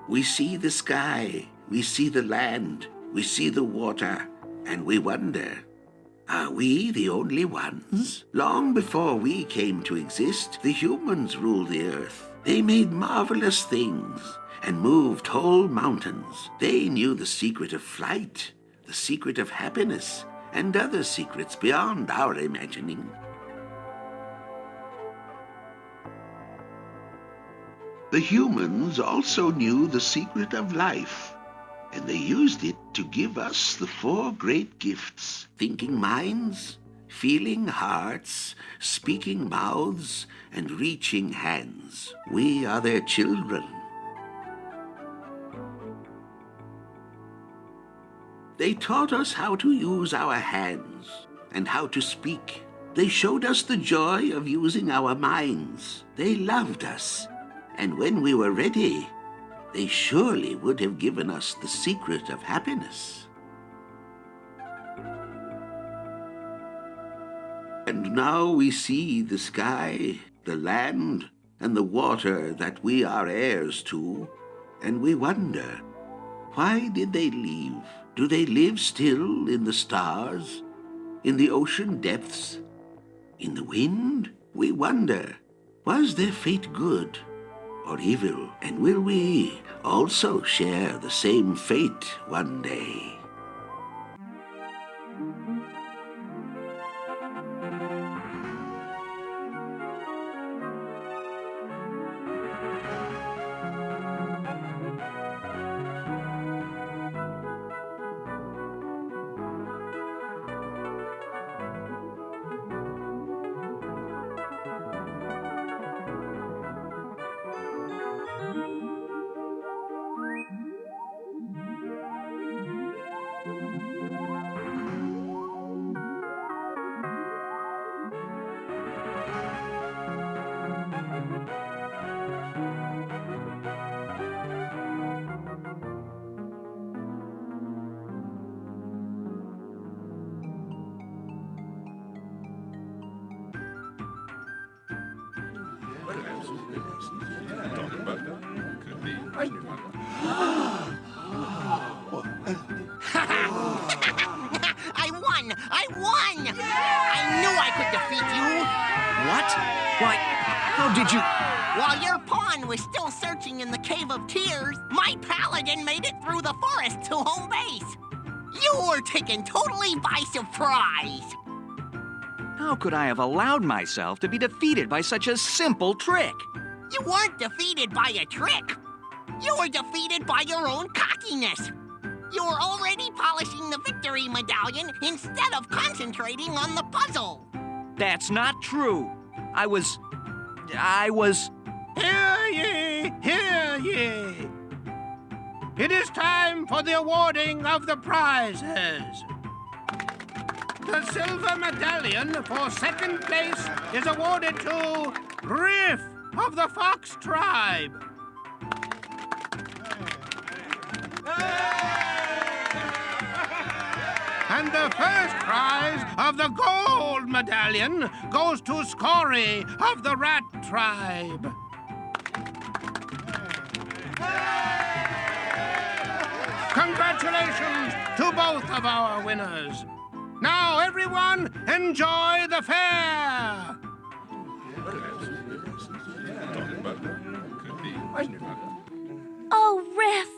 We see the sky, we see the land, we see the water, and we wonder, are we the only ones? Long before we came to exist, the humans ruled the earth. They made marvelous things and moved whole mountains. They knew the secret of flight, the secret of happiness, and other secrets beyond our imagining. The humans also knew the secret of life, and they used it to give us the four great gifts: thinking minds, feeling hearts, speaking mouths, and reaching hands. We are their children. They taught us how to use our hands and how to speak. They showed us the joy of using our minds. They loved us, and when we were ready, they surely would have given us the secret of happiness. And now we see the sky, the land, and the water that we are heirs to, and we wonder, why did they leave? Do they live still in the stars, in the ocean depths, in the wind? We wonder, was their fate good or evil? And will we also share the same fate one day? I won! Yeah! I knew I could defeat you! What? Why, how did you... While your pawn was still searching in the Cave of Tears, my paladin made it through the forest to home base. You were taken totally by surprise. How could I have allowed myself to be defeated by such a simple trick? You weren't defeated by a trick. You were defeated by your own cockiness. You were already polishing the victory medallion instead of concentrating on the puzzle. That's not true. I was... Hear ye! Hear ye! It is time for the awarding of the prizes. The silver medallion for second place is awarded to Rif of the Fox tribe. And the first prize of the gold medallion goes to Scory of the Rat tribe. Congratulations to both of our winners. Now, everyone, enjoy the fair! Oh, Rif!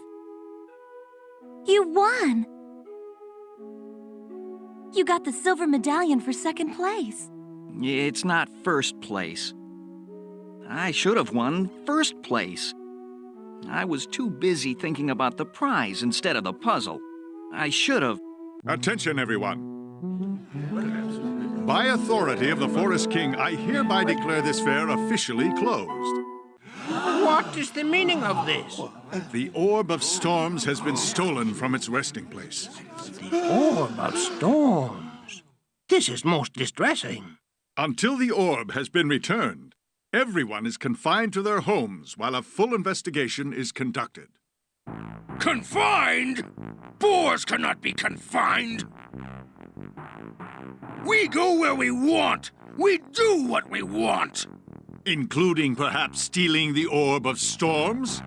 You won! You got the silver medallion for second place. It's not first place. I should have won first place. I was too busy thinking about the prize instead of the puzzle. I should have... Attention, everyone. By authority of the Forest King, I hereby declare this fair officially closed. What is the meaning of this? The Orb of Storms has been stolen from its resting place. Orb of Storms. This is most distressing. Until the orb has been returned, everyone is confined to their homes while a full investigation is conducted. Confined? Boars cannot be confined. We go where we want. We do what we want. Including perhaps stealing the Orb of Storms?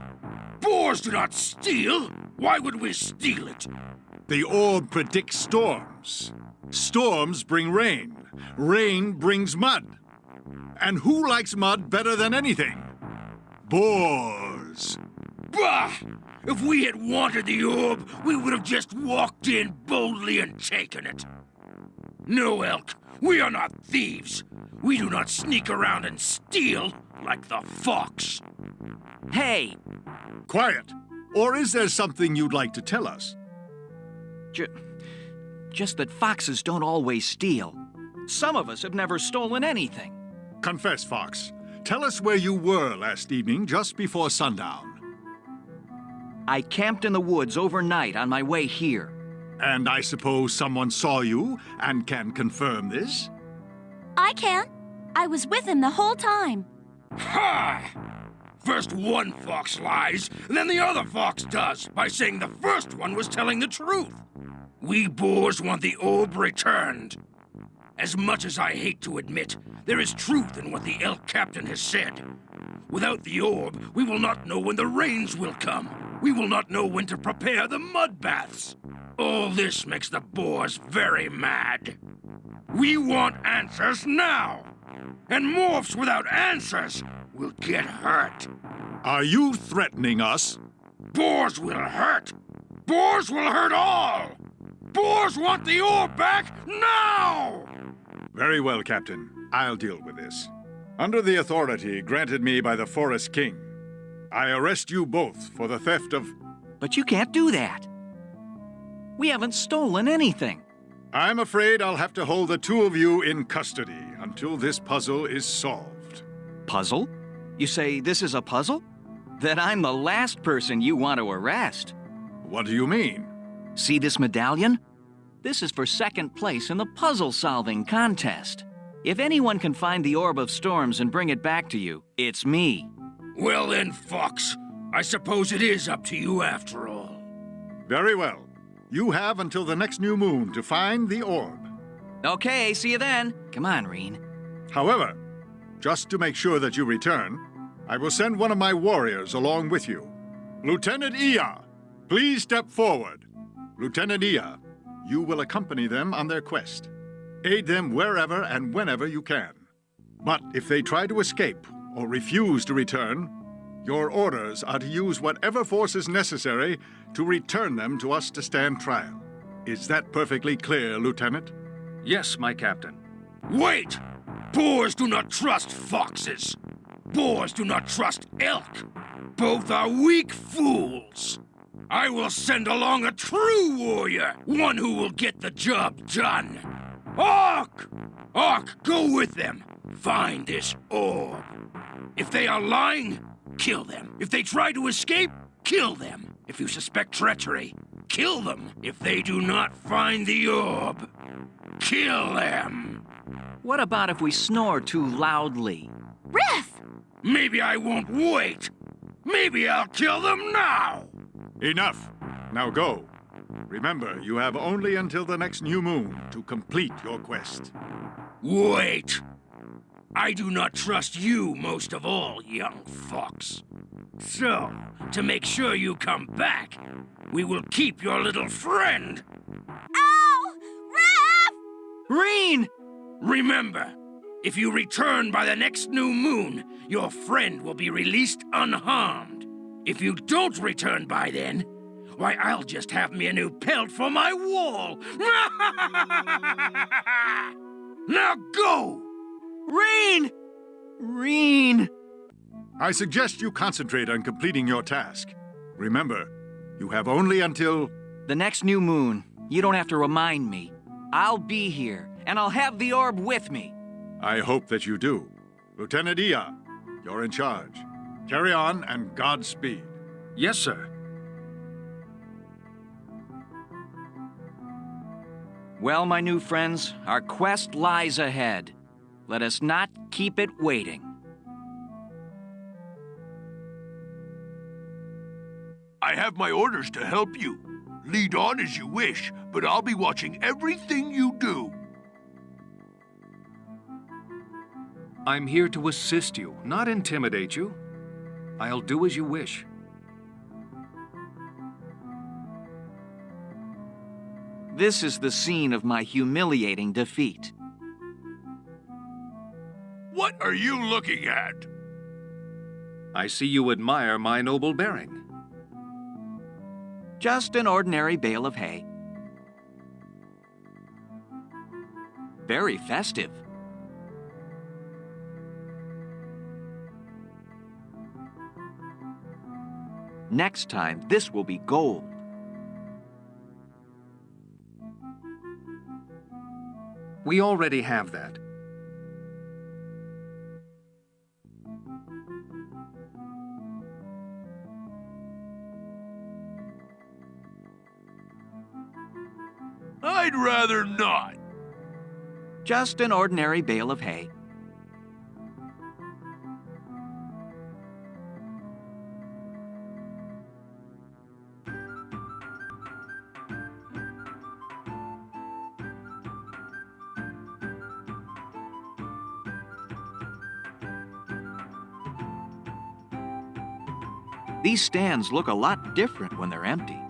Boars do not steal! Why would we steal it? The orb predicts storms. Storms bring rain. Rain brings mud. And who likes mud better than anything? Boars. Bah! If we had wanted the orb, we would have just walked in boldly and taken it. No, Elk, we are not thieves. We do not sneak around and steal like the Fox. Hey! Quiet. Or is there something you'd like to tell us? Just that foxes don't always steal. Some of us have never stolen anything. Confess, Fox. Tell us where you were last evening just before sundown. I camped in the woods overnight on my way here. And I suppose someone saw you and can confirm this? I can. I was with him the whole time. Ha! First one fox lies, and then the other fox does, by saying the first one was telling the truth. We Boars want the orb returned. As much as I hate to admit, there is truth in what the Elk Captain has said. Without the orb, we will not know when the rains will come. We will not know when to prepare the mud baths. All this makes the Boars very mad. We want answers now. And Morphs without answers will get hurt. Are you threatening us? Boars will hurt. Boars will hurt all. Boars want the orb back now! Very well, Captain. I'll deal with this. Under the authority granted me by the Forest King, I arrest you both for the theft of... But you can't do that. We haven't stolen anything. I'm afraid I'll have to hold the two of you in custody until this puzzle is solved. Puzzle? You say this is a puzzle? Then I'm the last person you want to arrest. What do you mean? See this medallion? This is for second place in the puzzle-solving contest. If anyone can find the Orb of Storms and bring it back to you, it's me. Well then, Fox, I suppose it is up to you after all. Very well. You have until the next new moon to find the orb. Okay, see you then. Come on, Reen. However, just to make sure that you return, I will send one of my warriors along with you. Lieutenant Ia, please step forward. Lieutenant Ia, you will accompany them on their quest. Aid them wherever and whenever you can. But if they try to escape or refuse to return, your orders are to use whatever force is necessary to return them to us to stand trial. Is that perfectly clear, Lieutenant? Yes, my captain. Wait! Boars do not trust foxes. Boars do not trust elk. Both are weak fools. I will send along a true warrior, one who will get the job done. Orc! Orc, go with them. Find this orb. If they are lying, kill them. If they try to escape, kill them. If you suspect treachery, kill them. If they do not find the orb, kill them. What about if we snore too loudly? Rif! Maybe I won't wait. Maybe I'll kill them now. Enough. Now go. Remember, you have only until the next new moon to complete your quest. Wait. I do not trust you most of all, young fox. So, to make sure you come back, we will keep your little friend. Ow! Rif! Reen! Remember, if you return by the next new moon, your friend will be released unharmed. If you don't return by then, why, I'll just have me a new pelt for my wall. Now go! Reen! Reen! I suggest you concentrate on completing your task. Remember, you have only until... The next new moon. You don't have to remind me. I'll be here, and I'll have the orb with me. I hope that you do. Lieutenant Ia, you're in charge. Carry on, and Godspeed. Yes, sir. Well, my new friends, our quest lies ahead. Let us not keep it waiting. I have my orders to help you. Lead on as you wish, but I'll be watching everything you do. I'm here to assist you, not intimidate you. I'll do as you wish. This is the scene of my humiliating defeat. What are you looking at? I see you admire my noble bearing. Just an ordinary bale of hay. Very festive. Next time, this will be gold. We already have that. I'd rather not. Just an ordinary bale of hay. These stands look a lot different when they're empty.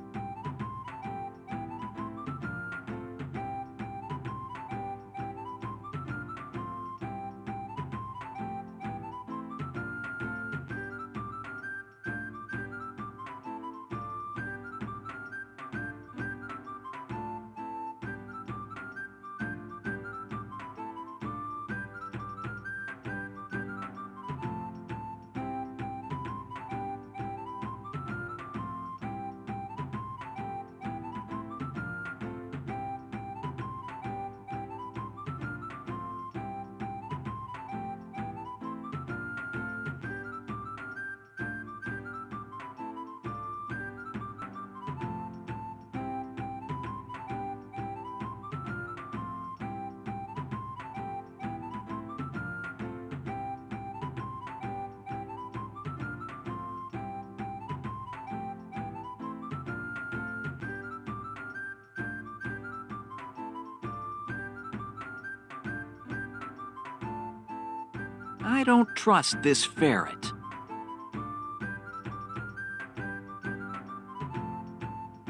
I don't trust this ferret.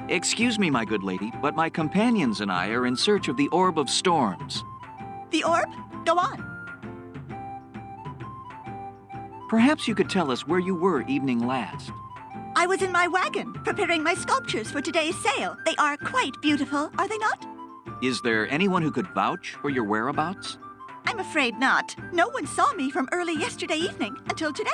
Excuse me, my good lady, but my companions and I are in search of the Orb of Storms. The orb? Go on. Perhaps you could tell us where you were evening last. I was in my wagon, preparing my sculptures for today's sale. They are quite beautiful, are they not? Is there anyone who could vouch for your whereabouts? I'm afraid not. No one saw me from early yesterday evening until today.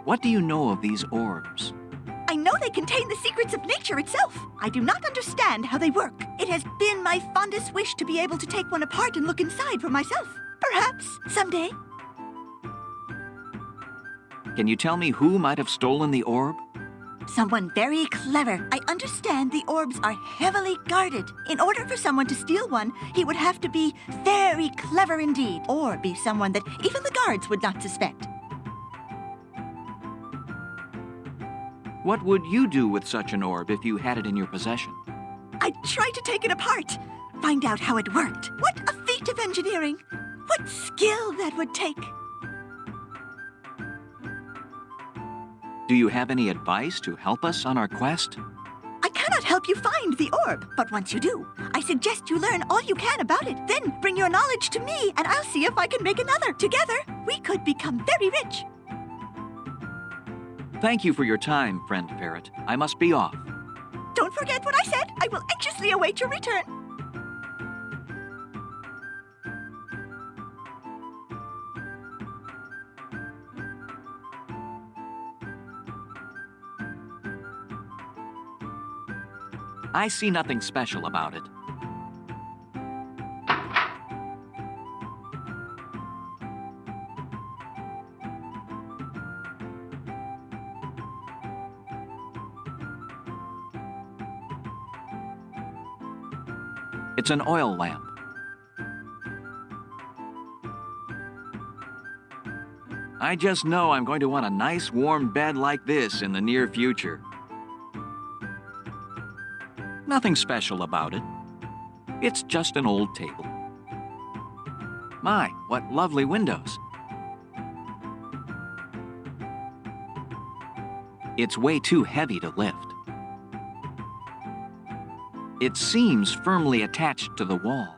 What do you know of these orbs? I know they contain the secrets of nature itself. I do not understand how they work. It has been my fondest wish to be able to take one apart and look inside for myself. Perhaps someday. Can you tell me who might have stolen the orb? Someone very clever. I understand the orbs are heavily guarded. In order for someone to steal one, he would have to be very clever indeed, or be someone that even the guards would not suspect. What would you do with such an orb if you had it in your possession? I'd try to take it apart, find out how it worked. What a feat of engineering! What skill that would take! Do you have any advice to help us on our quest? I cannot help you find the orb, but once you do, I suggest you learn all you can about it. Then bring your knowledge to me, and I'll see if I can make another. Together, we could become very rich. Thank you for your time, friend Ferret. I must be off. Don't forget what I said. I will anxiously await your return. I see nothing special about it. It's an oil lamp. I just know I'm going to want a nice warm bed like this in the near future. Nothing special about it. It's just an old table. My, what lovely windows. It's way too heavy to lift. It seems firmly attached to the wall.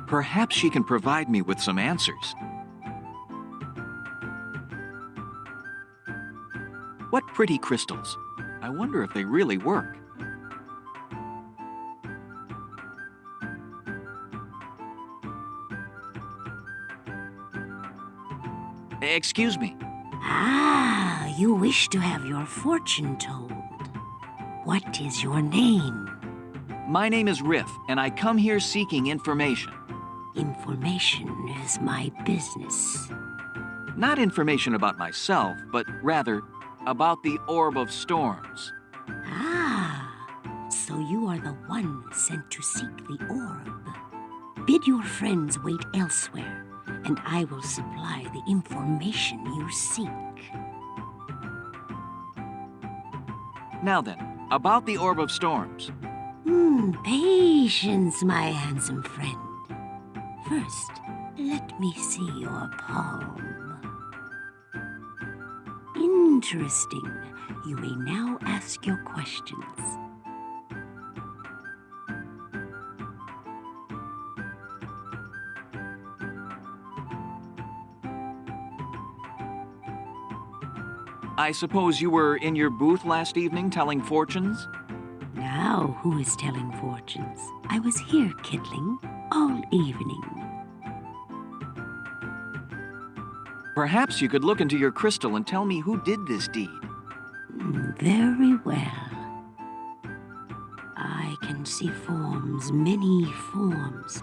Perhaps she can provide me with some answers. What pretty crystals. I wonder if they really work. Excuse me. Ah, you wish to have your fortune told. What is your name? My name is Rif, and I come here seeking information. Information is my business. Not information about myself, but rather about the Orb of Storms. Ah, so you are the one sent to seek the orb. Bid your friends wait elsewhere, and I will supply the information you seek. Now then, about the Orb of Storms. Patience, my handsome friend. First, let me see your palm. Interesting. You may now ask your questions. I suppose you were in your booth last evening telling fortunes? Now, who is telling fortunes? I was here, Kidling, all evening. Perhaps you could look into your crystal and tell me who did this deed. Very well. I can see forms, many forms,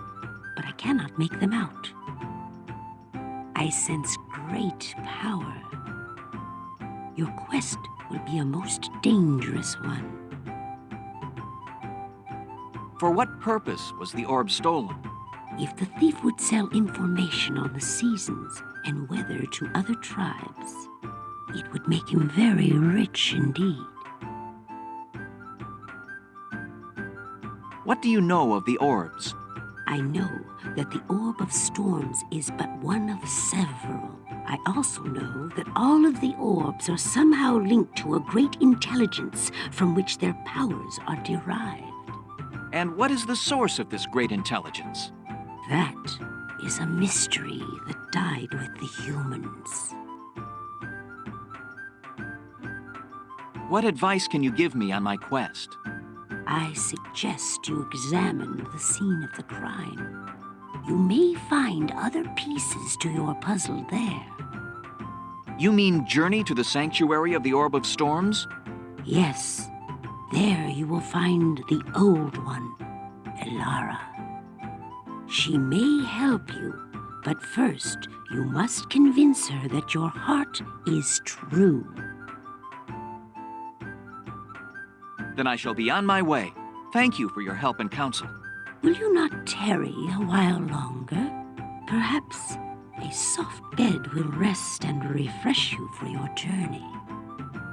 but I cannot make them out. I sense great power. Your quest will be a most dangerous one. For what purpose was the orb stolen? If the thief would sell information on the seasons and weather to other tribes, it would make him very rich indeed. What do you know of the orbs? I know that the Orb of Storms is but one of several. I also know that all of the orbs are somehow linked to a great intelligence from which their powers are derived. And what is the source of this great intelligence? That is a mystery that died with the humans. What advice can you give me on my quest? I suggest you examine the scene of the crime. You may find other pieces to your puzzle there. You mean journey to the sanctuary of the Orb of Storms? Yes. There you will find the Old One, Elara. She may help you, but first you must convince her that your heart is true. Then I shall be on my way. Thank you for your help and counsel. Will you not tarry a while longer? Perhaps a soft bed will rest and refresh you for your journey.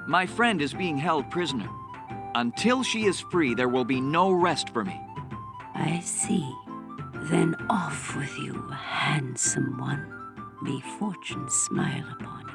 My friend is being held prisoner. Until she is free, there will be no rest for me. I see. Then off with you, handsome one. May fortune smile upon you.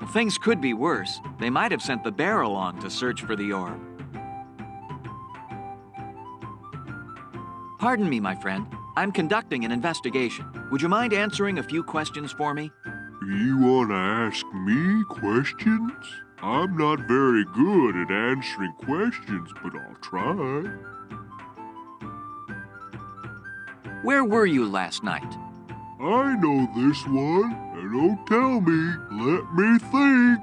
Well, things could be worse. They might have sent the bear along to search for the orb. Pardon me, my friend. I'm conducting an investigation. Would you mind answering a few questions for me? You want to ask me questions? I'm not very good at answering questions, but I'll try. Where were you last night? I know this one, and don't tell me. Let me think.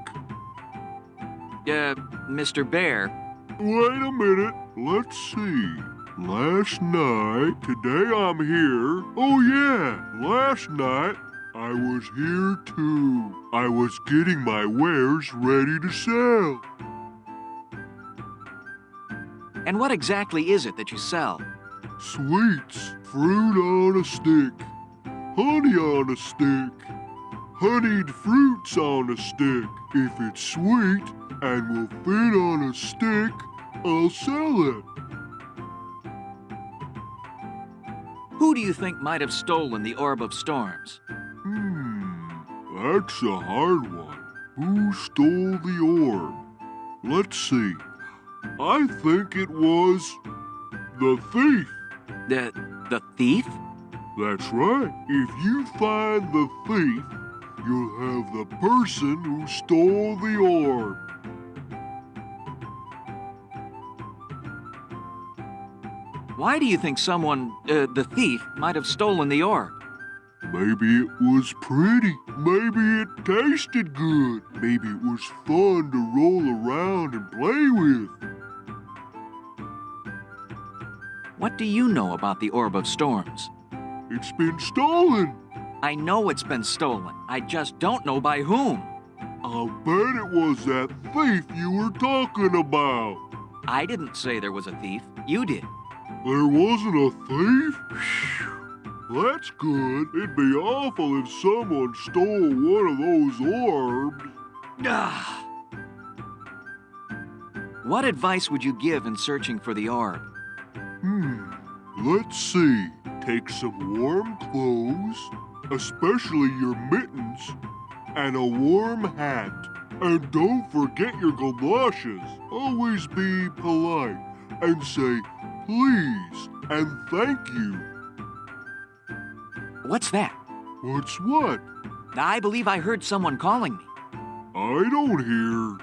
Mr. Bear. Wait a minute. Let's see. Last night, today I'm here. Oh yeah, last night I was here too. I was getting my wares ready to sell. And what exactly is it that you sell? Sweets, fruit on a stick, honey on a stick, honeyed fruits on a stick. If it's sweet and will fit on a stick, I'll sell it. Who do you think might have stolen the Orb of Storms? That's a hard one. Who stole the orb? Let's see. I think it was the thief. The thief? That's right. If you find the thief, you'll have the person who stole the orb. Why do you think someone, the thief, might have stolen the orb? Maybe it was pretty. Maybe it tasted good. Maybe it was fun to roll around and play with. What do you know about the Orb of Storms? It's been stolen. I know it's been stolen. I just don't know by whom. I'll bet it was that thief you were talking about. I didn't say there was a thief. You did. There wasn't a thief? That's good. It'd be awful if someone stole one of those orbs. What advice would you give in searching for the orb? Let's see. Take some warm clothes, especially your mittens, and a warm hat. And don't forget your galoshes. Always be polite and say please and thank you. What's that? What's what? I believe I heard someone calling me. I don't hear.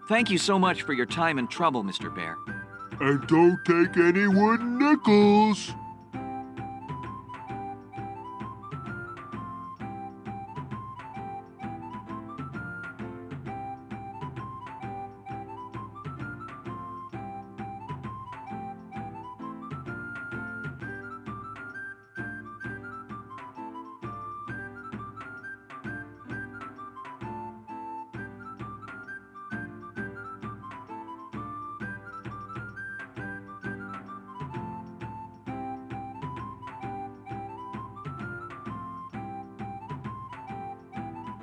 Thank you so much for your time and trouble, Mr. Bear. And don't take any wooden nickels.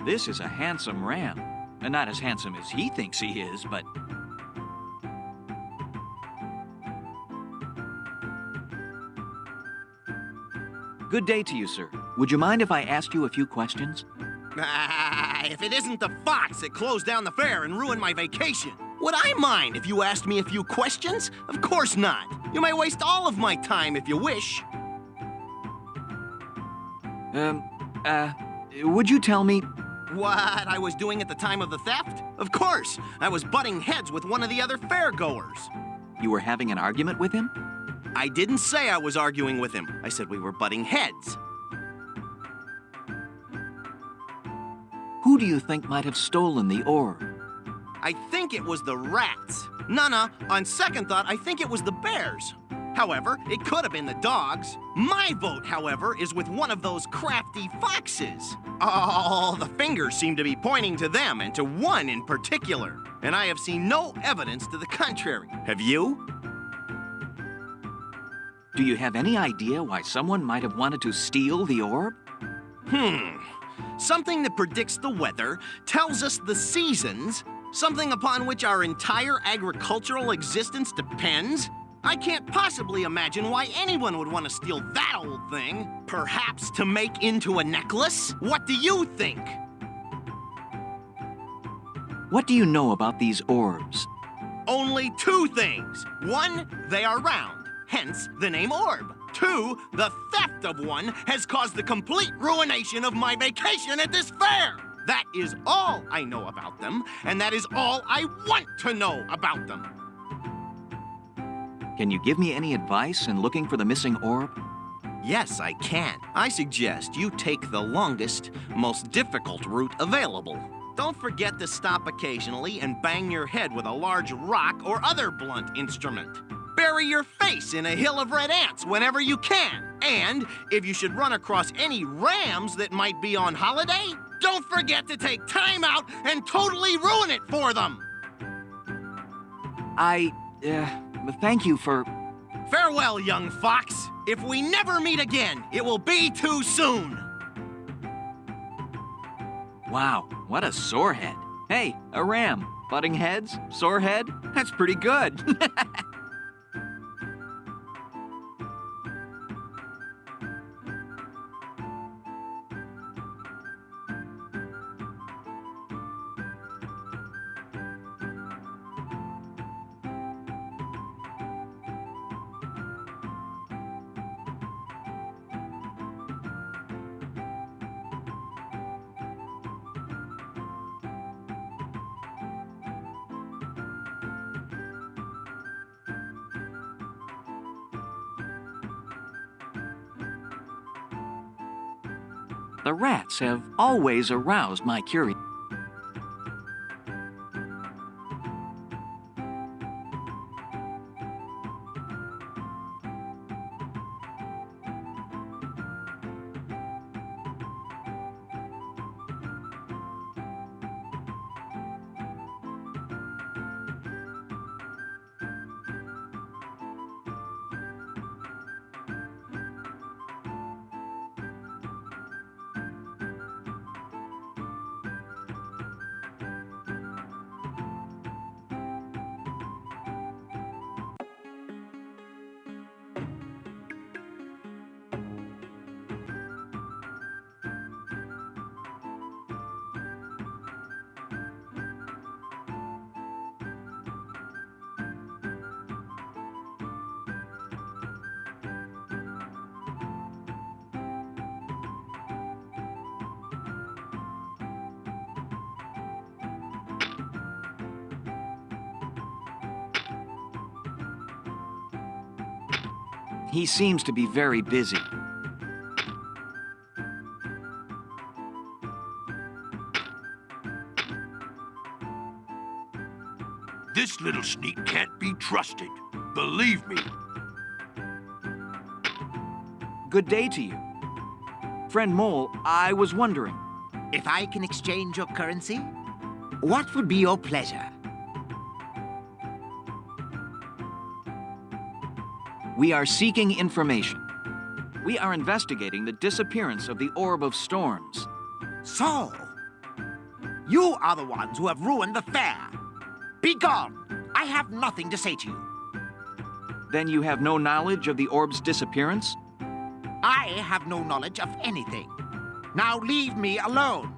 This is a handsome ram. And not as handsome as he thinks he is, but... Good day to you, sir. Would you mind if I asked you a few questions? If it isn't the fox that closed down the fair and ruined my vacation. Would I mind if you asked me a few questions? Of course not. You may waste all of my time if you wish. Would you tell me... What I was doing at the time of the theft? Of course, I was butting heads with one of the other fairgoers. You were having an argument with him? I didn't say I was arguing with him. I said we were butting heads. Who do you think might have stolen the orb? I think it was the rats. No, on second thought, I think it was the bears. However, it could have been the dogs. My vote, however, is with one of those crafty foxes. All the fingers seem to be pointing to them and to one in particular. And I have seen no evidence to the contrary. Have you? Do you have any idea why someone might have wanted to steal the orb? Something that predicts the weather, tells us the seasons, something upon which our entire agricultural existence depends? I can't possibly imagine why anyone would want to steal that old thing. Perhaps to make into a necklace? What do you think? What do you know about these orbs? Only two things. One, they are round, hence the name Orb. Two, the theft of one has caused the complete ruination of my vacation at this fair. That is all I know about them, and that is all I want to know about them. Can you give me any advice in looking for the missing orb? Yes, I can. I suggest you take the longest, most difficult route available. Don't forget to stop occasionally and bang your head with a large rock or other blunt instrument. Bury your face in a hill of red ants whenever you can. And if you should run across any rams that might be on holiday, don't forget to take time out and totally ruin it for them. Thank you for... Farewell, young fox. If we never meet again, it will be too soon. Wow, what a sorehead. Hey, a ram. Butting heads? Sorehead? That's pretty good. The rats have always aroused my curiosity. He seems to be very busy. This little sneak can't be trusted. Believe me. Good day to you. Friend Mole, I was wondering. If I can exchange your currency, what would be your pleasure? We are seeking information. We are investigating the disappearance of the Orb of Storms. So, you are the ones who have ruined the fair. Be gone. I have nothing to say to you. Then you have no knowledge of the Orb's disappearance? I have no knowledge of anything. Now leave me alone.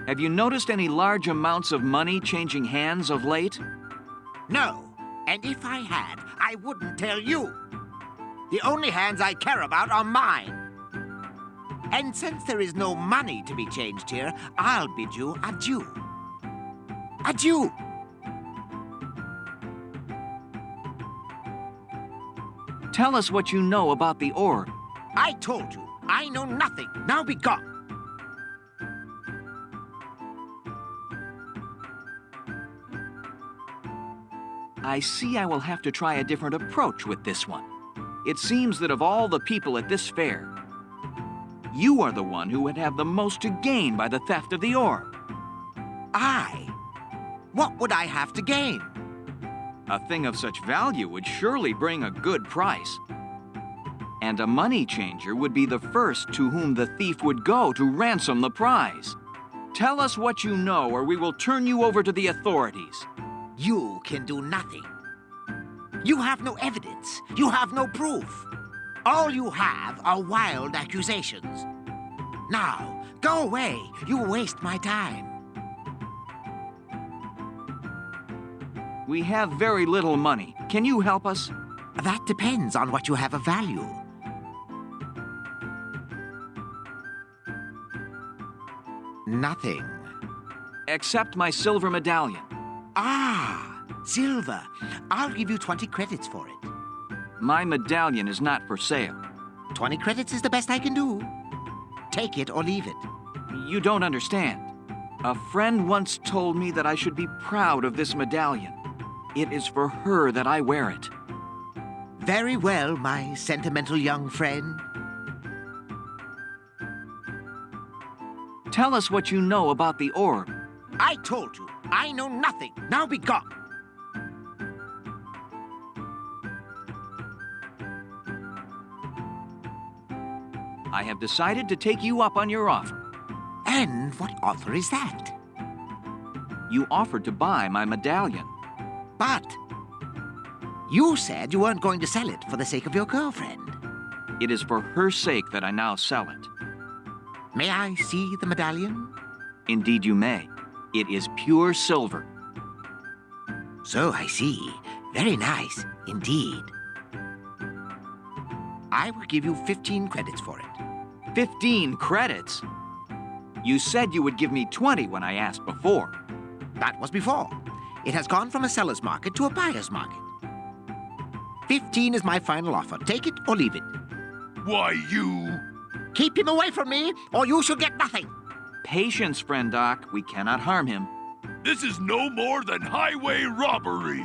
Have you noticed any large amounts of money changing hands of late? No, and if I had, I wouldn't tell you. The only hands I care about are mine. And since there is no money to be changed here, I'll bid you adieu. Adieu! Tell us what you know about the Orb. I told you, I know nothing. Now be gone. I see I will have to try a different approach with this one. It seems that of all the people at this fair, you are the one who would have the most to gain by the theft of the orb. I? What would I have to gain? A thing of such value would surely bring a good price. And a money changer would be the first to whom the thief would go to ransom the prize. Tell us what you know, or we will turn you over to the authorities. You can do nothing. You have no evidence. You have no proof. All you have are wild accusations. Now, go away. You waste my time. We have very little money. Can you help us? That depends on what you have of value. Nothing. Accept my silver medallion. Ah, silver. I'll give you 20 credits for it. My medallion is not for sale. 20 credits is the best I can do. Take it or leave it. You don't understand. A friend once told me that I should be proud of this medallion. It is for her that I wear it. Very well, my sentimental young friend. Tell us what you know about the orb. I told you, I know nothing. Now be gone. I have decided to take you up on your offer. And what offer is that? You offered to buy my medallion. But you said you weren't going to sell it for the sake of your girlfriend. It is for her sake that I now sell it. May I see the medallion? Indeed you may. It is pure silver. So I see. Very nice, indeed. I will give you 15 credits for it. 15 credits? You said you would give me 20 when I asked before. That was before. It has gone from a seller's market to a buyer's market. 15 is my final offer. Take it or leave it. Why, you... Keep him away from me, or you shall get nothing. Patience, friend Doc. We cannot harm him. This is no more than highway robbery.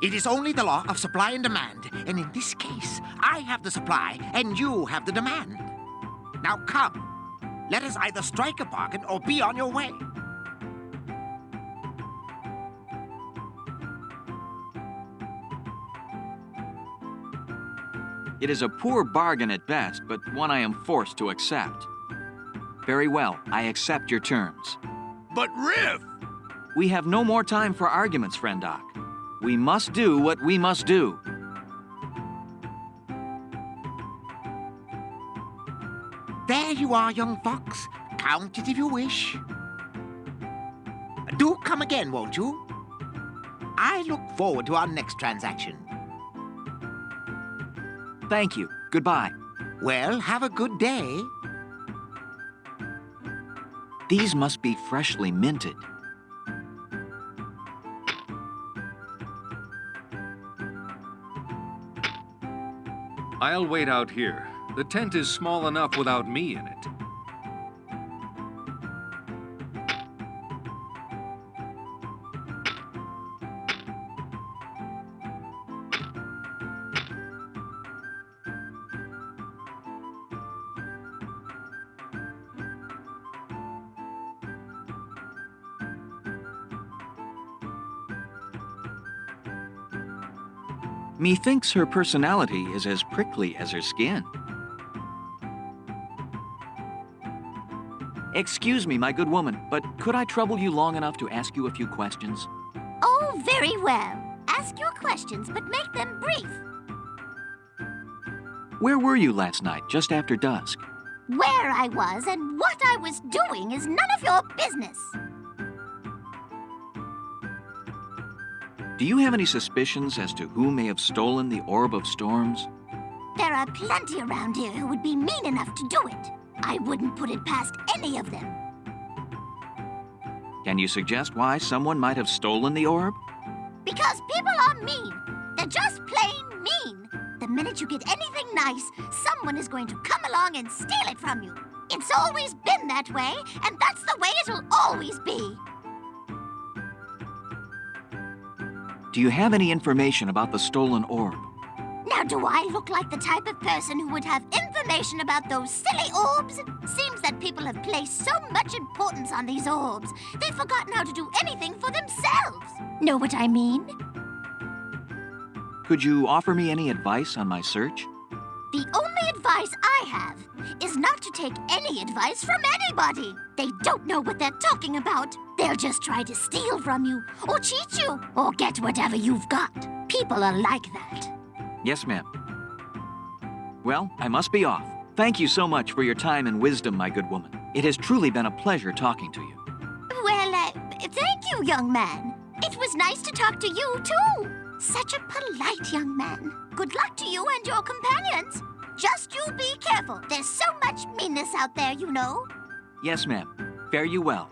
It is only the law of supply and demand, and in this case, I have the supply and you have the demand. Now come, let us either strike a bargain or be on your way. It is a poor bargain at best, but one I am forced to accept. Very well, I accept your terms. But Rif! We have no more time for arguments, friend Doc. We must do what we must do. There you are, young fox. Count it if you wish. Do come again, won't you? I look forward to our next transaction. Thank you. Goodbye. Well, have a good day. These must be freshly minted. I'll wait out here. The tent is small enough without me in it. Methinks her personality is as prickly as her skin. Excuse me, my good woman, but could I trouble you long enough to ask you a few questions? Oh, very well. Ask your questions, but make them brief. Where were you last night, just after dusk? Where I was and what I was doing is none of your business. Do you have any suspicions as to who may have stolen the Orb of Storms? There are plenty around here who would be mean enough to do it. I wouldn't put it past any of them. Can you suggest why someone might have stolen the orb? Because people are mean. They're just plain mean. The minute you get anything nice, someone is going to come along and steal it from you. It's always been that way, and that's the way it'll always be. Do you have any information about the stolen orb? Now, do I look like the type of person who would have information about those silly orbs? Seems that people have placed so much importance on these orbs, they've forgotten how to do anything for themselves. Know what I mean? Could you offer me any advice on my search? The only advice I have is not to take any advice from anybody. They don't know what they're talking about. They'll just try to steal from you, or cheat you, or get whatever you've got. People are like that. Yes, ma'am. Well, I must be off. Thank you so much for your time and wisdom, my good woman. It has truly been a pleasure talking to you. Well, thank you, young man. It was nice to talk to you, too. Such a polite young man. Good luck to you and your companions. Just you be careful. There's so much meanness out there, you know. Yes, ma'am. Fare you well.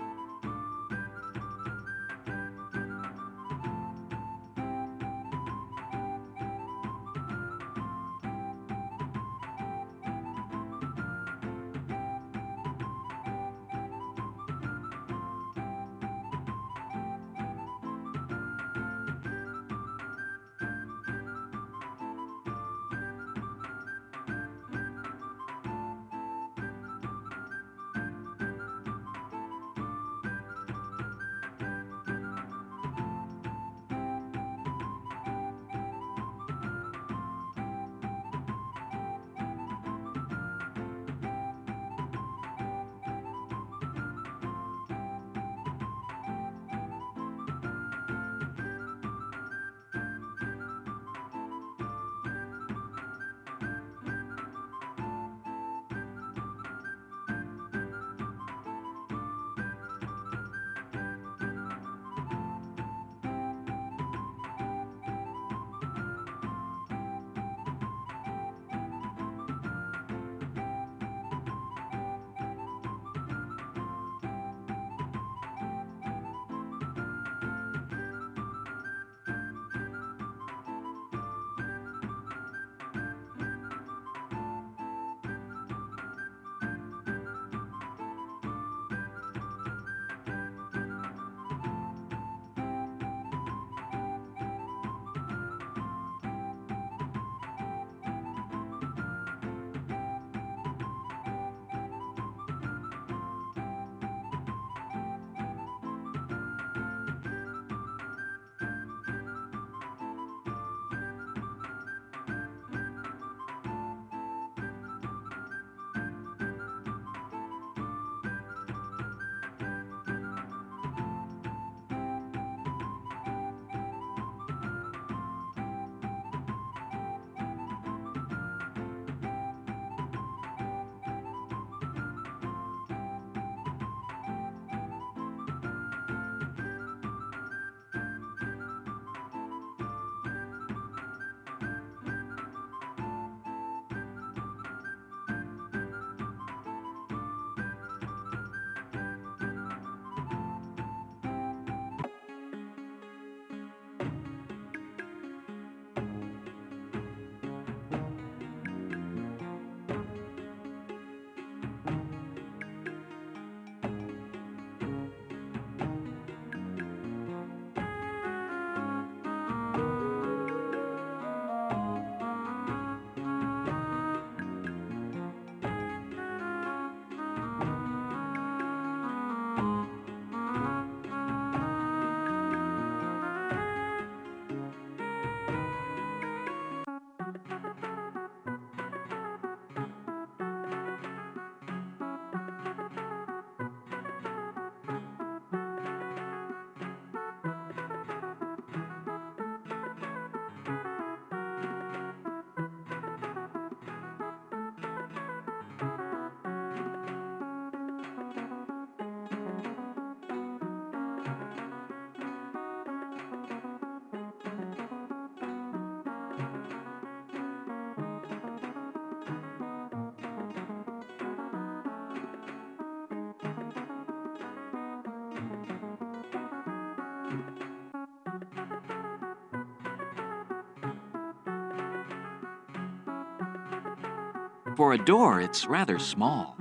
For a door, it's rather small.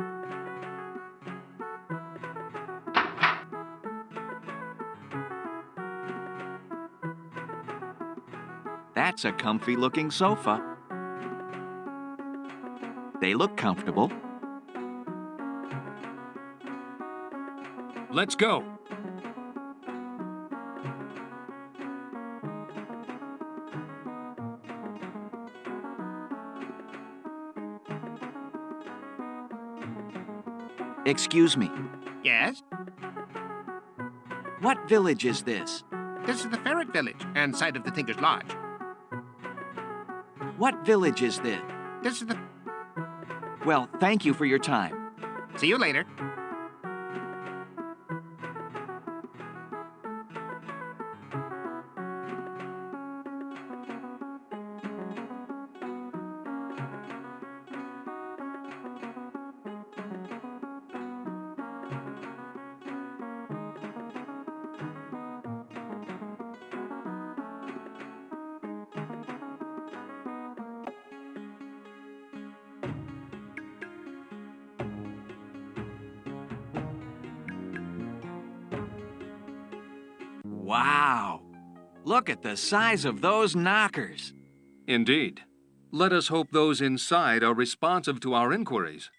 That's a comfy-looking sofa. They look comfortable. Let's go. Excuse me. Yes? What village is this? This is the Ferret Village and site of the Tinker's Lodge. What village is this? This is the... Well, thank you for your time. See you later. Wow! Look at the size of those knockers. Indeed. Let us hope those inside are responsive to our inquiries.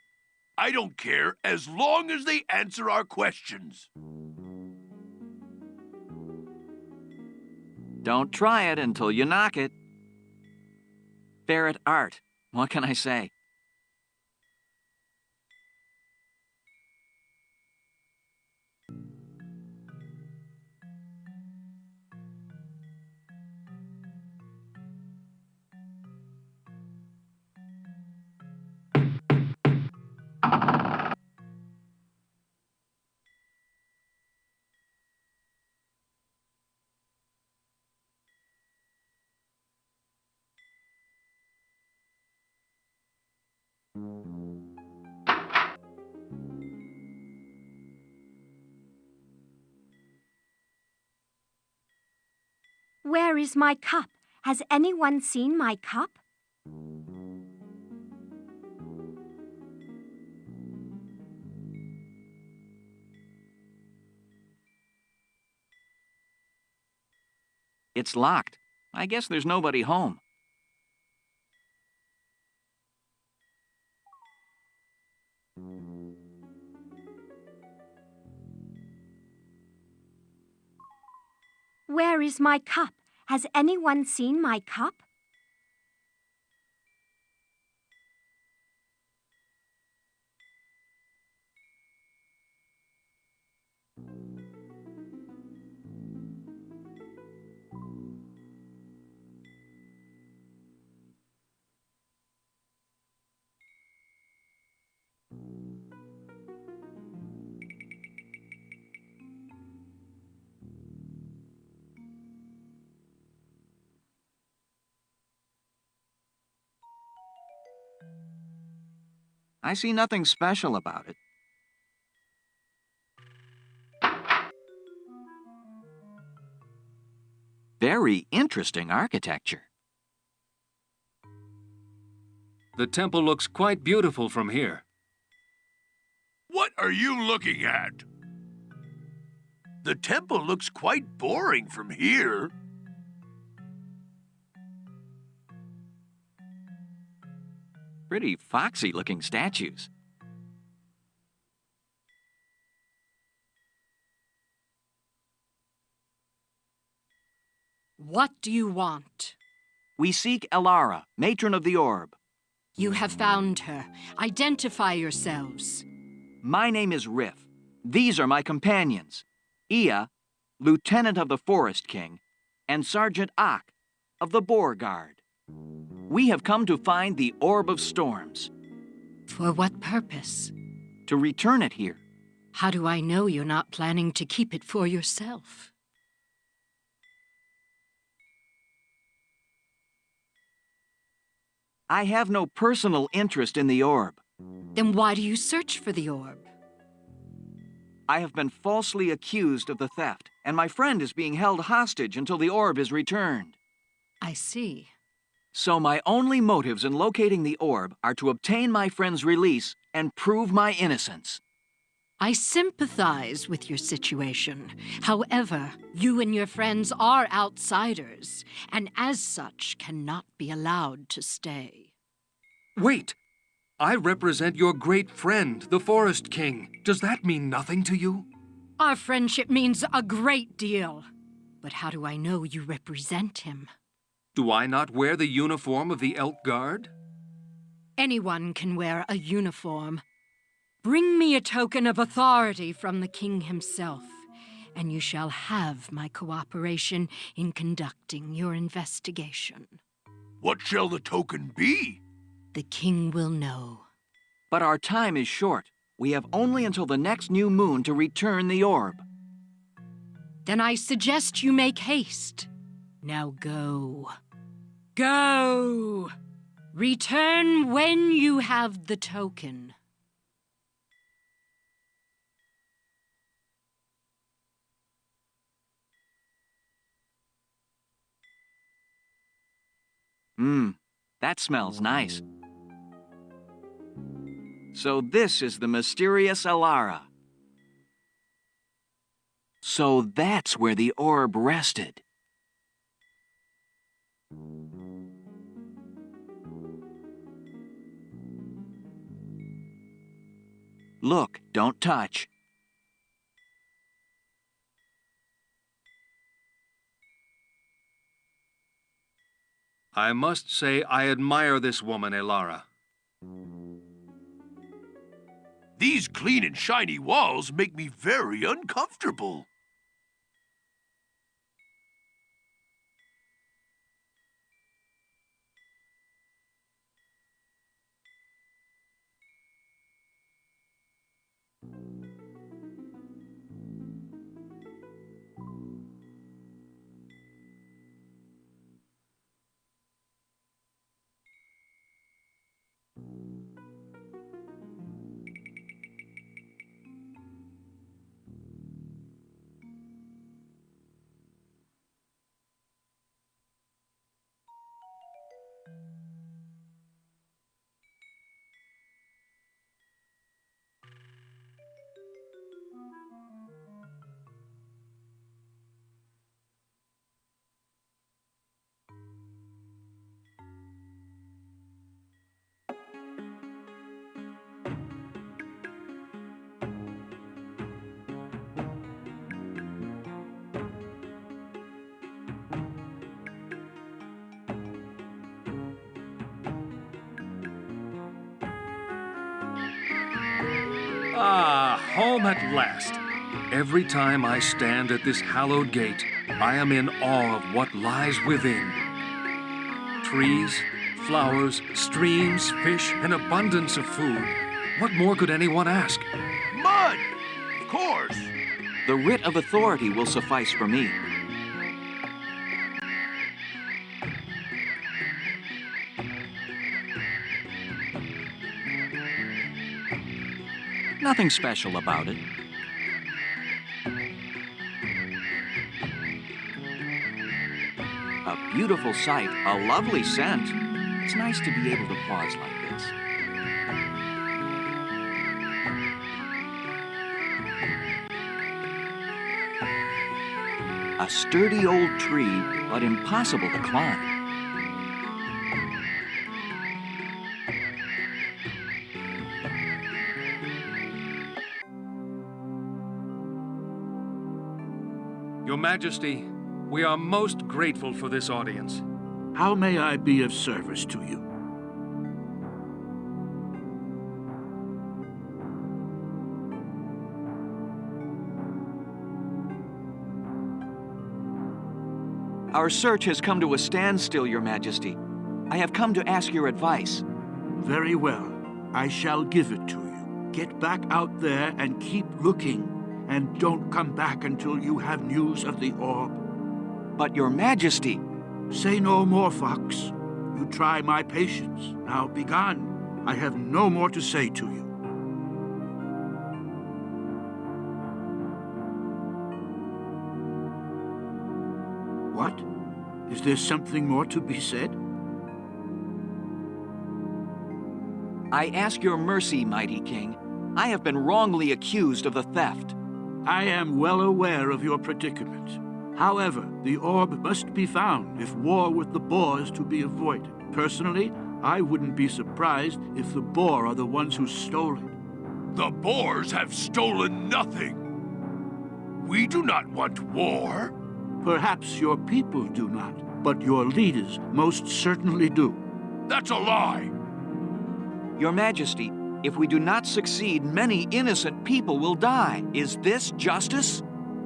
I don't care as long as they answer our questions. Don't try it until you knock it. Ferret art. What can I say? Where is my cup? Has anyone seen my cup? It's locked. I guess there's nobody home. Where is my cup? Has anyone seen my cup? I see nothing special about it. Very interesting architecture. The temple looks quite beautiful from here. What are you looking at? The temple looks quite boring from here. Pretty foxy-looking statues. What do you want? We seek Elara, matron of the orb. You have found her. Identify yourselves. My name is Rif. These are my companions. Ia, lieutenant of the Forest King, and Sergeant Ak of the Boar Guard. We have come to find the Orb of Storms. For what purpose? To return it here. How do I know you're not planning to keep it for yourself? I have no personal interest in the orb. Then why do you search for the orb? I have been falsely accused of the theft, and my friend is being held hostage until the orb is returned. I see. So my only motives in locating the orb are to obtain my friend's release and prove my innocence. I sympathize with your situation. However, you and your friends are outsiders, and as such cannot be allowed to stay. Wait! I represent your great friend, the Forest King. Does that mean nothing to you? Our friendship means a great deal. But how do I know you represent him? Do I not wear the uniform of the Elk Guard? Anyone can wear a uniform. Bring me a token of authority from the king himself, and you shall have my cooperation in conducting your investigation. What shall the token be? The king will know. But our time is short. We have only until the next new moon to return the orb. Then I suggest you make haste. Now go. Go! Return when you have the token. That smells nice. So this is the mysterious Elara. So that's where the orb rested. Look, don't touch. I must say I admire this woman, Elara. These clean and shiny walls make me very uncomfortable. Ah, home at last. Every time I stand at this hallowed gate, I am in awe of what lies within. Trees, flowers, streams, fish, an abundance of food. What more could anyone ask? Mud! Of course! The writ of authority will suffice for me. Nothing special about it. A beautiful sight, a lovely scent. It's nice to be able to pause like this. A sturdy old tree, but impossible to climb. Your Majesty, we are most grateful for this audience. How may I be of service to you? Our search has come to a standstill, Your Majesty. I have come to ask your advice. Very well. I shall give it to you. Get back out there and keep looking. And don't come back until you have news of the orb. But, Your Majesty... Say no more, Fox. You try my patience. Now be gone. I have no more to say to you. What? Is there something more to be said? I ask your mercy, mighty king. I have been wrongly accused of the theft. I am well aware of your predicament. However, the orb must be found if war with the Boars to be avoided. Personally, I wouldn't be surprised if the Boar are the ones who stole it. The Boars have stolen nothing. We do not want war. Perhaps your people do not, but your leaders most certainly do. That's a lie. Your Majesty, If we do not succeed, many innocent people will die. Is this justice?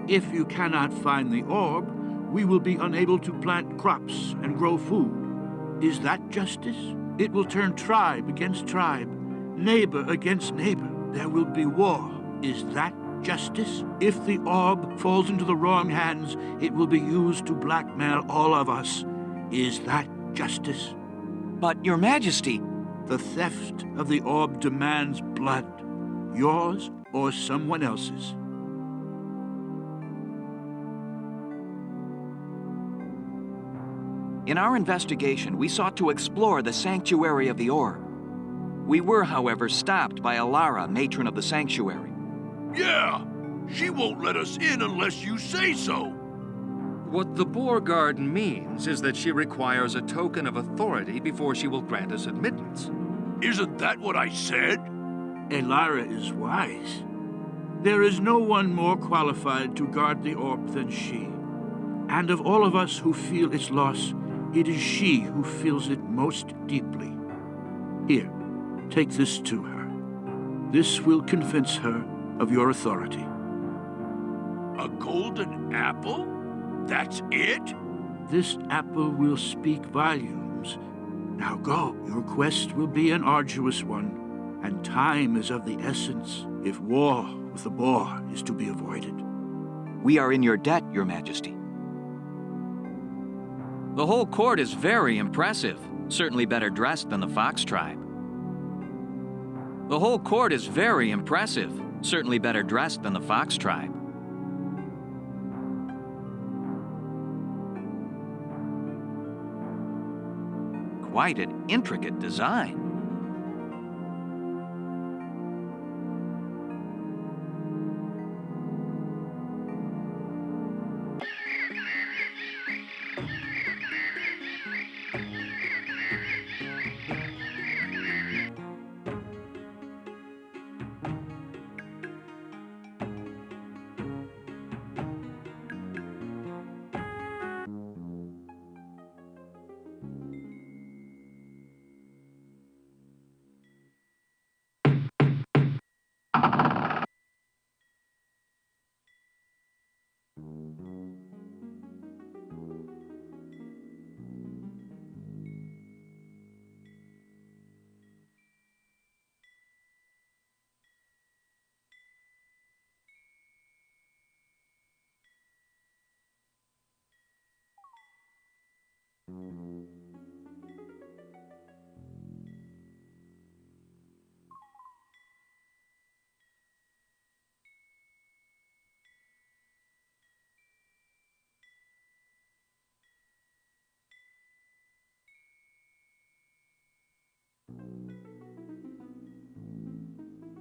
If you cannot find the orb, we will be unable to plant crops and grow food. Is that justice? It will turn tribe against tribe, neighbor against neighbor. There will be war. Is that justice? If the orb falls into the wrong hands, it will be used to blackmail all of us. Is that justice? But, Your Majesty... The theft of the orb demands blood. Yours or someone else's. In our investigation, we sought to explore the sanctuary of the orb. We were, however, stopped by Alara, matron of the sanctuary. Yeah! She won't let us in unless you say so! What the Boar Guard means is that she requires a token of authority before she will grant us admittance. Isn't that what I said? Alara is wise. There is no one more qualified to guard the orb than she. And of all of us who feel its loss, it is she who feels it most deeply. Here, take this to her. This will convince her of your authority. A golden apple? That's it? This apple will speak volumes. Now go. Your quest will be an arduous one, and time is of the essence if war with the boar is to be avoided. We are in your debt, Your Majesty. The whole court is very impressive. Certainly better dressed than the Fox tribe. The whole court is very impressive. Certainly better dressed than the Fox tribe. Quite an intricate design.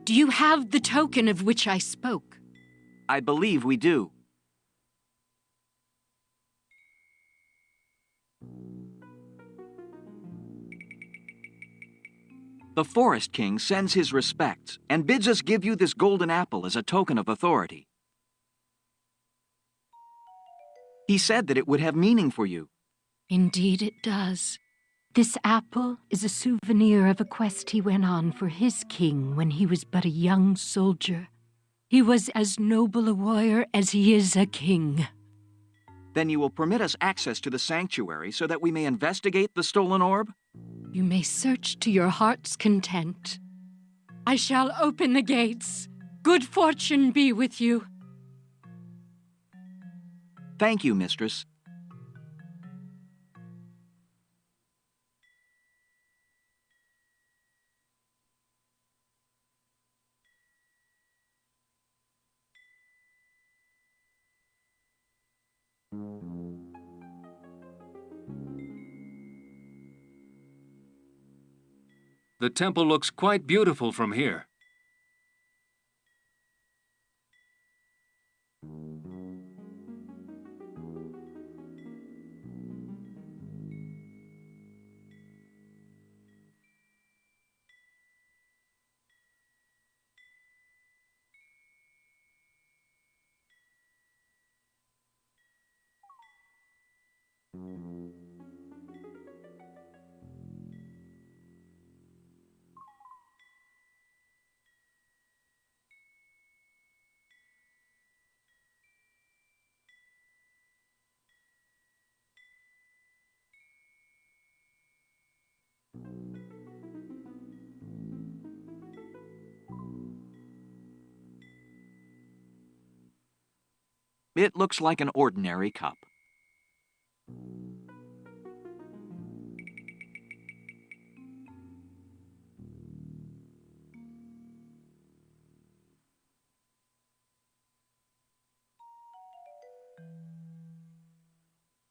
Do you have the token of which I spoke? I believe we do. The Forest King sends his respects and bids us give you this golden apple as a token of authority. He said that it would have meaning for you. Indeed it does. This apple is a souvenir of a quest he went on for his king when he was but a young soldier. He was as noble a warrior as he is a king. Then you will permit us access to the sanctuary so that we may investigate the stolen orb? You may search to your heart's content. I shall open the gates. Good fortune be with you. Thank you, mistress. The temple looks quite beautiful from here. It looks like an ordinary cup.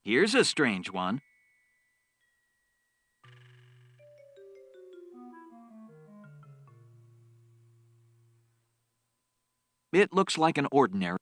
Here's a strange one. It looks like an ordinary.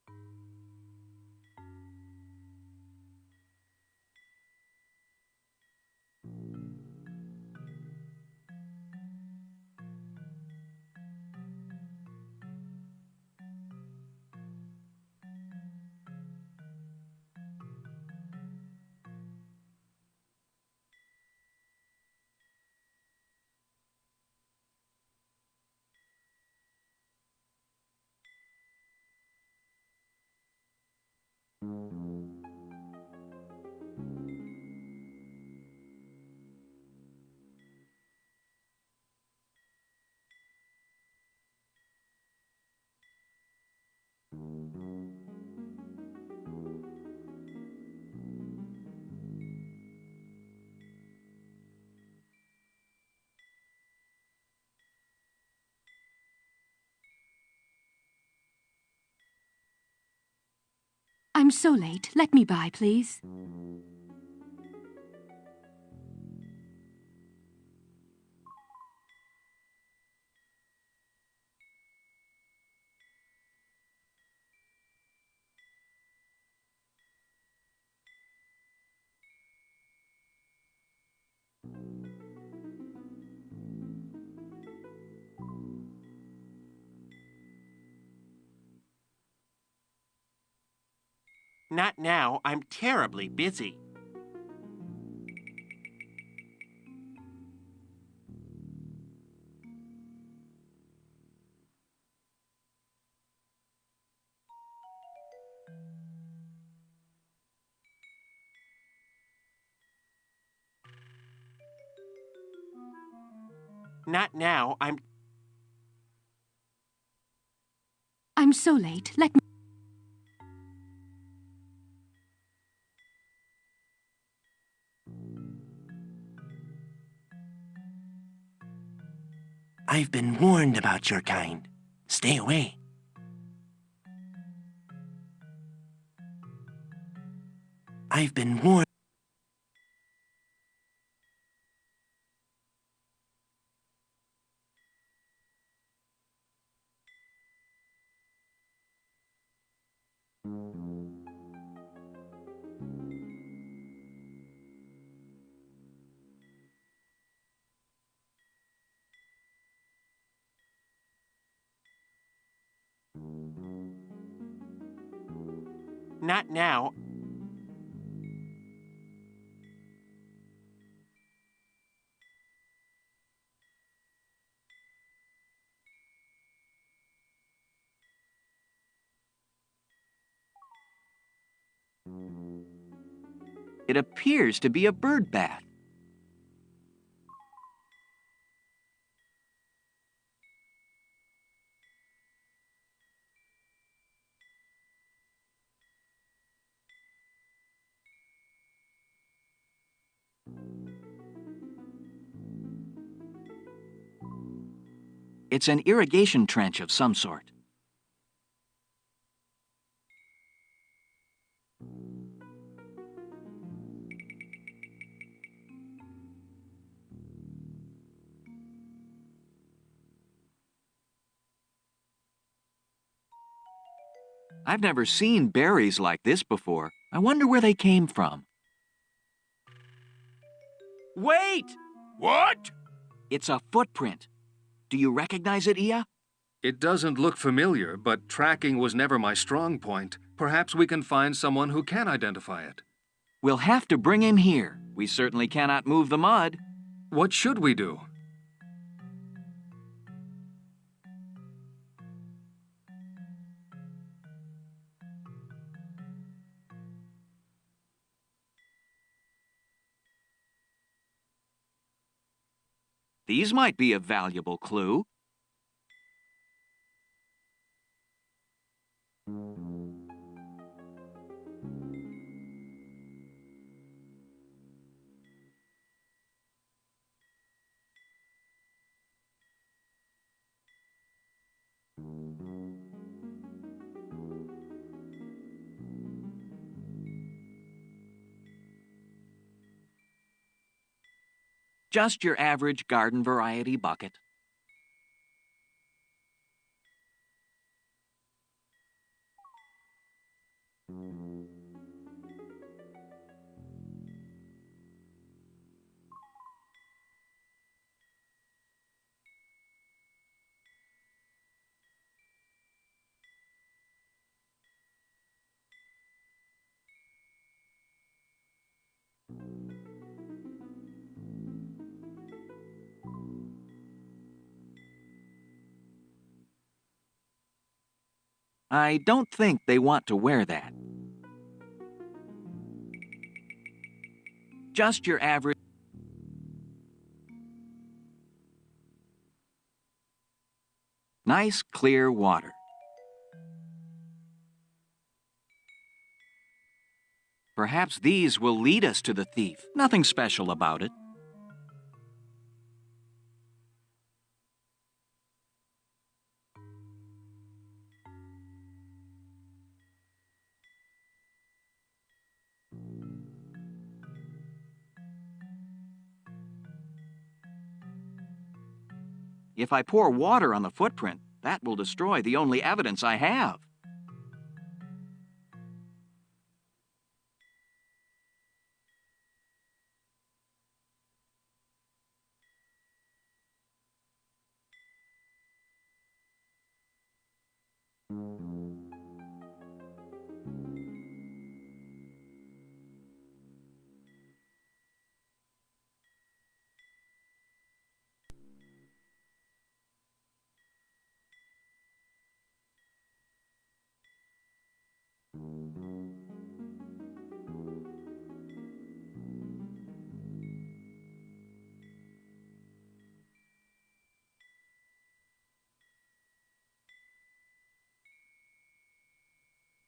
I'm so late. Let me by, please. Not now. I'm terribly busy. Not now. I'm so late. Let me... I've been warned about your kind. Stay away. I've been warned. Not now. It appears to be a bird bath. It's an irrigation trench of some sort. I've never seen berries like this before. I wonder where they came from. Wait! What? It's a footprint. Do you recognize it, Ia? It doesn't look familiar, but tracking was never my strong point. Perhaps we can find someone who can identify it. We'll have to bring him here. We certainly cannot move the mud. What should we do? These might be a valuable clue. Just your average garden variety bucket. I don't think they want to wear that. Just your average... Nice, clear water. Perhaps these will lead us to the thief. Nothing special about it. If I pour water on the footprint, that will destroy the only evidence I have.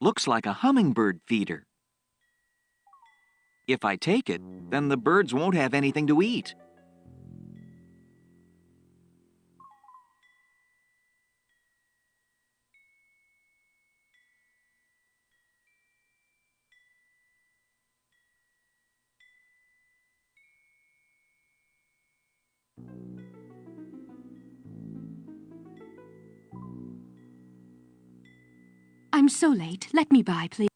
Looks like a hummingbird feeder. If I take it, then the birds won't have anything to eat. I'm so late. Let me by, please.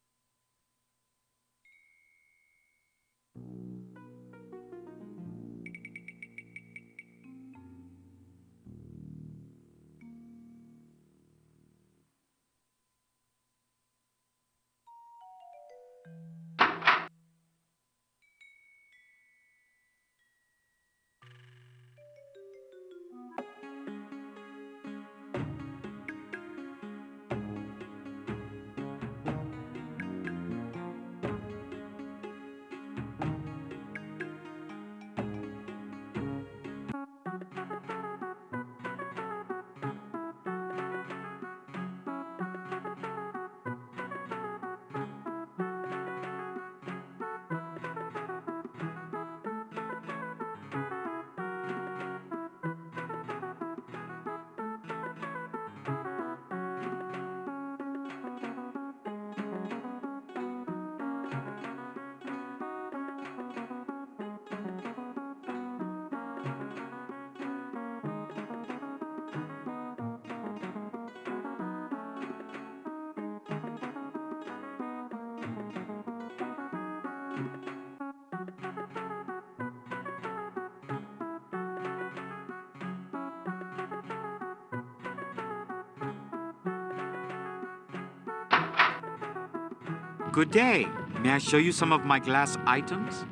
Good day. May I show you some of my glass items?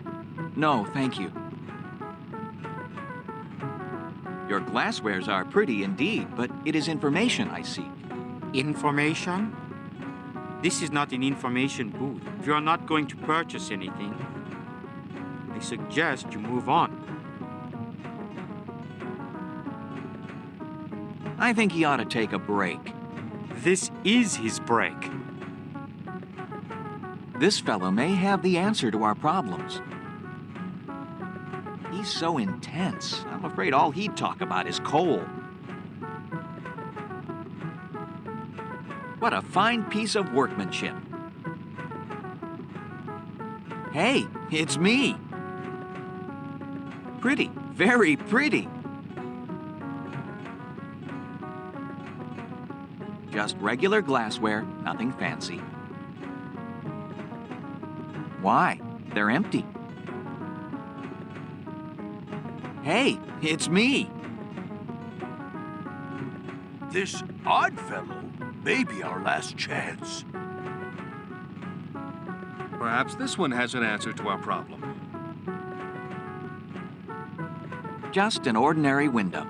No, thank you. Your glasswares are pretty indeed, but it is information I seek. Information? This is not an information booth. If you are not going to purchase anything, I suggest you move on. I think he ought to take a break. This is his break. This fellow may have the answer to our problems. He's so intense. I'm afraid all he'd talk about is coal. What a fine piece of workmanship. Hey, it's me. Pretty, very pretty. Just regular glassware, nothing fancy. Why? They're empty. Hey, it's me. This odd fellow may be our last chance. Perhaps this one has an answer to our problem. Just an ordinary window.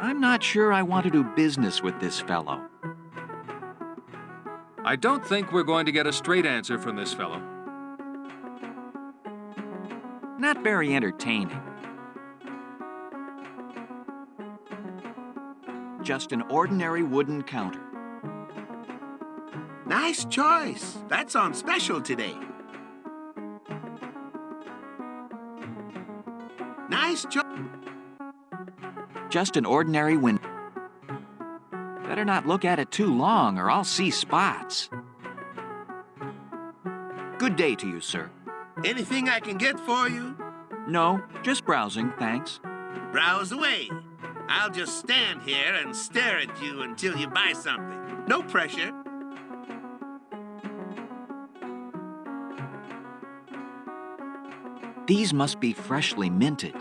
I'm not sure I want to do business with this fellow. I don't think we're going to get a straight answer from this fellow. Not very entertaining. Just an ordinary wooden counter. Nice choice. That's on special today. Nice choice. Just an ordinary window. Better not look at it too long or I'll see spots. Good day to you, sir. Anything I can get for you? No, just browsing, thanks. Browse away. I'll just stand here and stare at you until you buy something. No pressure. These must be freshly minted.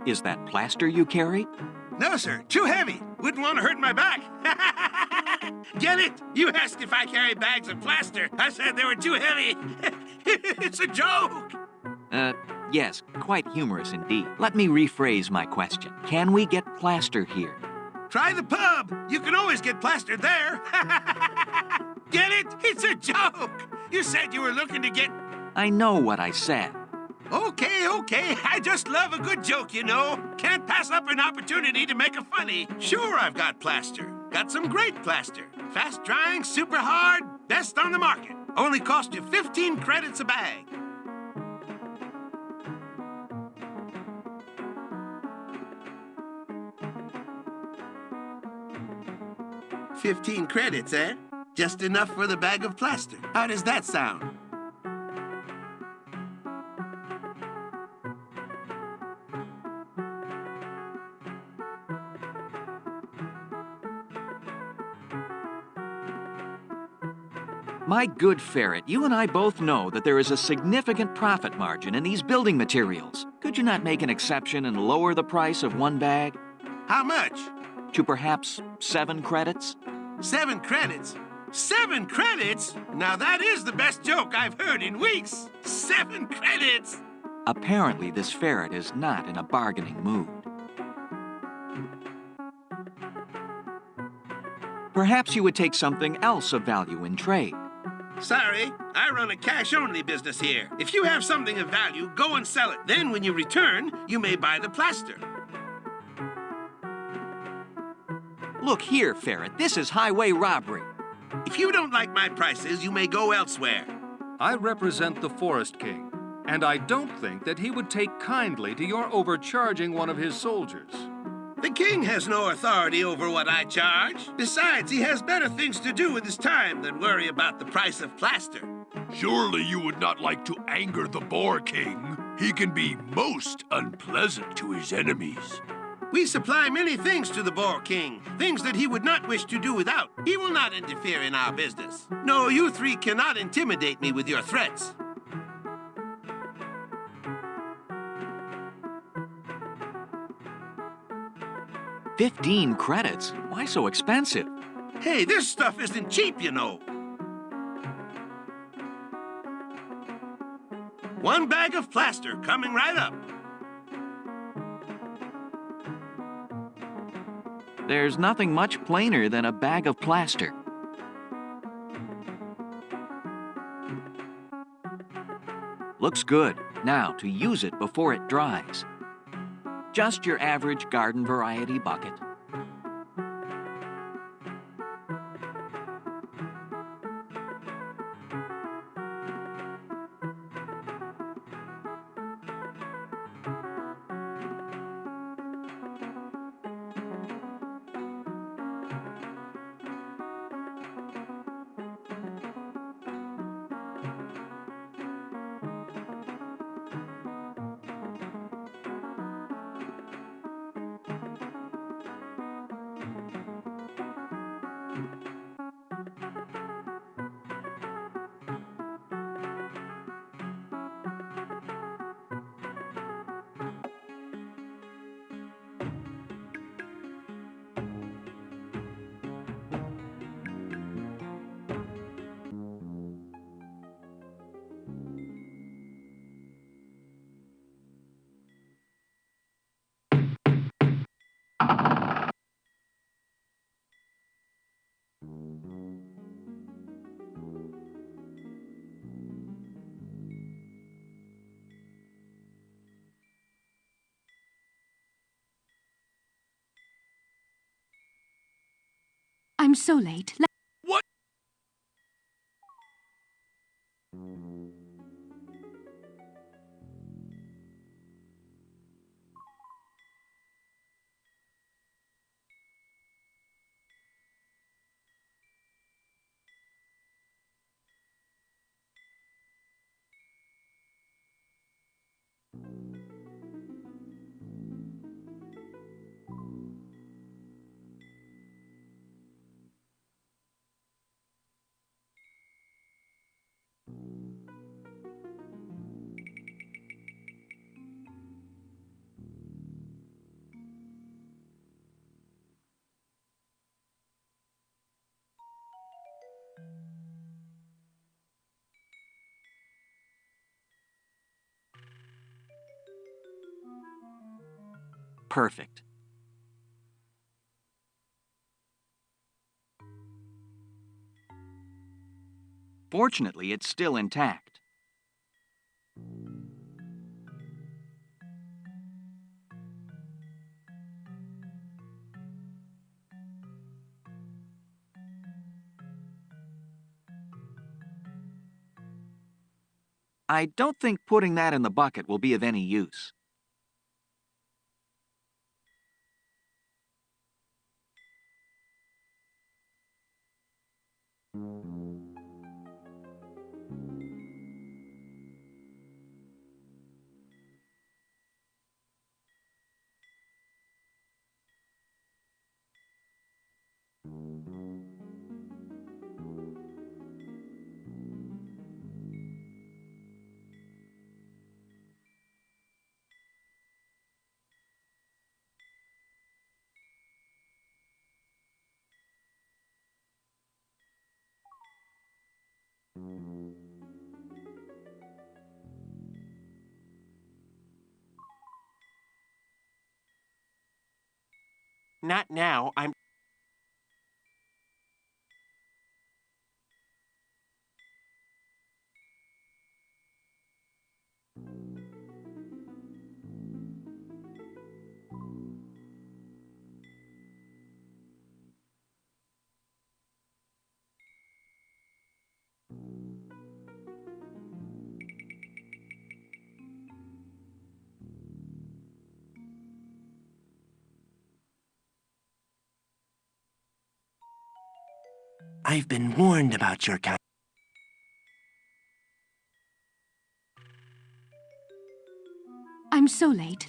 Is that plaster you carry? No, sir. Too heavy. Wouldn't want to hurt my back. Get it? You asked if I carry bags of plaster. I said they were too heavy. It's a joke. Yes, quite humorous indeed. Let me rephrase my question. Can we get plaster here? Try the pub. You can always get plaster there. Get it? It's a joke. You said you were looking to get... I know what I said. Okay. I just love a good joke, you know. Can't pass up an opportunity to make a funny. Sure, I've got plaster. Got some great plaster. Fast drying, super hard, best on the market. Only cost you 15 credits a bag. $15 credits, eh? Just enough for the bag of plaster. How does that sound? My good ferret, you and I both know that there is a significant profit margin in these building materials. Could you not make an exception and lower the price of one bag? How much? To perhaps 7 credits? 7 credits? 7 credits? Now that is the best joke I've heard in weeks. 7 credits! Apparently this ferret is not in a bargaining mood. Perhaps you would take something else of value in trade. Sorry, I run a cash-only business here. If you have something of value, go and sell it. Then when you return, you may buy the plaster. Look here, ferret, this is highway robbery. If you don't like my prices, you may go elsewhere. I represent the Forest King, and I don't think that he would take kindly to your overcharging one of his soldiers. The king has no authority over what I charge. Besides, he has better things to do with his time than worry about the price of plaster. Surely you would not like to anger the Boar King. He can be most unpleasant to his enemies. We supply many things to the Boar King, things that he would not wish to do without. He will not interfere in our business. No, you 3 cannot intimidate me with your threats. $15 credits? Why so expensive? Hey, this stuff isn't cheap, you know. 1 bag of plaster coming right up. There's nothing much plainer than a bag of plaster. Looks good. Now, to use it before it dries. Just your average garden variety bucket. I'm so late. What? Perfect. Fortunately, it's still intact. I don't think putting that in the bucket will be of any use. Not now. I've been warned about your kind. I'm so late.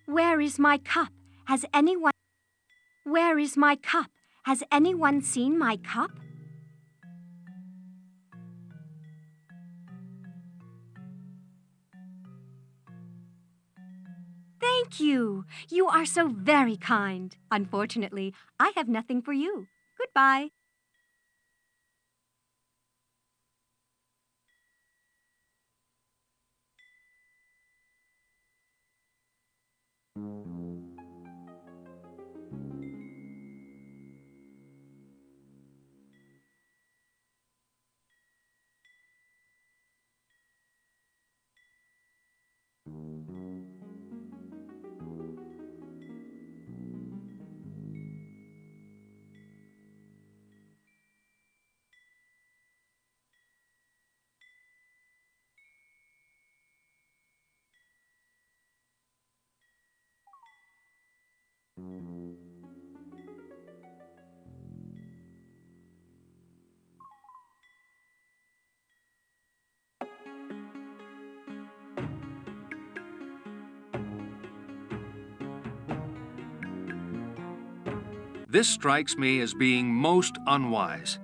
Where is my cup? Has anyone... Where is my cup? Has anyone seen my cup? Thank you. You are so very kind. Unfortunately, I have nothing for you. Goodbye. This strikes me as being most unwise.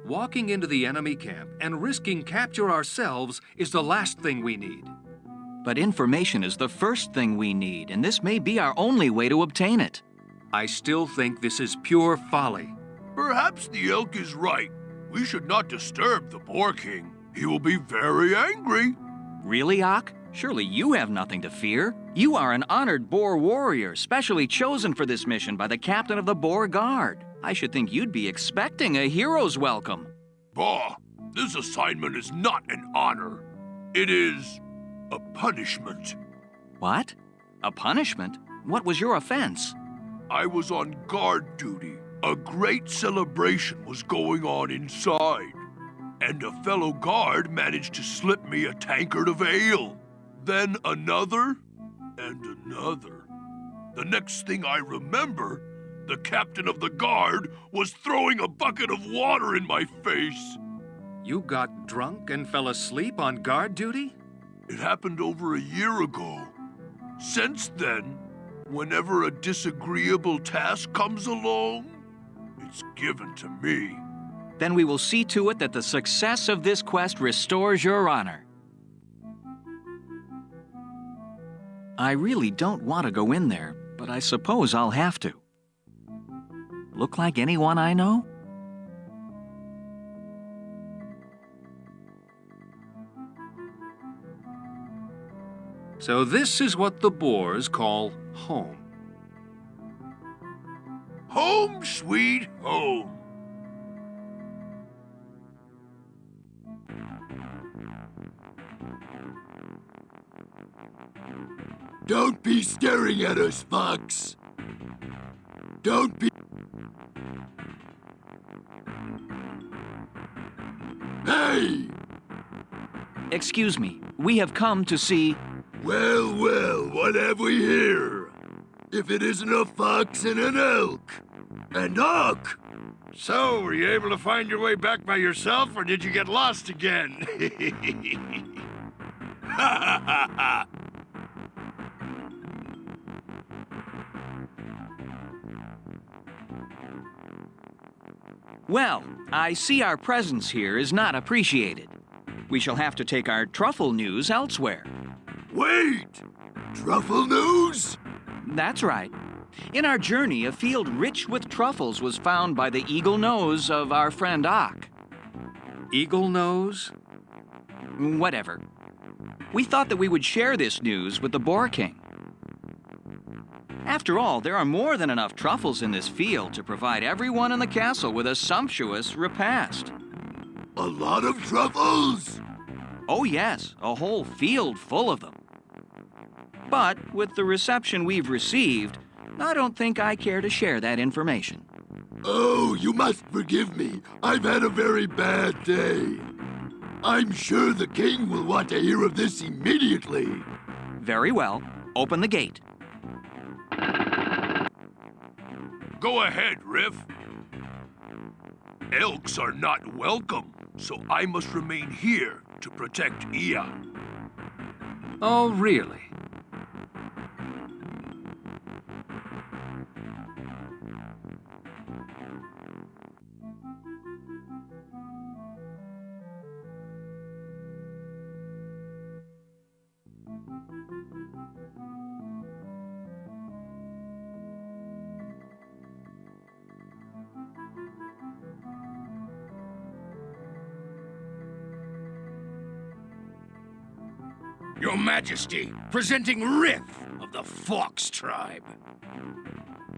Walking into the enemy camp and risking capture ourselves is the last thing we need. But information is the first thing we need, and this may be our only way to obtain it. I still think this is pure folly. Perhaps the elk is right. We should not disturb the Boar King. He will be very angry. Really, Ak? Surely you have nothing to fear. You are an honored Boar warrior, specially chosen for this mission by the captain of the Boar Guard. I should think you'd be expecting a hero's welcome. Bah! This assignment is not an honor. It is a punishment. What? A punishment? What was your offense? I was on guard duty. A great celebration was going on inside, and a fellow guard managed to slip me a tankard of ale. Then another, and another. The next thing I remember, the captain of the guard was throwing a bucket of water in my face. You got drunk and fell asleep on guard duty? It happened over a year ago. Since then, whenever a disagreeable task comes along, it's given to me. Then we will see to it that the success of this quest restores your honor. I really don't want to go in there, but I suppose I'll have to. Look like anyone I know? So this is what the Boars call home. Home, sweet home. Don't be staring at us, Fox. Don't be... Hey! Excuse me, we have come to see... Well, well, what have we here? If it isn't a fox and an elk. And Ak! So, were you able to find your way back by yourself, or did you get lost again? Ha ha ha ha! Well, I see our presence here is not appreciated. We shall have to take our truffle news elsewhere. Wait! Truffle news? That's right. In our journey, a field rich with truffles was found by the eagle nose of our friend Ak. Eagle nose? Whatever. We thought that we would share this news with the Boar King. After all, there are more than enough truffles in this field to provide everyone in the castle with a sumptuous repast. A lot of truffles? Oh yes, a whole field full of them. But with the reception we've received, I don't think I care to share that information. Oh, you must forgive me. I've had a very bad day. I'm sure the king will want to hear of this immediately. Very well. Open the gate. Go ahead, Rif. Elks are not welcome, so I must remain here to protect Ia. Oh, really? Your Majesty, presenting Rif of the Fox tribe.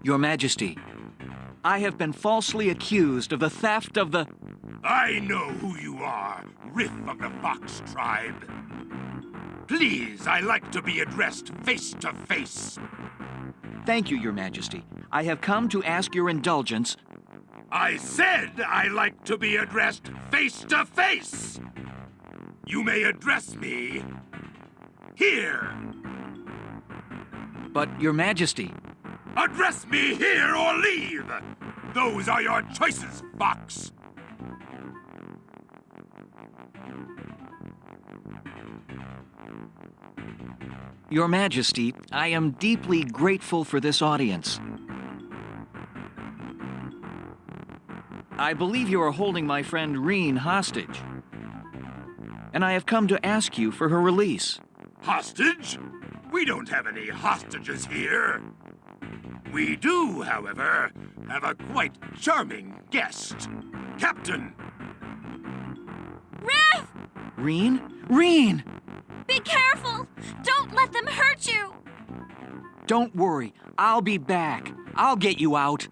Your Majesty, I have been falsely accused of the theft of the... I know who you are, Rif of the Fox tribe. Please, I like to be addressed face to face. Thank you, Your Majesty. I have come to ask your indulgence. I said I like to be addressed face to face. You may address me here. But, Your Majesty... Address me here or leave! Those are your choices, Fox! Your Majesty, I am deeply grateful for this audience. I believe you are holding my friend Reen hostage. And I have come to ask you for her release. Hostage? We don't have any hostages here. We do, however, have a quite charming guest. Captain! Rif! Reen? Reen! Be careful! Don't let them hurt you! Don't worry, I'll be back. I'll get you out.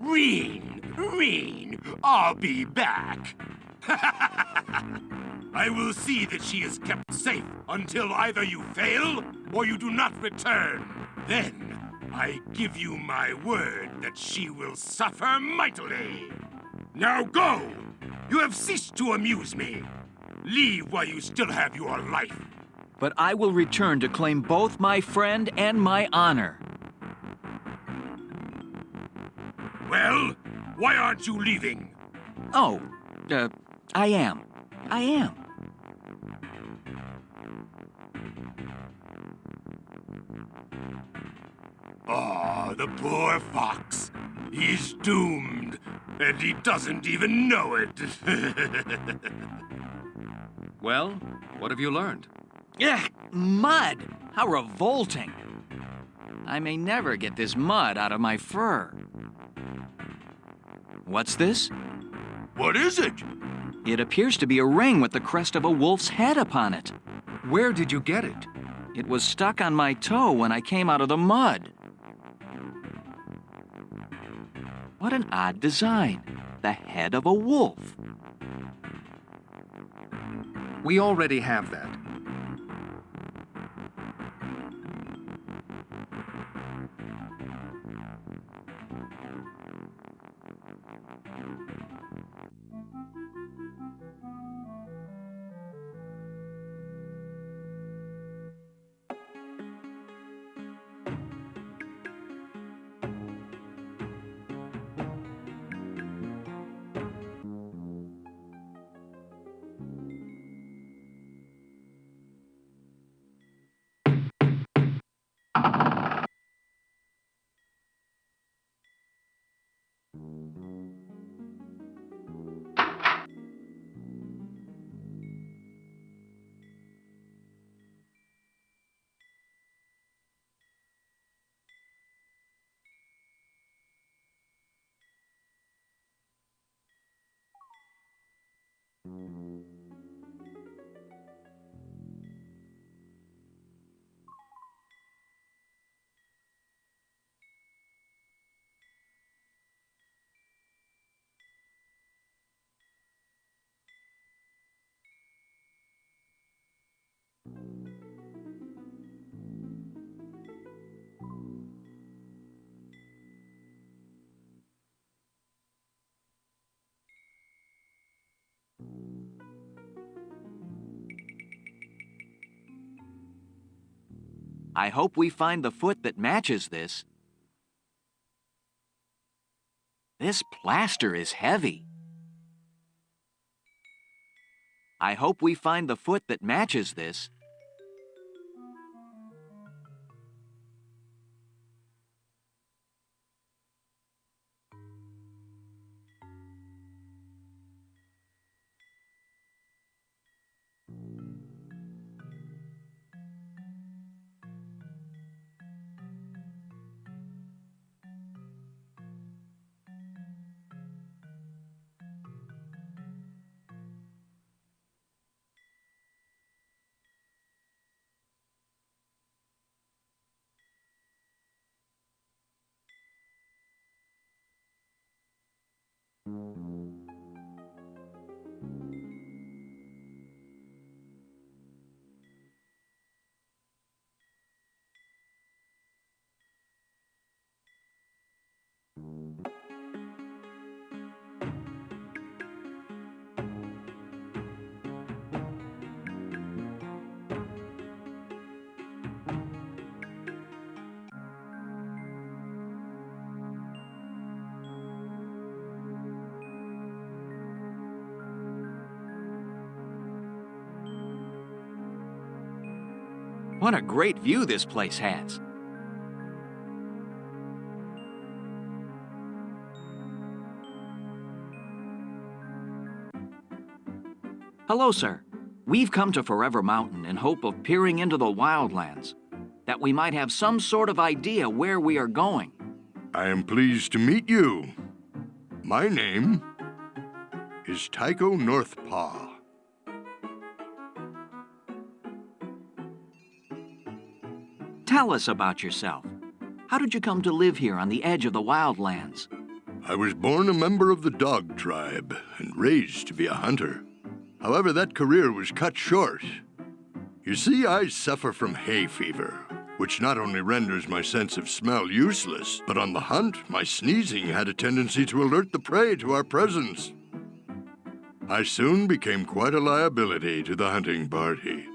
Reen, I'll be back. I will see that she is kept safe until either you fail or you do not return. Then, I give you my word that she will suffer mightily. Now go! You have ceased to amuse me. Leave while you still have your life. But I will return to claim both my friend and my honor. Well, why aren't you leaving? Oh, I am. Ah, the poor fox. He's doomed, and he doesn't even know it. Well, what have you learned? Ugh, mud! How revolting! I may never get this mud out of my fur. What's this? What is it? It appears to be a ring with the crest of a wolf's head upon it. Where did you get it? It was stuck on my toe when I came out of the mud. What an odd design. The head of a wolf. We already have that. I hope we find the foot that matches this. This plaster is heavy. I hope we find the foot that matches this. What a great view this place has. Hello, sir. We've come to Forever Mountain in hope of peering into the wildlands, that we might have some sort of idea where we are going. I am pleased to meet you. My name is Tycho Northpaw. Tell us about yourself. How did you come to live here on the edge of the wildlands? I was born a member of the dog tribe and raised to be a hunter. However, that career was cut short. You see, I suffer from hay fever, which not only renders my sense of smell useless, but on the hunt, my sneezing had a tendency to alert the prey to our presence. I soon became quite a liability to the hunting party.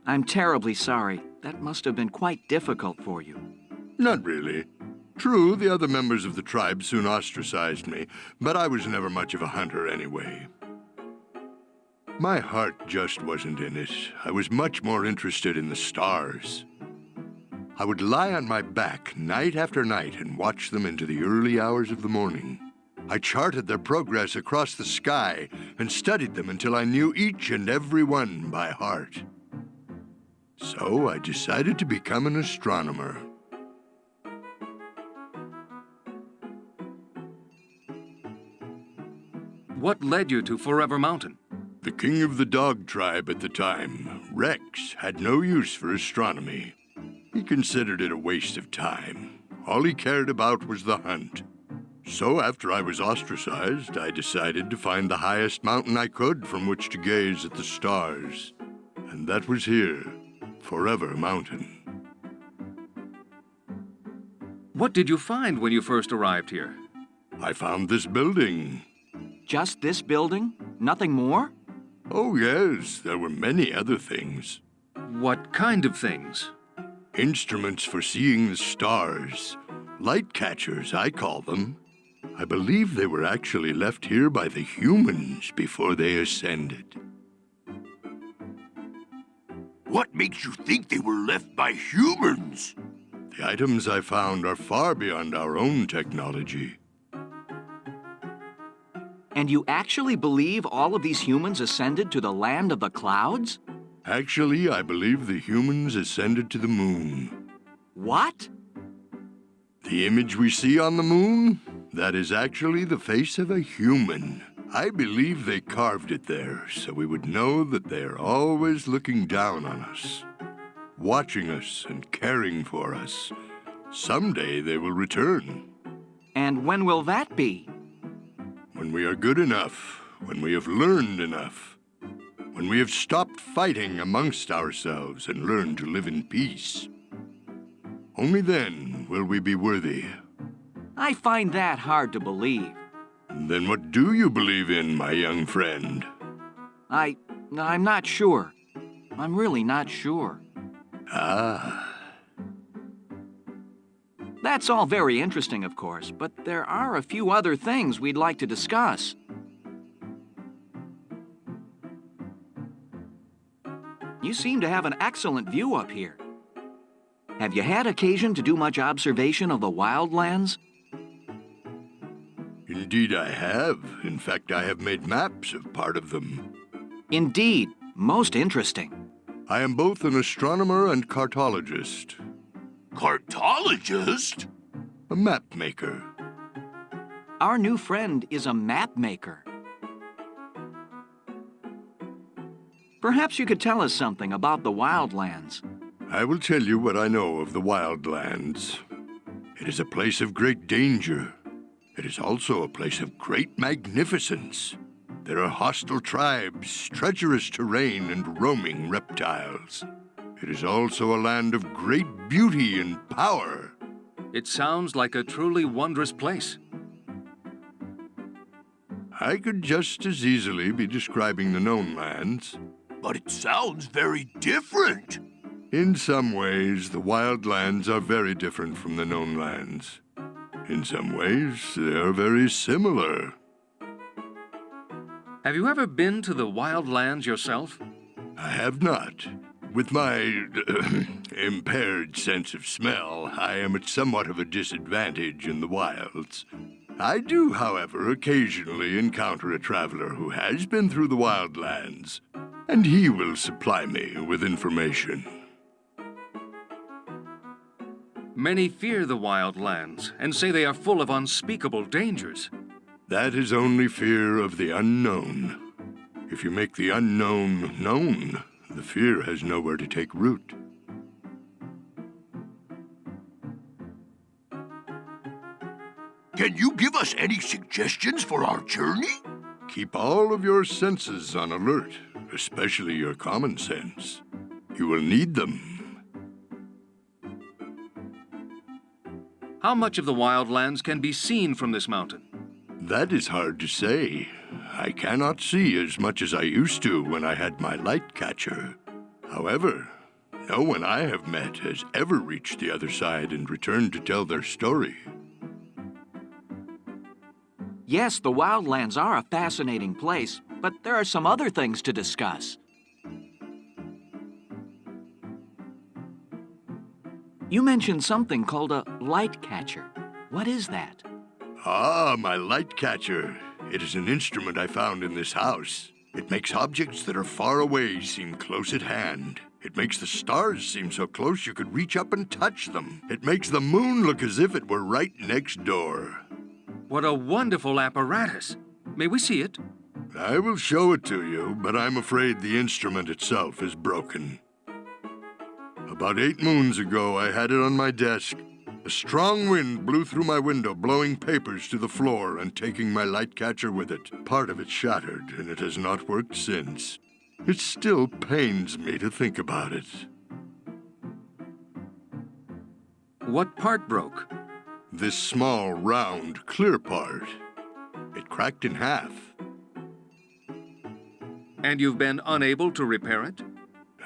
I'm terribly sorry. That must have been quite difficult for you. Not really. True, the other members of the tribe soon ostracized me, but I was never much of a hunter anyway. My heart just wasn't in it. I was much more interested in the stars. I would lie on my back night after night and watch them into the early hours of the morning. I charted their progress across the sky and studied them until I knew each and every one by heart. So I decided to become an astronomer. What led you to Forever Mountain? The king of the dog tribe at the time, Rex, had no use for astronomy. He considered it a waste of time. All he cared about was the hunt. So after I was ostracized, I decided to find the highest mountain I could from which to gaze at the stars. And that was here, Forever Mountain. What did you find when you first arrived here? I found this building. Just this building? Nothing more? Oh, yes, there were many other things. What kind of things? Instruments for seeing the stars. Light catchers, I call them. I believe they were actually left here by the humans before they ascended. What makes you think they were left by humans? The items I found are far beyond our own technology. And you actually believe all of these humans ascended to the land of the clouds? Actually, I believe the humans ascended to the moon. What? The image we see on the moon? That is actually the face of a human. I believe they carved it there so we would know that they are always looking down on us, watching us and caring for us. Someday they will return. And when will that be? When we are good enough, when we have learned enough, when we have stopped fighting amongst ourselves and learned to live in peace. Only then will we be worthy. I find that hard to believe. Then what do you believe in, my young friend? I'm not sure. I'm really not sure. Ah. That's all very interesting, of course, but there are a few other things we'd like to discuss. You seem to have an excellent view up here. Have you had occasion to do much observation of the wildlands? Indeed I have. In fact, I have made maps of part of them. Indeed. Most interesting. I am both an astronomer and cartologist. Cartologist? A map maker. Our new friend is a map maker. Perhaps you could tell us something about the wildlands. I will tell you what I know of the wildlands. It is a place of great danger. It is also a place of great magnificence. There are hostile tribes, treacherous terrain, and roaming reptiles. It is also a land of great beauty and power. It sounds like a truly wondrous place. I could just as easily be describing the known lands. But it sounds very different. In some ways, the wildlands are very different from the known lands. In some ways, they are very similar. Have you ever been to the wildlands yourself? I have not. With my impaired sense of smell, I am at somewhat of a disadvantage in the wilds. I do, however, occasionally encounter a traveler who has been through the wildlands. and he will supply me with information. Many fear the wild lands and say they are full of unspeakable dangers. That is only fear of the unknown. If you make the unknown known, the fear has nowhere to take root. Can you give us any suggestions for our journey? Keep all of your senses on alert, especially your common sense. You will need them. How much of the wild lands can be seen from this mountain? That is hard to say. I cannot see as much as I used to when I had my light catcher. However, no one I have met has ever reached the other side and returned to tell their story. Yes, the wildlands are a fascinating place, but there are some other things to discuss. You mentioned something called a light catcher. What is that? Ah, my light catcher. It is an instrument I found in this house. It makes objects that are far away seem close at hand. It makes the stars seem so close you could reach up and touch them. It makes the moon look as if it were right next door. What a wonderful apparatus. May we see it? I will show it to you, but I'm afraid the instrument itself is broken. About 8 moons ago, I had it on my desk. A strong wind blew through my window, blowing papers to the floor and taking my light catcher with it. Part of it shattered, and it has not worked since. It still pains me to think about it. What part broke? This small, round, clear part. It cracked in half. And you've been unable to repair it?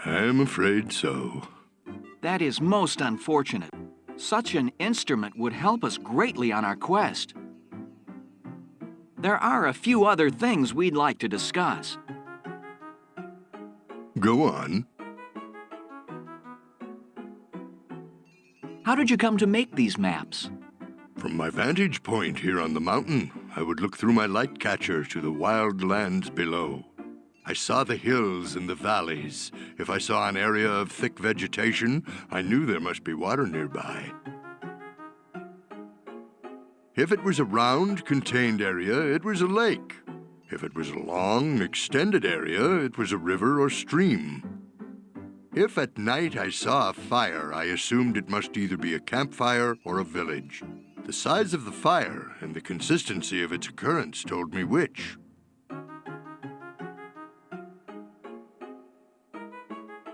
I'm afraid so. That is most unfortunate. Such an instrument would help us greatly on our quest. There are a few other things we'd like to discuss. Go on. How did you come to make these maps? From my vantage point here on the mountain, I would look through my light catcher to the wild lands below. I saw the hills and the valleys. If I saw an area of thick vegetation, I knew there must be water nearby. If it was a round, contained area, it was a lake. If it was a long, extended area, it was a river or stream. If at night I saw a fire, I assumed it must either be a campfire or a village. The size of the fire and the consistency of its occurrence told me which.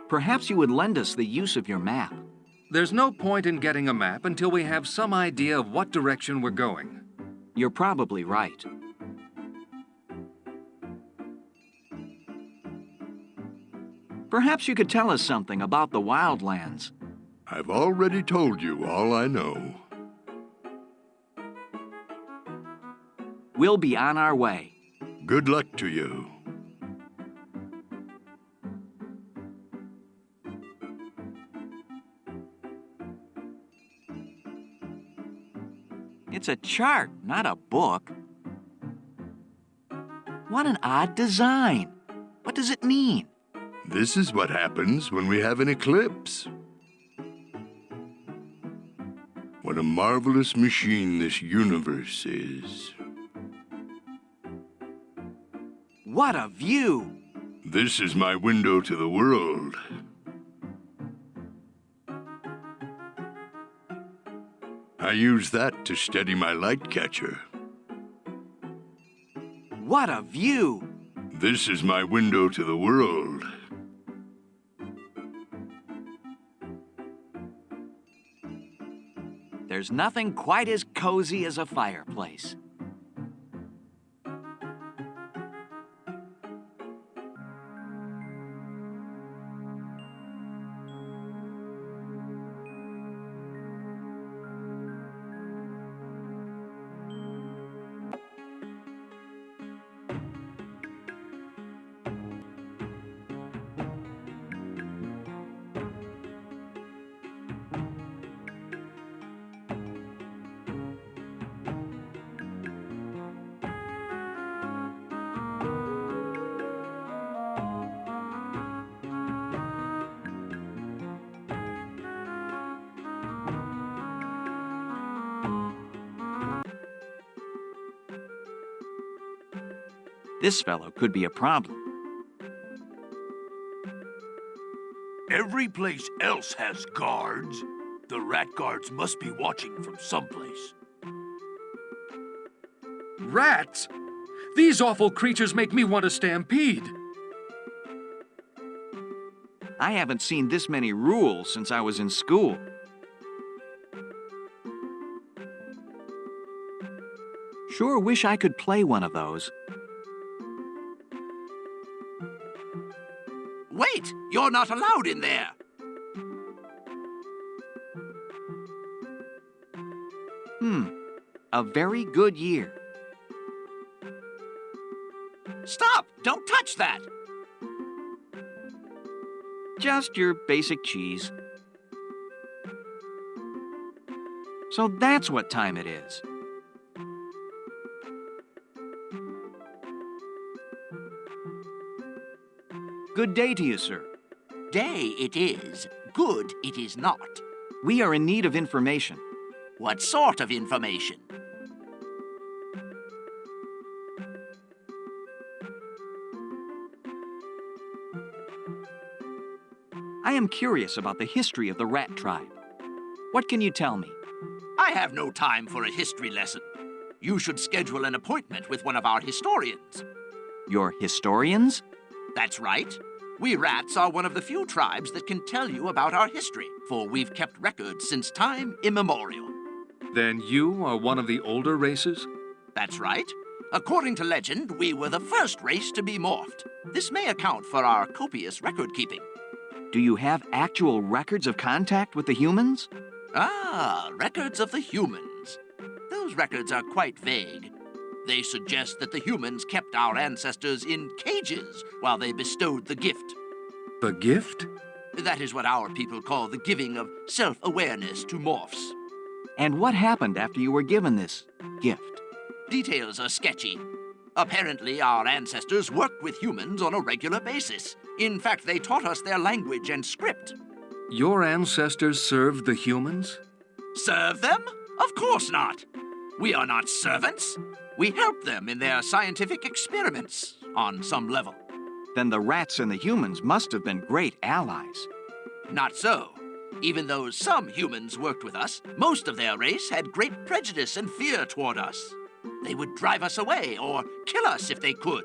Perhaps you would lend us the use of your map. There's no point in getting a map until we have some idea of what direction we're going. You're probably right. Perhaps you could tell us something about the wildlands. I've already told you all I know. We'll be on our way. Good luck to you. It's a chart, not a book. What an odd design. What does it mean? This is what happens when we have an eclipse. What a marvelous machine this universe is. What a view! This is my window to the world. I use that to steady my light catcher. What a view! This is my window to the world. There's nothing quite as cozy as a fireplace. This fellow could be a problem. Every place else has guards. The rat guards must be watching from someplace. Rats? These awful creatures make me want to stampede. I haven't seen this many rules since I was in school. Sure wish I could play one of those. Wait! You're not allowed in there! A very good year. Stop! Don't touch that! Just your basic cheese. So that's what time it is. Good day to you, sir. Day it is. Good it is not. We are in need of information. What sort of information? I am curious about the history of the rat tribe. What can you tell me? I have no time for a history lesson. You should schedule an appointment with one of our historians. Your historians? That's right. We rats are one of the few tribes that can tell you about our history, for we've kept records since time immemorial. Then you are one of the older races? That's right. According to legend, we were the first race to be morphed. This may account for our copious record-keeping. Do you have actual records of contact with the humans? Ah, records of the humans. Those records are quite vague. They suggest that the humans kept our ancestors in cages while they bestowed the gift. The gift? That is what our people call the giving of self-awareness to morphs. And what happened after you were given this gift? Details are sketchy. Apparently, our ancestors worked with humans on a regular basis. In fact, they taught us their language and script. Your ancestors served the humans? Serve them? Of course not. We are not servants. We help them in their scientific experiments, on some level. Then the rats and the humans must have been great allies. Not so. Even though some humans worked with us, most of their race had great prejudice and fear toward us. They would drive us away or kill us if they could.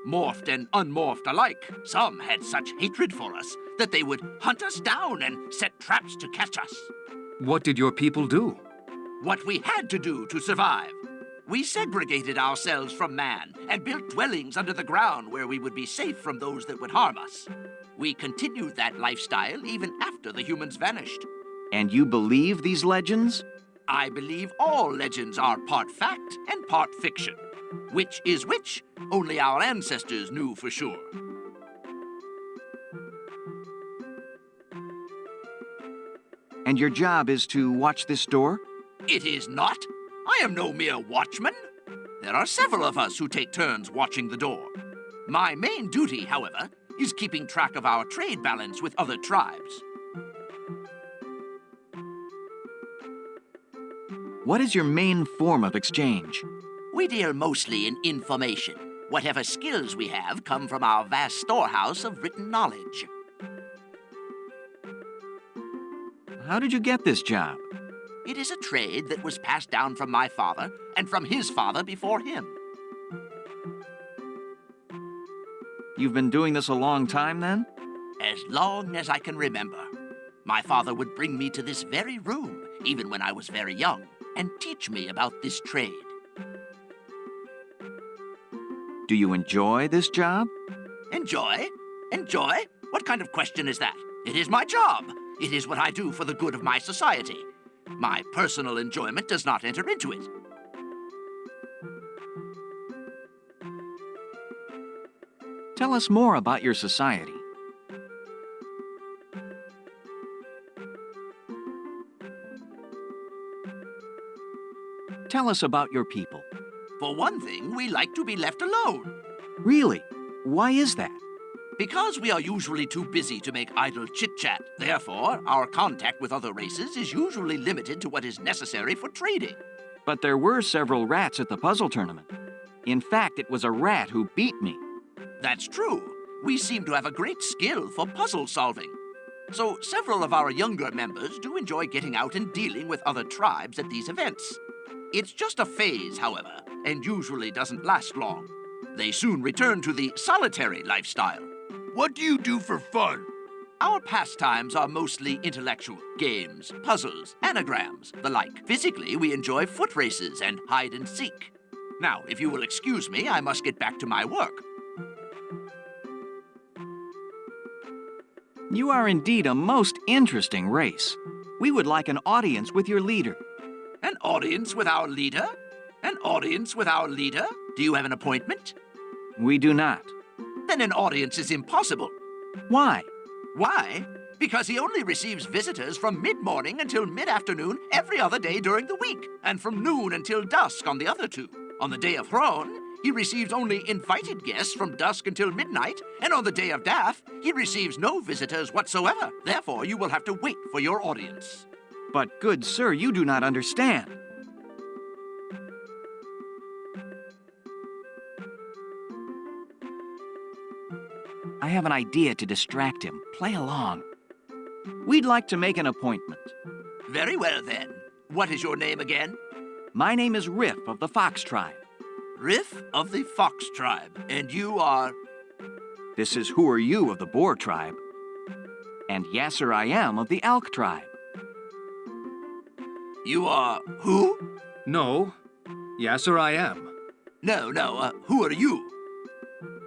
Morphed and unmorphed alike, some had such hatred for us that they would hunt us down and set traps to catch us. What did your people do? What we had to do to survive. We segregated ourselves from man and built dwellings under the ground where we would be safe from those that would harm us. We continued that lifestyle even after the humans vanished. And you believe these legends? I believe all legends are part fact and part fiction. Which is which, only our ancestors knew for sure. And your job is to watch this door? It is not. I am no mere watchman. There are several of us who take turns watching the door. My main duty, however, is keeping track of our trade balance with other tribes. What is your main form of exchange? We deal mostly in information. Whatever skills we have come from our vast storehouse of written knowledge. How did you get this job? It is a trade that was passed down from my father and from his father before him. You've been doing this a long time, then? As long as I can remember. My father would bring me to this very room, even when I was very young, and teach me about this trade. Do you enjoy this job? Enjoy? Enjoy? What kind of question is that? It is my job. It is what I do for the good of my society. My personal enjoyment does not enter into it. Tell us more about your society. Tell us about your people. For one thing, we like to be left alone. Really? Why is that? Because we are usually too busy to make idle chit-chat. Therefore, our contact with other races is usually limited to what is necessary for trading. But there were several rats at the puzzle tournament. In fact, it was a rat who beat me. That's true. We seem to have a great skill for puzzle solving. So several of our younger members do enjoy getting out and dealing with other tribes at these events. It's just a phase, however, and usually doesn't last long. They soon return to the solitary lifestyle. What do you do for fun? Our pastimes are mostly intellectual. Games, puzzles, anagrams, the like. Physically, we enjoy foot races and hide and seek. Now, if you will excuse me, I must get back to my work. You are indeed a most interesting race. We would like an audience with your leader. An audience with our leader? An audience with our leader? Do you have an appointment? We do not. Then an audience is impossible. Why? Why? Because he only receives visitors from mid-morning until mid-afternoon every other day during the week, and from noon until dusk on the other two. On the day of Thrawn, he receives only invited guests from dusk until midnight, and on the day of Daff, he receives no visitors whatsoever. Therefore, you will have to wait for your audience. But, good sir, you do not understand. I have an idea to distract him. Play along. We'd like to make an appointment. Very well, then. What is your name again? My name is Rif of the Fox tribe. Rif of the Fox tribe. And you are? This is Who Are You of the Boar tribe. And Yasser I Am of the Elk tribe. You are who? No, Yasser I Am. No, who are you?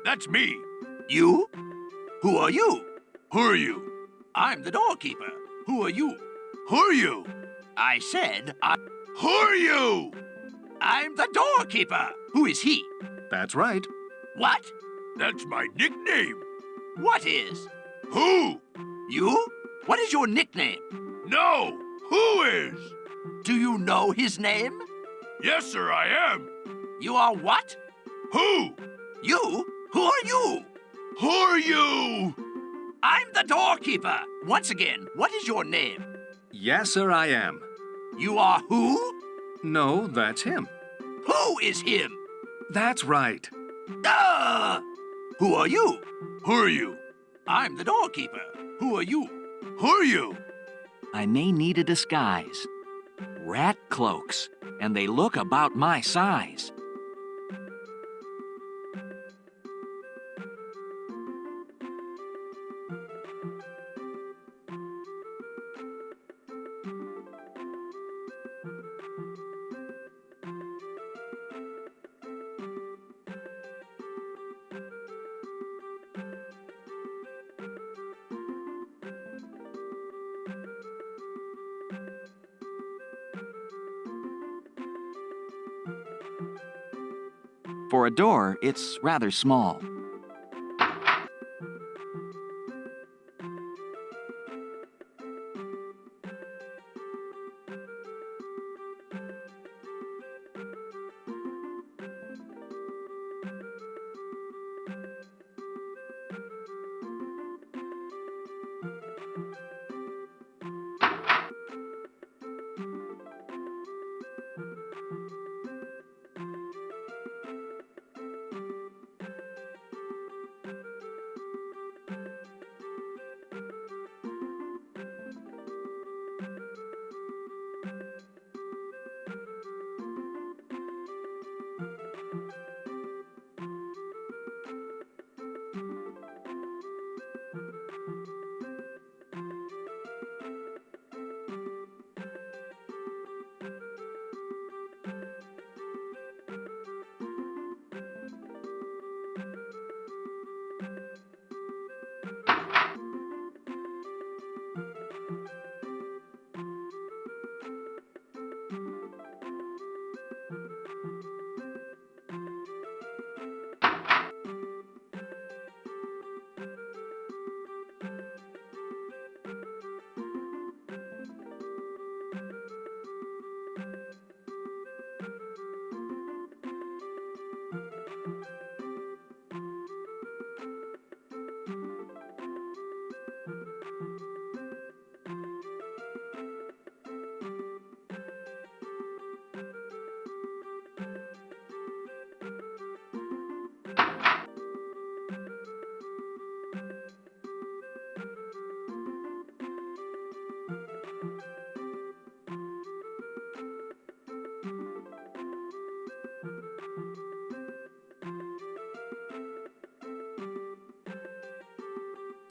That's me. You? Who are you? Who are you? I'm the doorkeeper. Who are you? Who are you? I said Who are you? I'm the doorkeeper. Who is he? That's right. What? That's my nickname. What is? Who? You? What is your nickname? No. Who is? Do you know his name? Yes, sir, I am. You are what? Who? You? Who are you? Who are you? I'm the doorkeeper. Once again, what is your name? Yasser I Am. You are who? No, that's him. Who is him? That's right. Who are you? Who are you? I'm the doorkeeper. Who are you? Who are you? I may need a disguise. Rat cloaks, and they look about my size. For a door, it's rather small.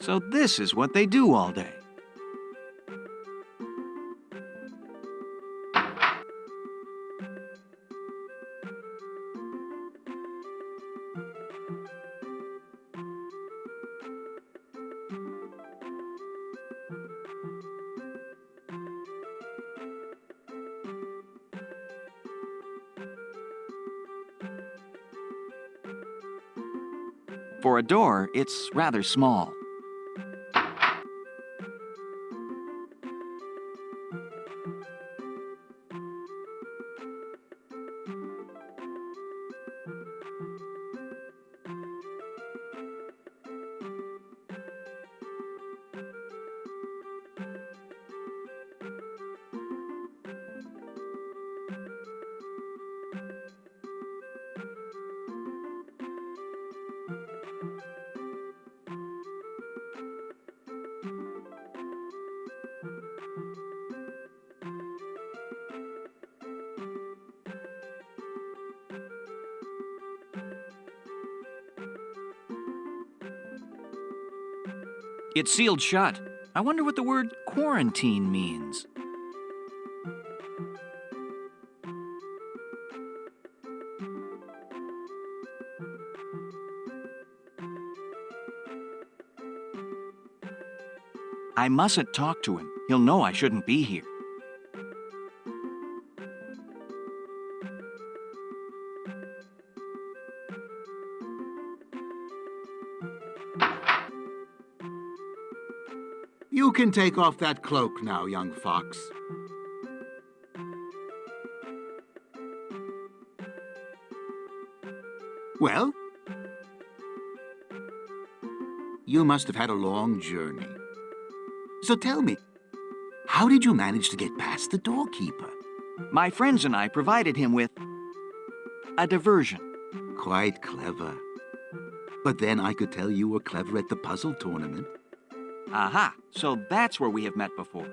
So this is what they do all day. For a door, it's rather small. It's sealed shut. I wonder what the word quarantine means. I mustn't talk to him. He'll know I shouldn't be here. You can take off that cloak now, young fox. Well? You must have had a long journey. So tell me, how did you manage to get past the doorkeeper? My friends and I provided him with a diversion. Quite clever. But then I could tell you were clever at the puzzle tournament. Aha, so that's where we have met before.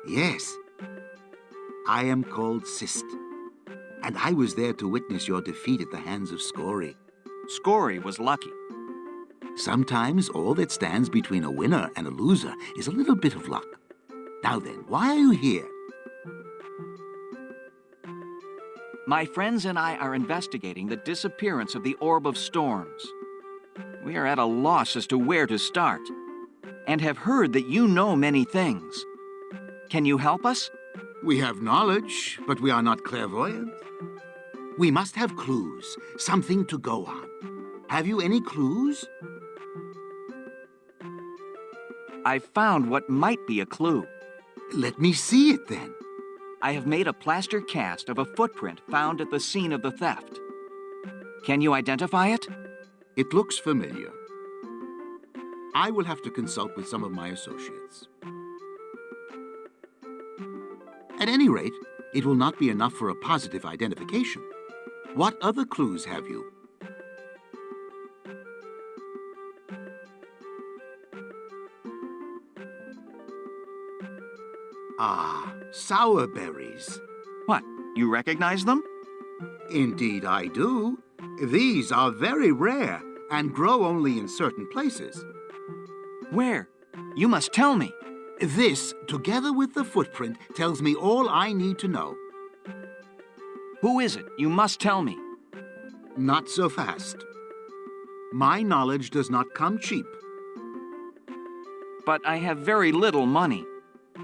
Yes. I am called Sist, and I was there to witness your defeat at the hands of Scory. Scory was lucky. Sometimes all that stands between a winner and a loser is a little bit of luck. Now then, why are you here? My friends and I are investigating the disappearance of the Orb of Storms. We are at a loss as to where to start, and have heard that you know many things. Can you help us? We have knowledge, but we are not clairvoyant. We must have clues, something to go on. Have you any clues? I've found what might be a clue. Let me see it then. I have made a plaster cast of a footprint found at the scene of the theft. Can you identify it? It looks familiar. I will have to consult with some of my associates. At any rate, it will not be enough for a positive identification. What other clues have you? Ah, sour berries. What, you recognize them? Indeed I do. These are very rare and grow only in certain places. Where? You must tell me. This, together with the footprint, tells me all I need to know. Who is it? You must tell me. Not so fast. My knowledge does not come cheap. But I have very little money.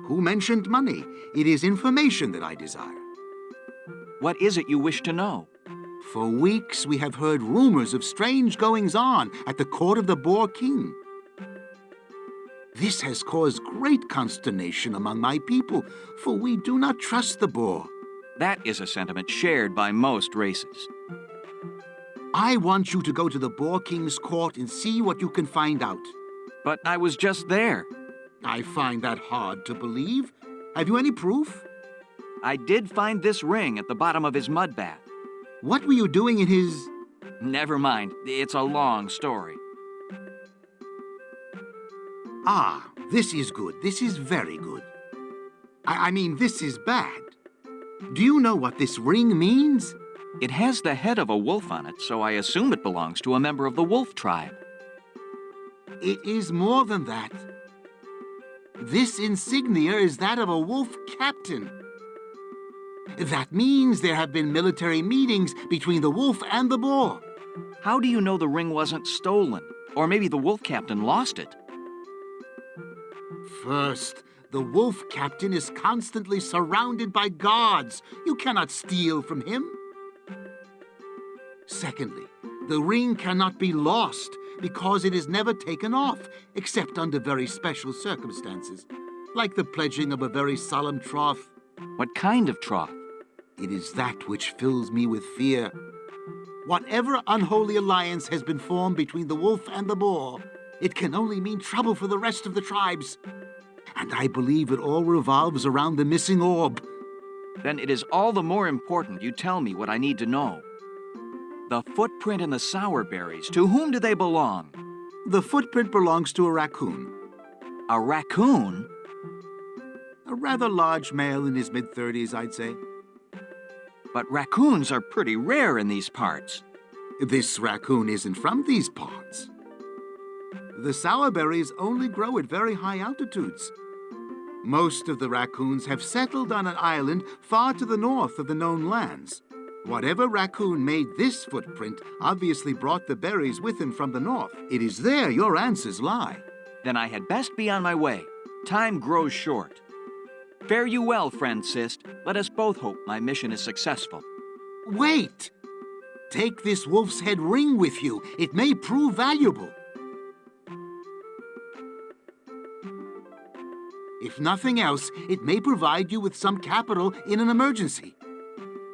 Who mentioned money? It is information that I desire. What is it you wish to know? For weeks we have heard rumors of strange goings-on at the court of the Boar King. This has caused great consternation among my people, for we do not trust the boar. That is a sentiment shared by most races. I want you to go to the Boar King's court and see what you can find out. But I was just there. I find that hard to believe. Have you any proof? I did find this ring at the bottom of his mud bath. What were you doing in his... Never mind. It's a long story. Ah, this is good. This is very good. I mean, this is bad. Do you know what this ring means? It has the head of a wolf on it, so I assume it belongs to a member of the wolf tribe. It is more than that. This insignia is that of a wolf captain. That means there have been military meetings between the wolf and the boar. How do you know the ring wasn't stolen? Or maybe the wolf captain lost it? First, the wolf captain is constantly surrounded by guards. You cannot steal from him. Secondly, the ring cannot be lost because it is never taken off, except under very special circumstances, like the pledging of a very solemn troth. What kind of troth? It is that which fills me with fear. Whatever unholy alliance has been formed between the wolf and the boar, it can only mean trouble for the rest of the tribes. And I believe it all revolves around the missing orb. Then it is all the more important you tell me what I need to know. The footprint and the sour berries, to whom do they belong? The footprint belongs to a raccoon. A raccoon? A rather large male in his mid-30s, I'd say. But raccoons are pretty rare in these parts. This raccoon isn't from these parts. The sour berries only grow at very high altitudes. Most of the raccoons have settled on an island far to the north of the known lands. Whatever raccoon made this footprint obviously brought the berries with him from the north. It is there your answers lie. Then I had best be on my way. Time grows short. Fare you well, friend Sist. Let us both hope my mission is successful. Wait! Take this wolf's head ring with you. It may prove valuable. If nothing else, it may provide you with some capital in an emergency.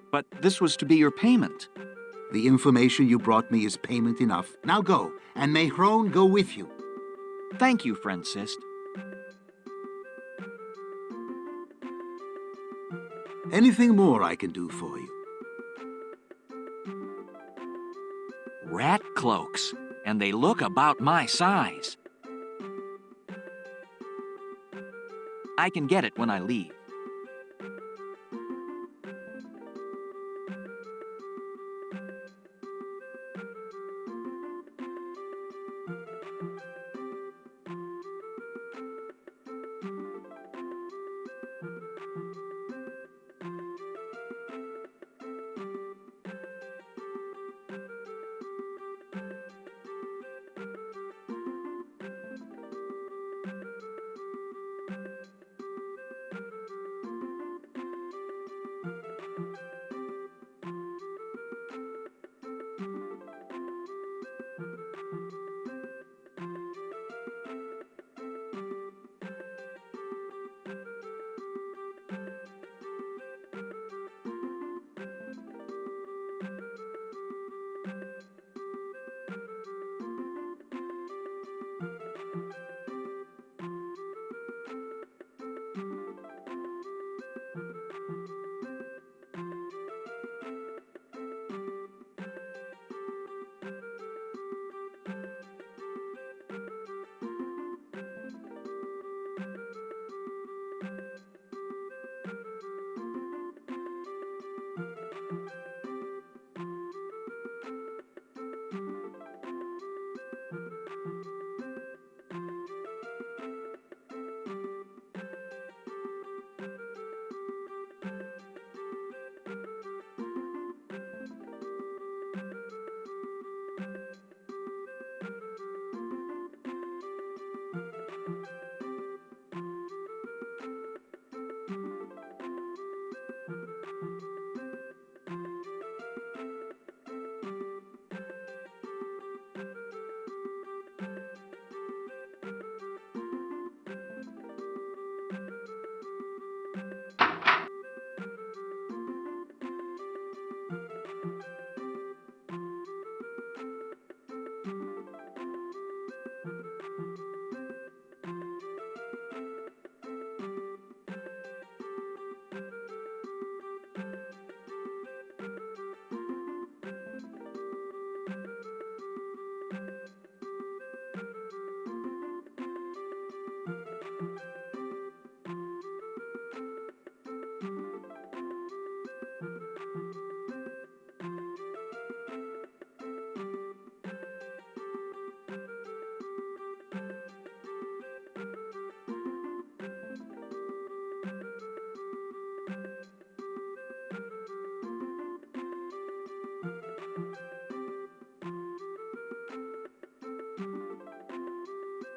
But this was to be your payment. The information you brought me is payment enough. Now go, and may Hrone go with you. Thank you, friend Sist. Anything more I can do for you? Rat cloaks, and they look about my size. I can get it when I leave.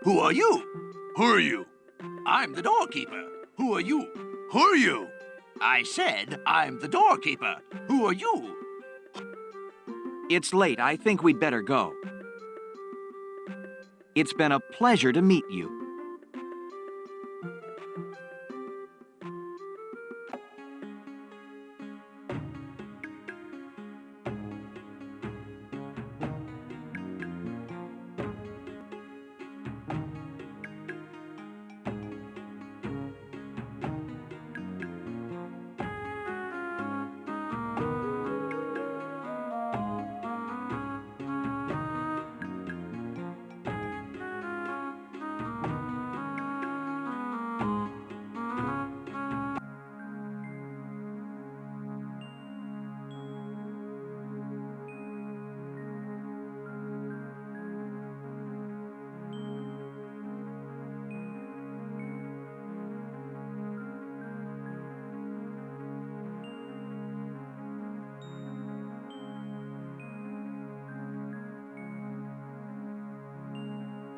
Who are you? Who are you? I'm the doorkeeper. Who are you? Who are you? I said I'm the doorkeeper. Who are you? It's late. I think we'd better go. It's been a pleasure to meet you.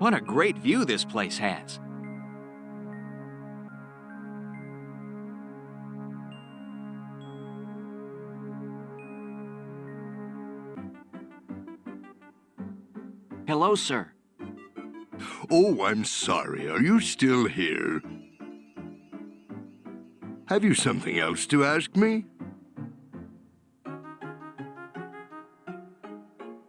What a great view this place has. Hello, sir. Oh, I'm sorry. Are you still here? Have you something else to ask me?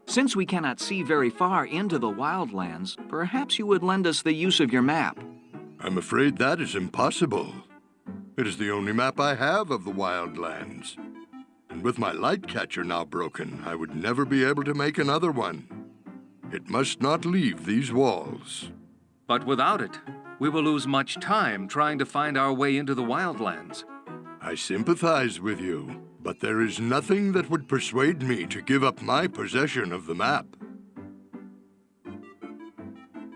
Since we cannot see very far into the wildlands, perhaps you would lend us the use of your map. I'm afraid that is impossible. It is the only map I have of the wildlands. And with my light catcher now broken, I would never be able to make another one. It must not leave these walls. But without it, we will lose much time trying to find our way into the wildlands. I sympathize with you, but there is nothing that would persuade me to give up my possession of the map.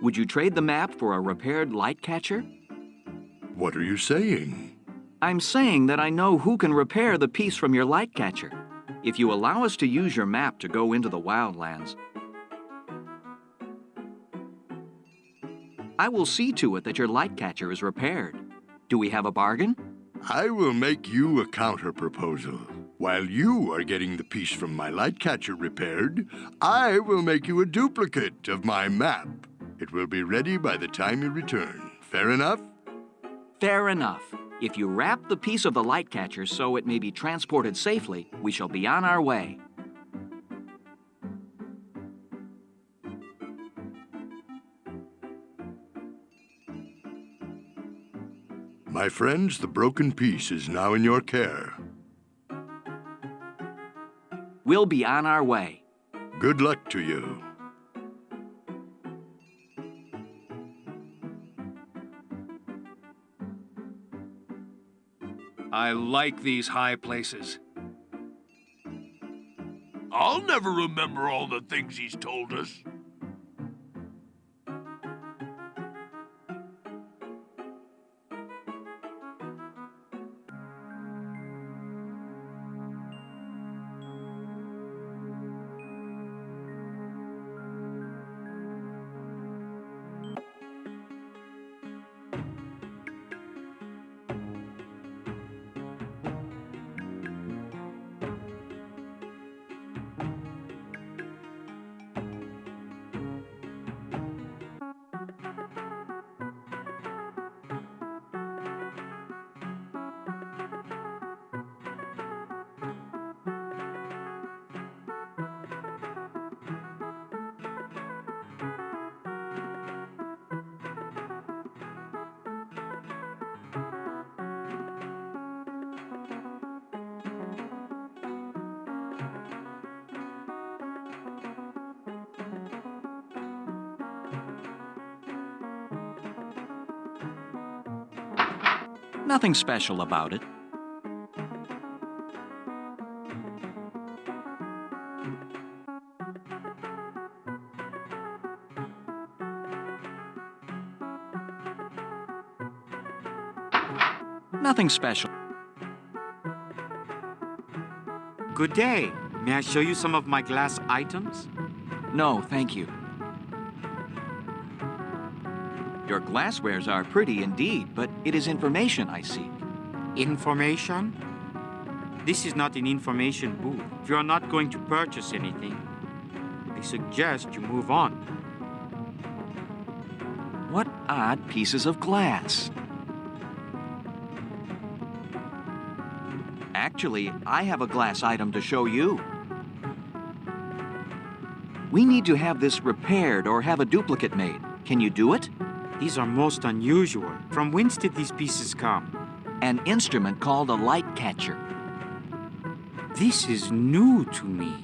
Would you trade the map for a repaired light catcher? What are you saying? I'm saying that I know who can repair the piece from your light catcher. If you allow us to use your map to go into the wildlands, I will see to it that your light catcher is repaired. Do we have a bargain? I will make you a counter-proposal. While you are getting the piece from my light catcher repaired, I will make you a duplicate of my map. It will be ready by the time you return. Fair enough? Fair enough. If you wrap the piece of the light catcher so it may be transported safely, we shall be on our way. My friends, the broken piece is now in your care. We'll be on our way. Good luck to you. I like these high places. I'll never remember all the things he's told us. Nothing special about it. Nothing special. Good day. May I show you some of my glass items? No, thank you. Your glasswares are pretty indeed, but it is information I seek. Information? This is not an information booth. If you are not going to purchase anything, I suggest you move on. What odd pieces of glass. Actually, I have a glass item to show you. We need to have this repaired or have a duplicate made. Can you do it? These are most unusual. From whence did these pieces come? An instrument called a light catcher. This is new to me.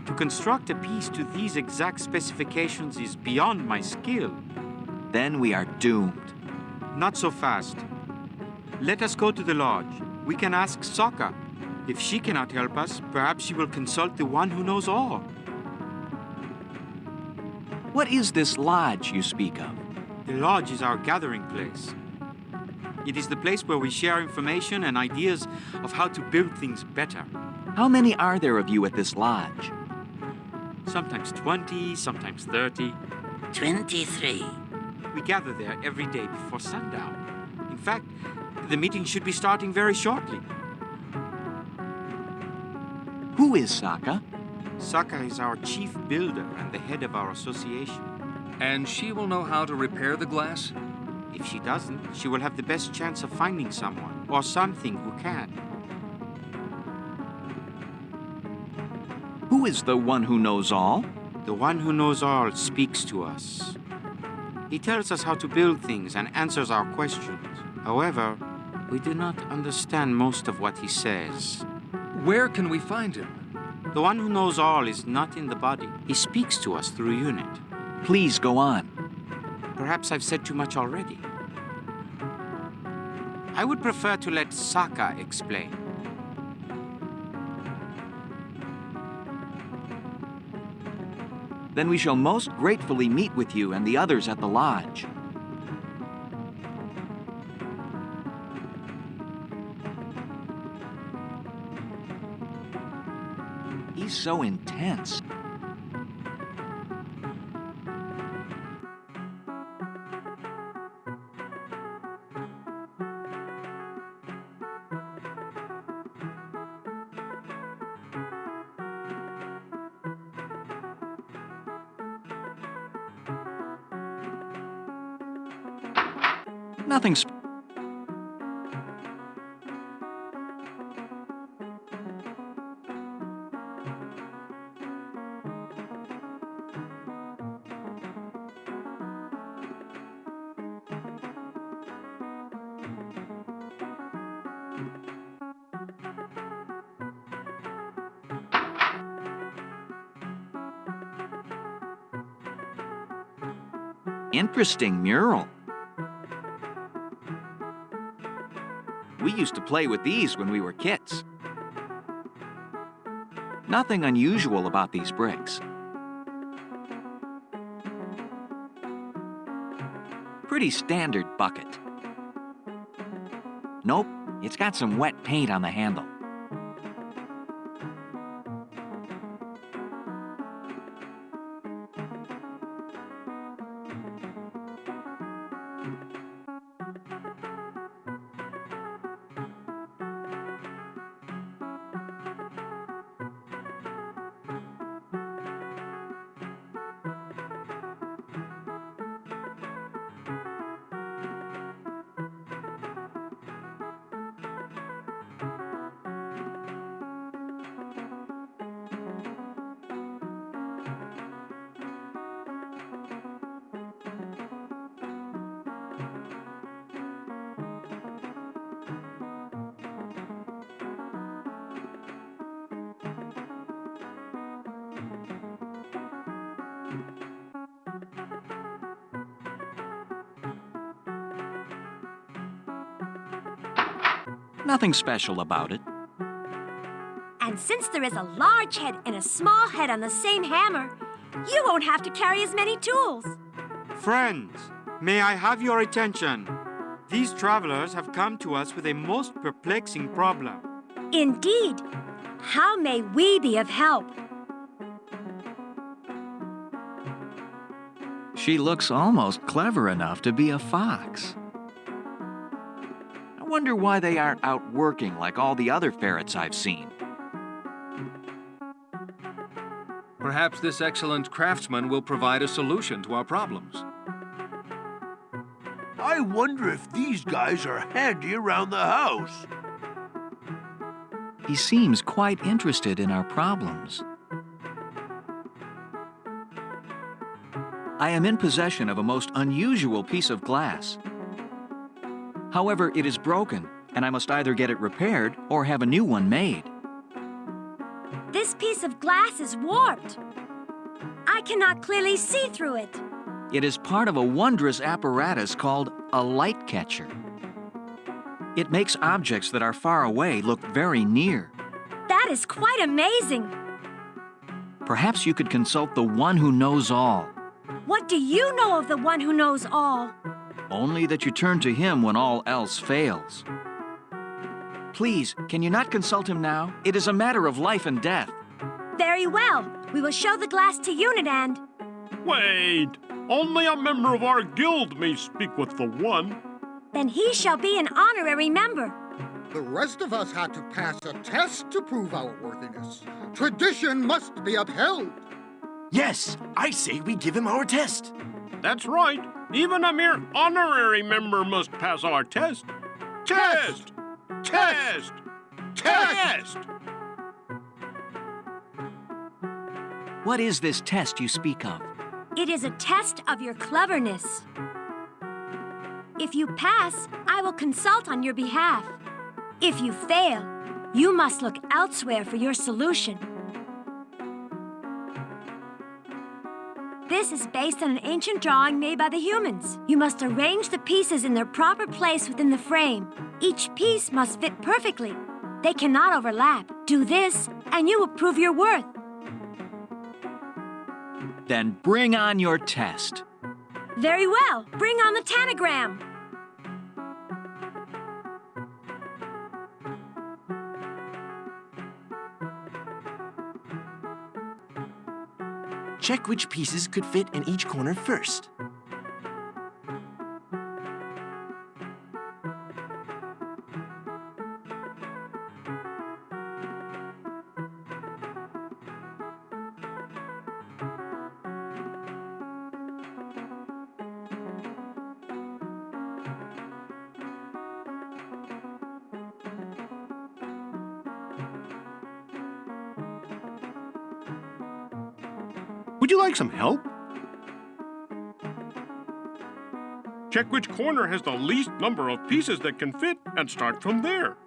To construct a piece to these exact specifications is beyond my skill. Then we are doomed. Not so fast. Let us go to the lodge. We can ask Sokka. If she cannot help us, perhaps she will consult the one who knows all. What is this lodge you speak of? The lodge is our gathering place. It is the place where we share information and ideas of how to build things better. How many are there of you at this lodge? Sometimes 20, sometimes 30. 23. We gather there every day before sundown. In fact, the meeting should be starting very shortly. Who is Sokka? Sokka is our chief builder and the head of our association. And she will know how to repair the glass? If she doesn't, she will have the best chance of finding someone or something who can. Who is the one who knows all? The one who knows all speaks to us. He tells us how to build things and answers our questions. However, we do not understand most of what he says. Where can we find him? The one who knows all is not in the body. He speaks to us through unit. Please go on. Perhaps I've said too much already. I would prefer to let Sokka explain. Then we shall most gratefully meet with you and the others at the lodge. He's so intense. Nothing Interesting mural. We used to play with these when we were kids. Nothing unusual about these bricks. Pretty standard bucket. Nope, it's got some wet paint on the handle. Nothing special about it. And since there is a large head and a small head on the same hammer, you won't have to carry as many tools. Friends, may I have your attention? These travelers have come to us with a most perplexing problem. Indeed. How may we be of help? She looks almost clever enough to be a fox. I wonder why they aren't out working like all the other ferrets I've seen. Perhaps this excellent craftsman will provide a solution to our problems. I wonder if these guys are handy around the house. He seems quite interested in our problems. I am in possession of a most unusual piece of glass. However, it is broken, and I must either get it repaired or have a new one made. This piece of glass is warped. I cannot clearly see through it. It is part of a wondrous apparatus called a light catcher. It makes objects that are far away look very near. That is quite amazing. Perhaps you could consult the one who knows all. What do you know of the one who knows all? Only that you turn to him when all else fails. Please, can you not consult him now? It is a matter of life and death. Very well. We will show the glass to Unit and... Wait! Only a member of our guild may speak with the one. Then he shall be an honorary member. The rest of us had to pass a test to prove our worthiness. Tradition must be upheld. Yes, I say we give him our test. That's right. Even a mere honorary member must pass our test. Test! Test! Test! What is this test you speak of? It is a test of your cleverness. If you pass, I will consult on your behalf. If you fail, you must look elsewhere for your solution. This is based on an ancient drawing made by the humans. You must arrange the pieces in their proper place within the frame. Each piece must fit perfectly. They cannot overlap. Do this, and you will prove your worth. Then bring on your test. Very well. Bring on the tanagram. Check which pieces could fit in each corner first. Would you like some help? Check which corner has the least number of pieces that can fit and start from there.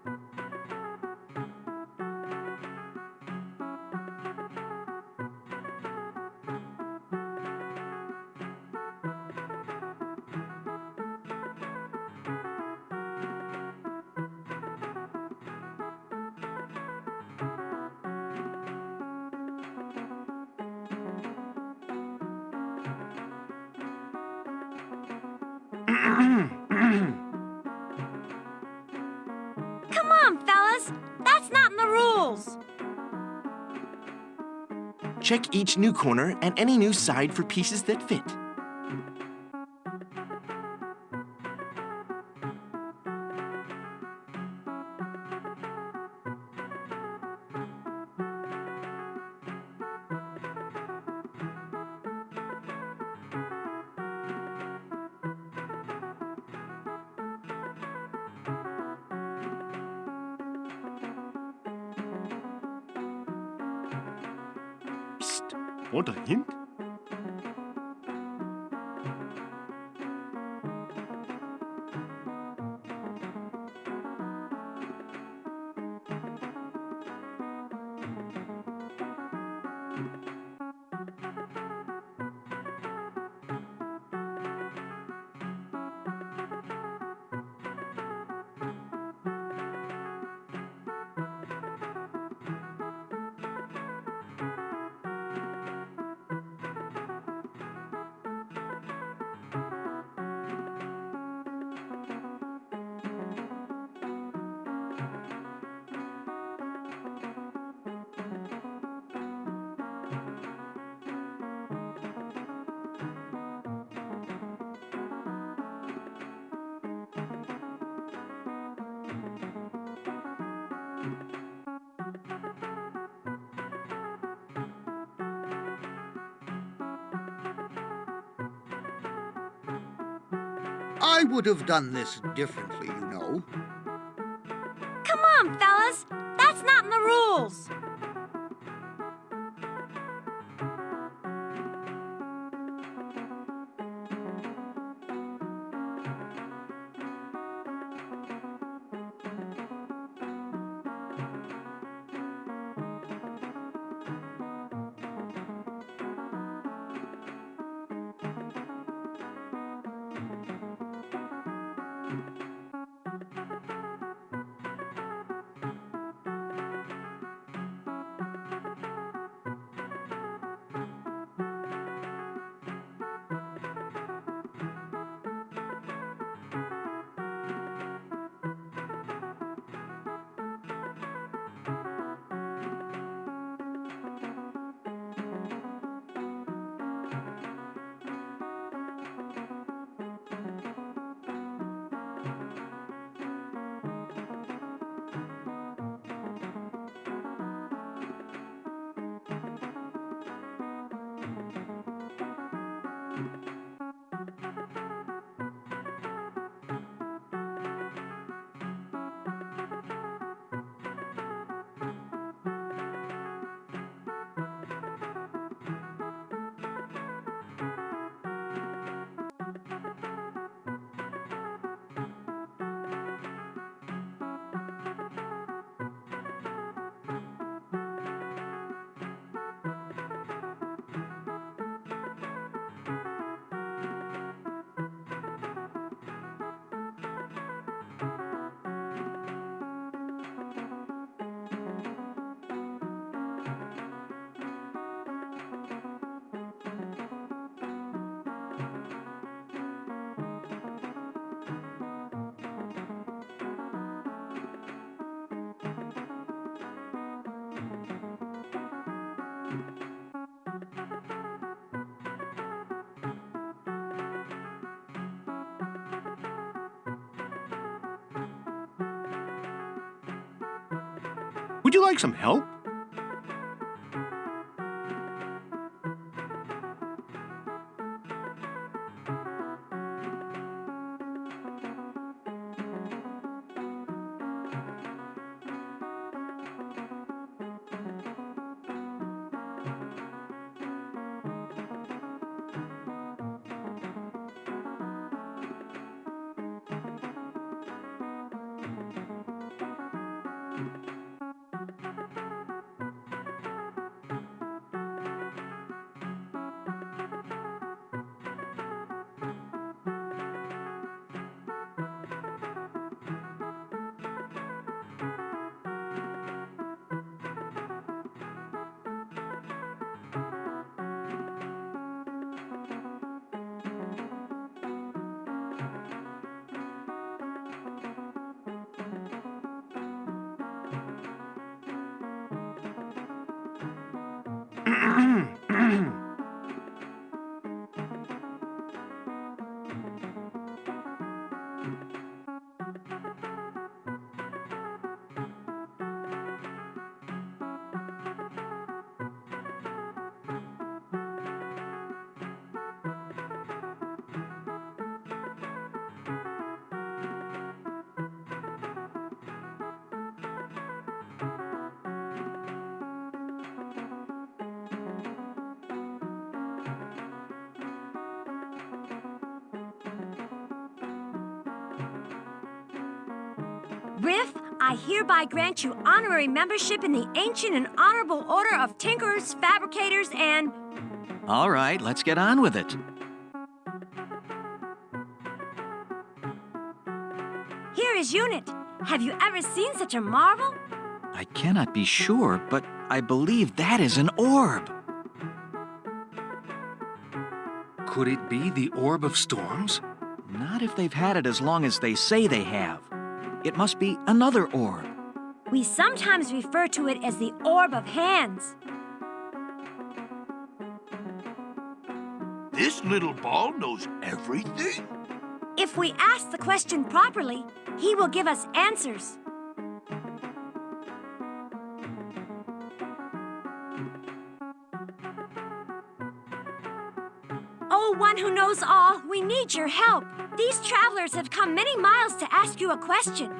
Come on, fellas. That's not in the rules. Check each new corner and any new side for pieces that fit. Want a hint? I would have done this differently, you know. Come on, fellas. That's not in the rules. Would you like some help? Rif, I hereby grant you honorary membership in the Ancient and Honorable Order of Tinkerers, Fabricators, and... All right, let's get on with it. Here is Unit. Have you ever seen such a marvel? I cannot be sure, but I believe that is an orb. Could it be the Orb of Storms? Not if they've had it as long as they say they have. It must be another orb. We sometimes refer to it as the Orb of Hands. This little ball knows everything? If we ask the question properly, he will give us answers. Oh, one who knows all, we need your help. These travelers have come many miles to ask you a question.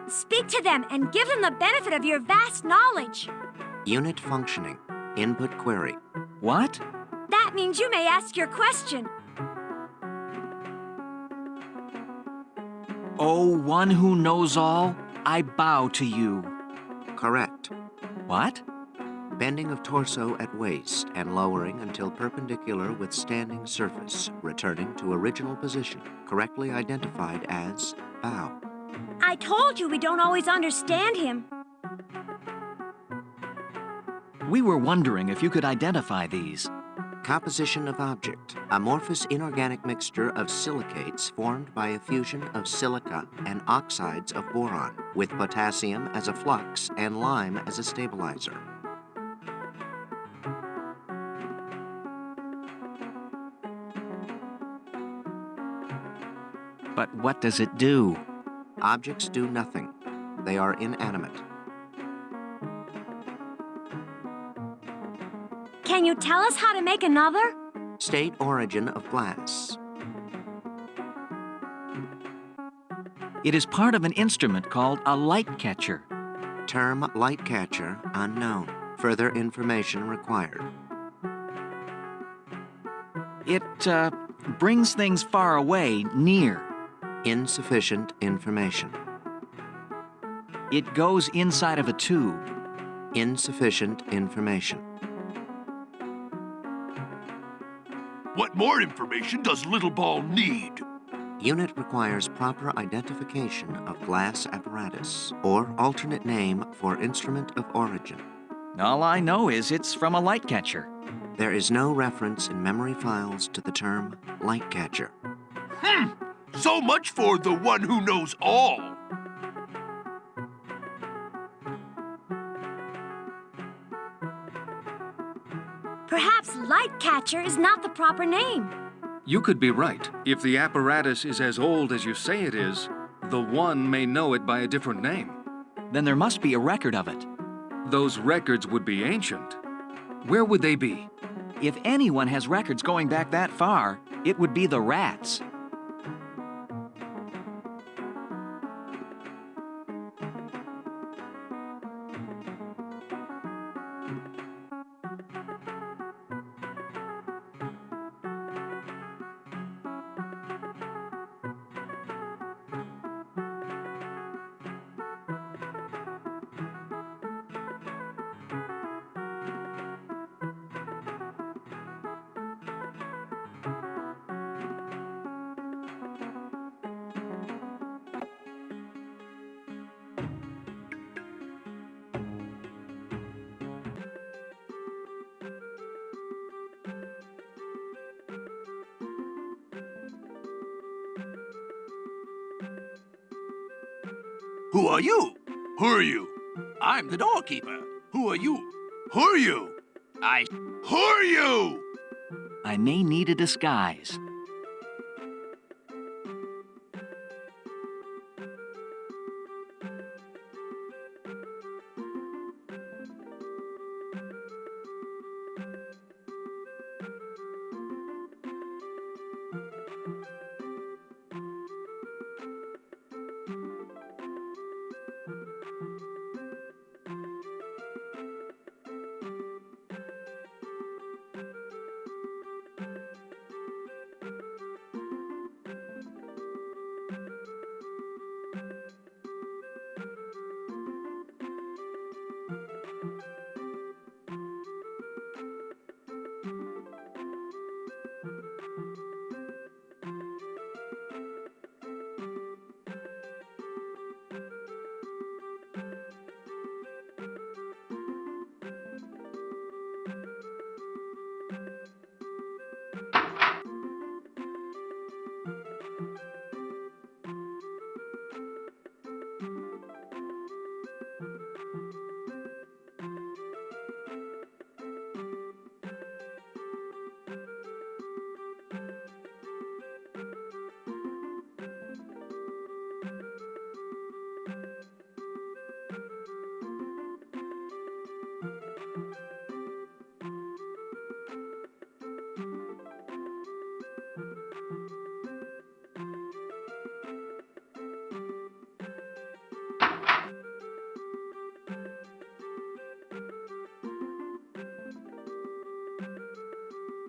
Speak to them and give them the benefit of your vast knowledge. Unit functioning. Input query. What? That means you may ask your question. Oh, one who knows all, I bow to you. Correct. What? Bending of torso at waist and lowering until perpendicular with standing surface, returning to original position, correctly identified as bow. I told you we don't always understand him. We were wondering if you could identify these. Composition of object. Amorphous inorganic mixture of silicates formed by a fusion of silica and oxides of boron, with potassium as a flux and lime as a stabilizer. But what does it do? Objects do nothing. They are inanimate. Can you tell us how to make another? State origin of glass. It is part of an instrument called a light catcher. Term light catcher unknown. Further information required. It, brings things far away near. Insufficient information. It goes inside of a tube. Insufficient information. What more information does Little Ball need? Unit requires proper identification of glass apparatus, or alternate name for instrument of origin. All I know is it's from a light catcher. There is no reference in memory files to the term light catcher. So much for the one who knows all. Perhaps light catcher is not the proper name. You could be right. If the apparatus is as old as you say it is, the one may know it by a different name. Then there must be a record of it. Those records would be ancient. Where would they be? If anyone has records going back that far, it would be the rats. Who are you? Who are you? I'm the doorkeeper. Who are you? Who are you? Who are you? I may need a disguise.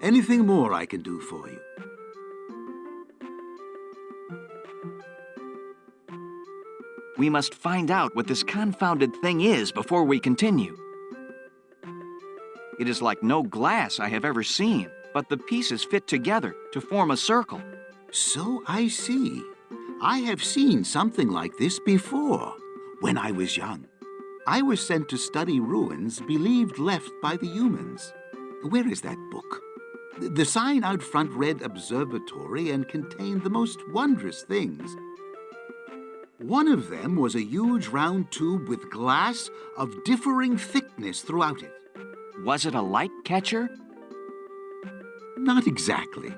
Anything more I can do for you? We must find out what this confounded thing is before we continue. It is like no glass I have ever seen, but the pieces fit together to form a circle. So I see. I have seen something like this before, when I was young. I was sent to study ruins believed left by the humans. Where is that book? The sign out front read observatory and contained the most wondrous things. One of them was a huge round tube with glass of differing thickness throughout it. Was it a light catcher? Not exactly.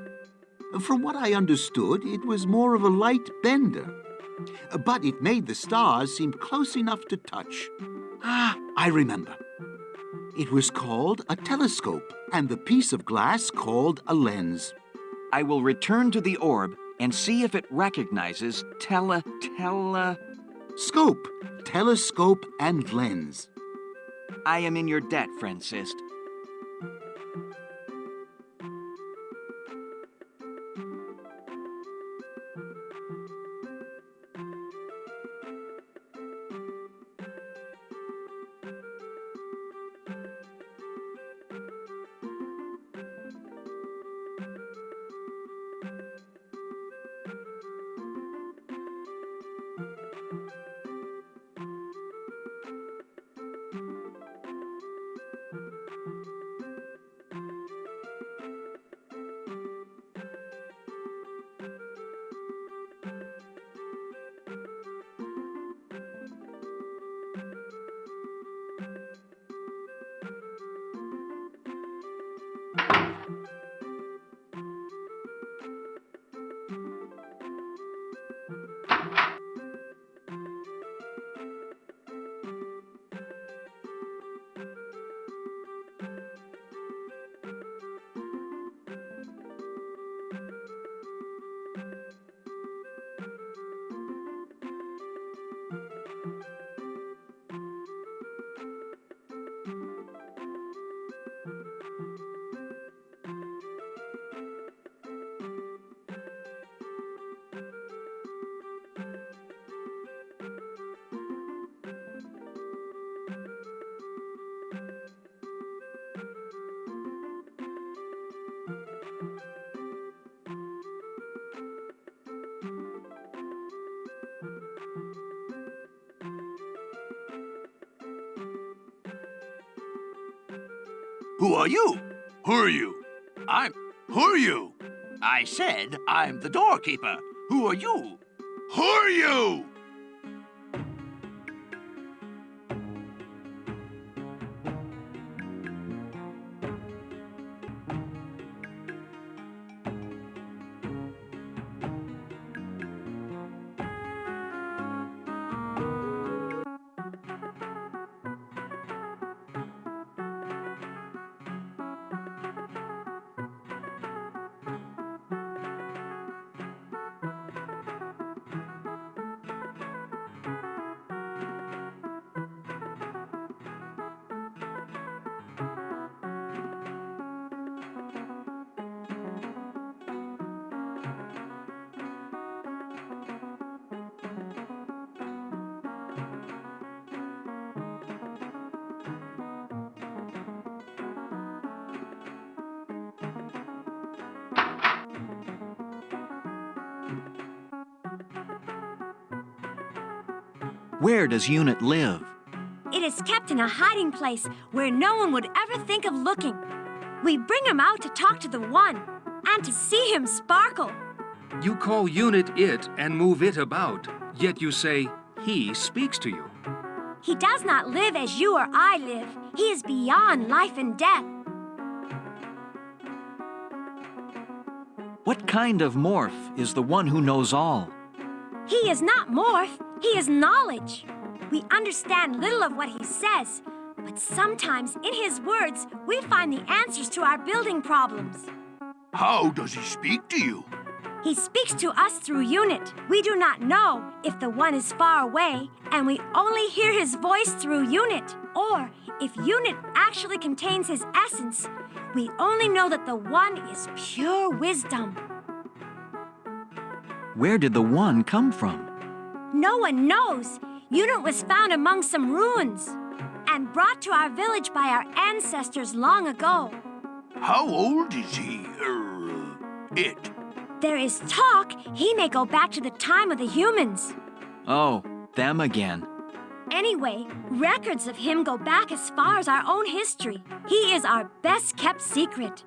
From what I understood, it was more of a light bender. But it made the stars seem close enough to touch. I remember. It was called a telescope, and the piece of glass called a lens. I will return to the orb and see if it recognizes Scope, telescope, and lens. I am in your debt, Francis. Who are you? Who are you? Who are you? I said I'm the doorkeeper. Who are you? Who are you? Where does Unit live? It is kept in a hiding place where no one would ever think of looking. We bring him out to talk to the One and to see him sparkle. You call Unit it and move it about, yet you say he speaks to you. He does not live as you or I live. He is beyond life and death. What kind of Morph is the one who knows all? He is not Morph. He is knowledge. We understand little of what he says, but sometimes in his words, we find the answers to our building problems. How does he speak to you? He speaks to us through unit. We do not know if the one is far away, and we only hear his voice through unit. Or if unit actually contains his essence, we only know that the one is pure wisdom. Where did the one come from? No one knows. Unit was found among some ruins and brought to our village by our ancestors long ago. How old is he, it? There is talk he may go back to the time of the humans. Oh, them again. Anyway, records of him go back as far as our own history. He is our best-kept secret.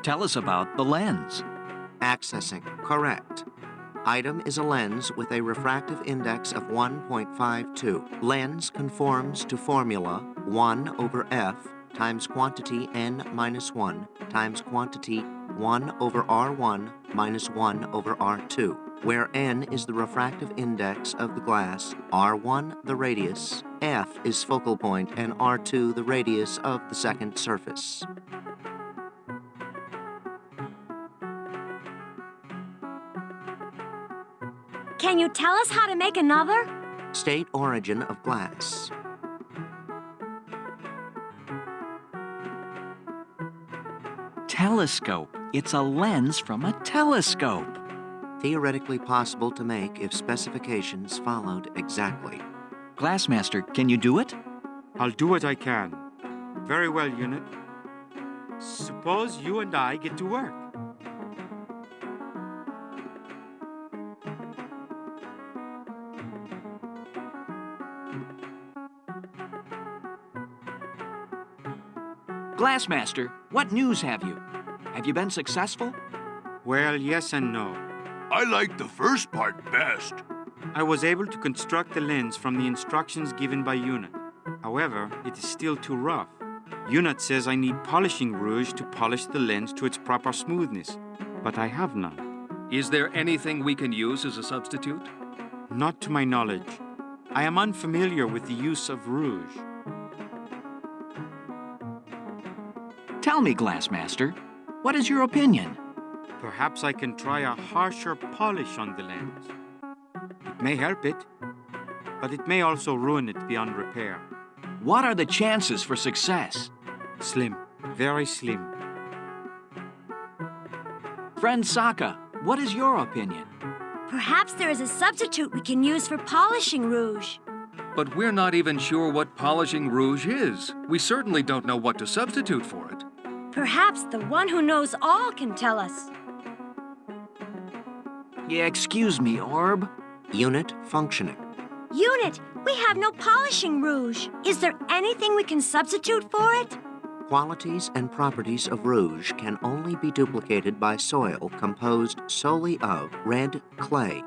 Tell us about the lens. Accessing. Correct. Item is a lens with a refractive index of 1.52. Lens conforms to formula 1 over F times quantity n minus 1 times quantity 1 over R1 minus 1 over R2, where n is the refractive index of the glass, R1 the radius, F is focal point, and R2 the radius of the second surface. Can you tell us how to make another? State origin of glass. Telescope. It's a lens from a telescope. Theoretically possible to make if specifications followed exactly. Glassmaster, can you do it? I'll do what I can. Very well, Unit. Suppose you and I get to work. Glassmaster, what news have you? Have you been successful? Well, yes and no. I like the first part best. I was able to construct the lens from the instructions given by Unit. However, it is still too rough. Unit says I need polishing rouge to polish the lens to its proper smoothness, but I have none. Is there anything we can use as a substitute? Not to my knowledge. I am unfamiliar with the use of rouge. Tell me, Glassmaster, what is your opinion? Perhaps I can try a harsher polish on the lens. It may help it, but it may also ruin it beyond repair. What are the chances for success? Slim. Very slim. Friend Sokka, what is your opinion? Perhaps there is a substitute we can use for polishing rouge. But we're not even sure what polishing rouge is. We certainly don't know what to substitute for it. Perhaps the one who knows all can tell us. Yeah, excuse me, Orb. Unit functioning. Unit, we have no polishing rouge. Is there anything we can substitute for it? Qualities and properties of rouge can only be duplicated by soil composed solely of red clay,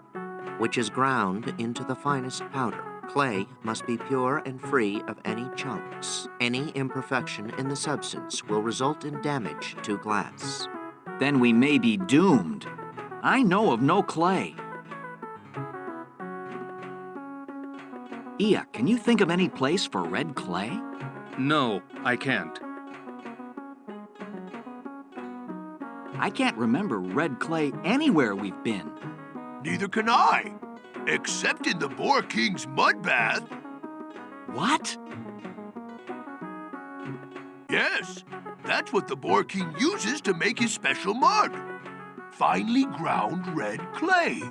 which is ground into the finest powder. Clay must be pure and free of any chunks. Any imperfection in the substance will result in damage to glass. Then we may be doomed. I know of no clay. Ia, can you think of any place for red clay? No, I can't. I can't remember red clay anywhere we've been. Neither can I, except in the Boar King's mud bath. What? Yes, that's what the Boar King uses to make his special mud. Finely ground red clay.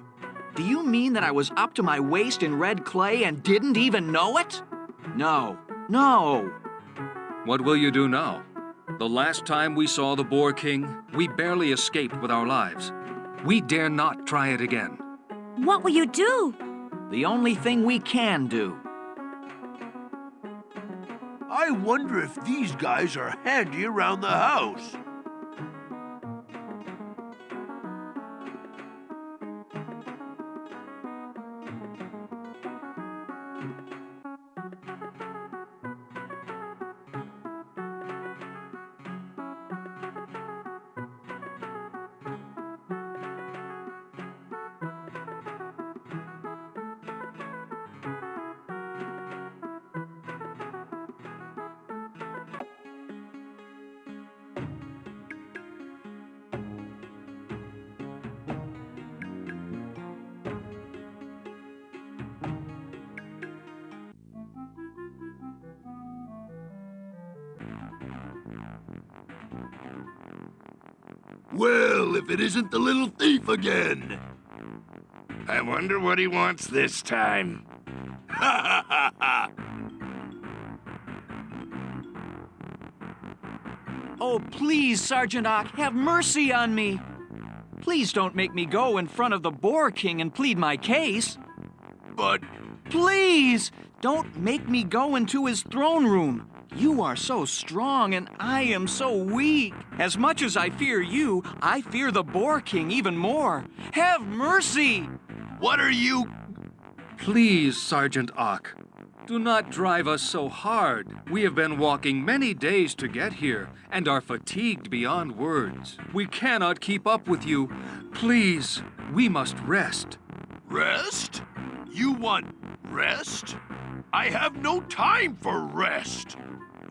Do you mean that I was up to my waist in red clay and didn't even know it? No. What will you do now? The last time we saw the Boar King, we barely escaped with our lives. We dare not try it again. What will you do? The only thing we can do. I wonder if these guys are handy around the house. Well, if it isn't the little thief again. I wonder what he wants this time. Ha ha ha ha! Oh, please, Sergeant Ock, have mercy on me. Please don't make me go in front of the Boar King and plead my case. But... Please, don't make me go into his throne room. You are so strong and I am so weak. As much as I fear you, I fear the Boar King even more. Have mercy! What are you... Please, Sergeant Ock, do not drive us so hard. We have been walking many days to get here and are fatigued beyond words. We cannot keep up with you. Please, we must rest. Rest? You want rest? I have no time for rest.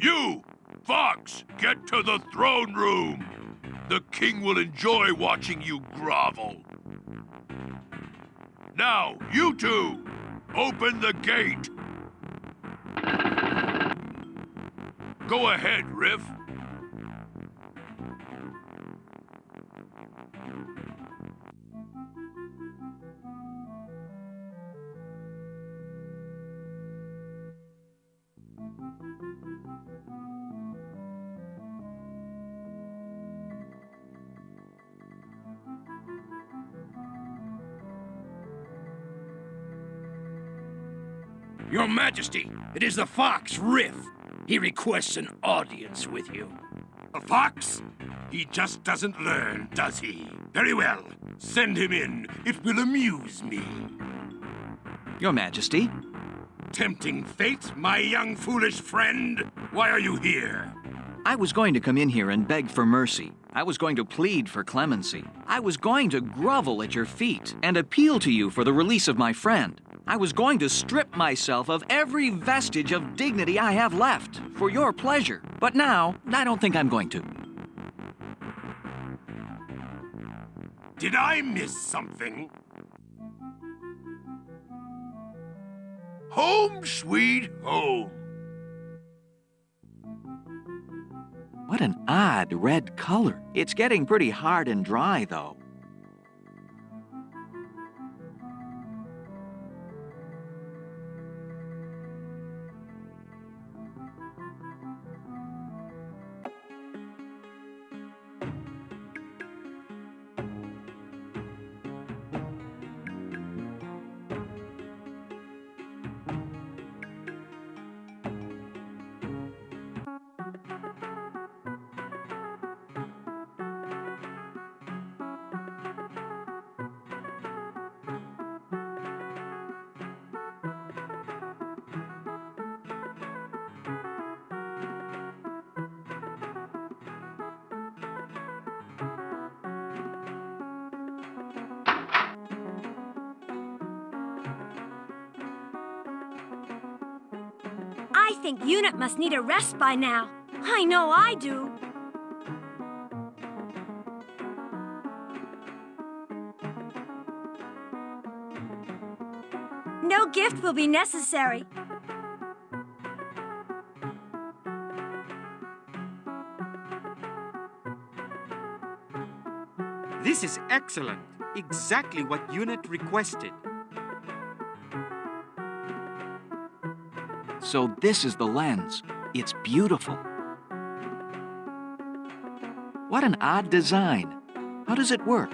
You, Fox, get to the throne room. The king will enjoy watching you grovel. Now, you two, open the gate. Go ahead, Rif. Your Majesty, it is the Fox, Rif. He requests an audience with you. A fox? He just doesn't learn, does he? Very well. Send him in. It will amuse me. Your Majesty. Tempting fate, my young foolish friend. Why are you here? I was going to come in here and beg for mercy. I was going to plead for clemency. I was going to grovel at your feet and appeal to you for the release of my friend. I was going to strip myself of every vestige of dignity I have left for your pleasure. But now, I don't think I'm going to. Did I miss something? Home sweet home. What an odd red color. It's getting pretty hard and dry, though. I think Unit must need a rest by now. I know I do. No gift will be necessary. This is excellent. Exactly what Unit requested. So this is the lens. It's beautiful. What an odd design. How does it work?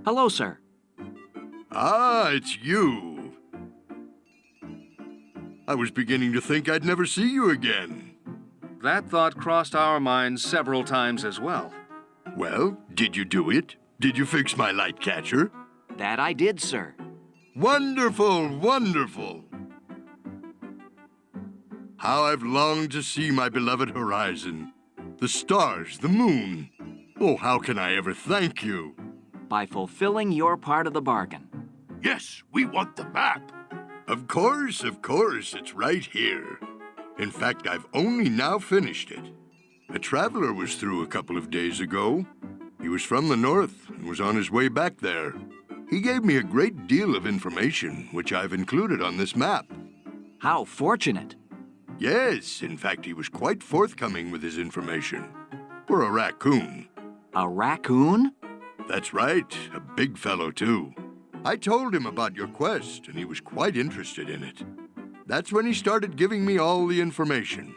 Hello, sir. Ah, it's you. I was beginning to think I'd never see you again. That thought crossed our minds several times as well. Well, did you do it? Did you fix my light catcher? That I did, sir. Wonderful, wonderful. How I've longed to see my beloved horizon. The stars, the moon. Oh, how can I ever thank you? By fulfilling your part of the bargain. Yes, we want the map. Of course, it's right here. In fact, I've only now finished it. A traveler was through a couple of days ago. He was from the north and was on his way back there. He gave me a great deal of information, which I've included on this map. How fortunate. Yes, in fact, he was quite forthcoming with his information. For a raccoon. A raccoon? That's right, a big fellow, too. I told him about your quest, and he was quite interested in it. That's when he started giving me all the information.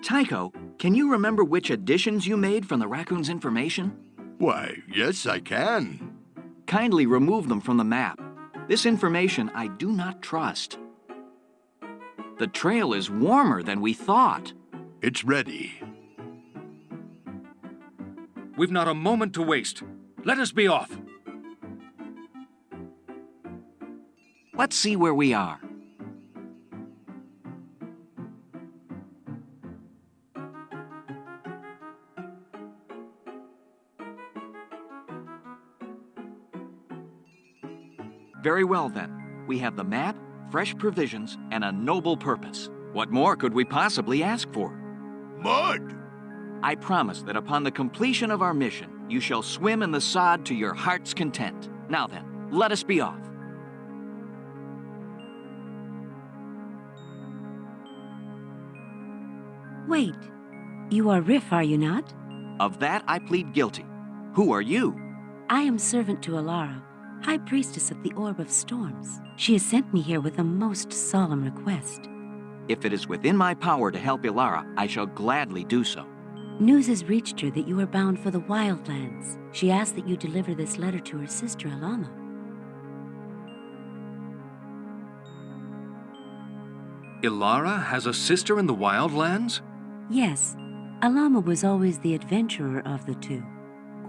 Tycho, can you remember which additions you made from the raccoon's information? Why, yes, I can. Kindly remove them from the map. This information I do not trust. The trail is warmer than we thought. It's ready. We've not a moment to waste. Let us be off. Let's see where we are. Very well, then. We have the map, fresh provisions, and a noble purpose. What more could we possibly ask for? Mud! I promise that upon the completion of our mission, you shall swim in the sod to your heart's content. Now then, let us be off. Wait, you are Rif, are you not? Of that I plead guilty. Who are you? I am servant to Alara, High Priestess of the Orb of Storms. She has sent me here with a most solemn request. If it is within my power to help Ilara, I shall gladly do so. News has reached her that you are bound for the Wildlands. She asked that you deliver this letter to her sister, Alama. Ilara has a sister in the Wildlands? Yes. Alama was always the adventurer of the two.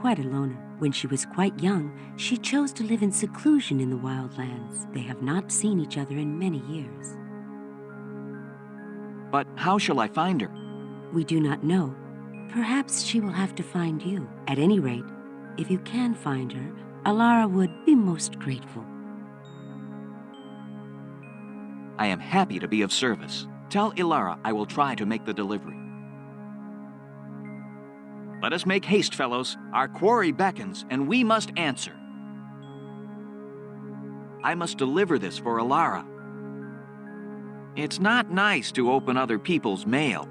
Quite a loner. When she was quite young, she chose to live in seclusion in the Wildlands. They have not seen each other in many years. But how shall I find her? We do not know. Perhaps she will have to find you. At any rate, if you can find her, Alara would be most grateful. I am happy to be of service. Tell Ilara I will try to make the delivery. Let us make haste, fellows. Our quarry beckons, and we must answer. I must deliver this for Ilara. It's not nice to open other people's mail.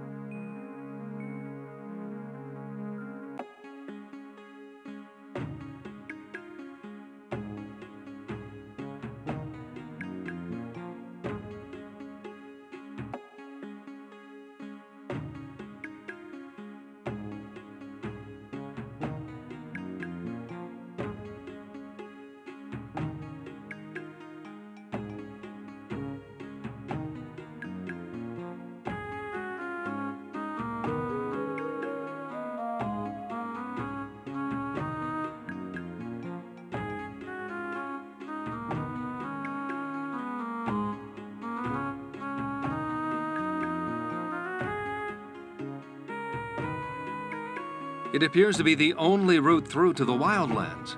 It appears to be the only route through to the Wildlands.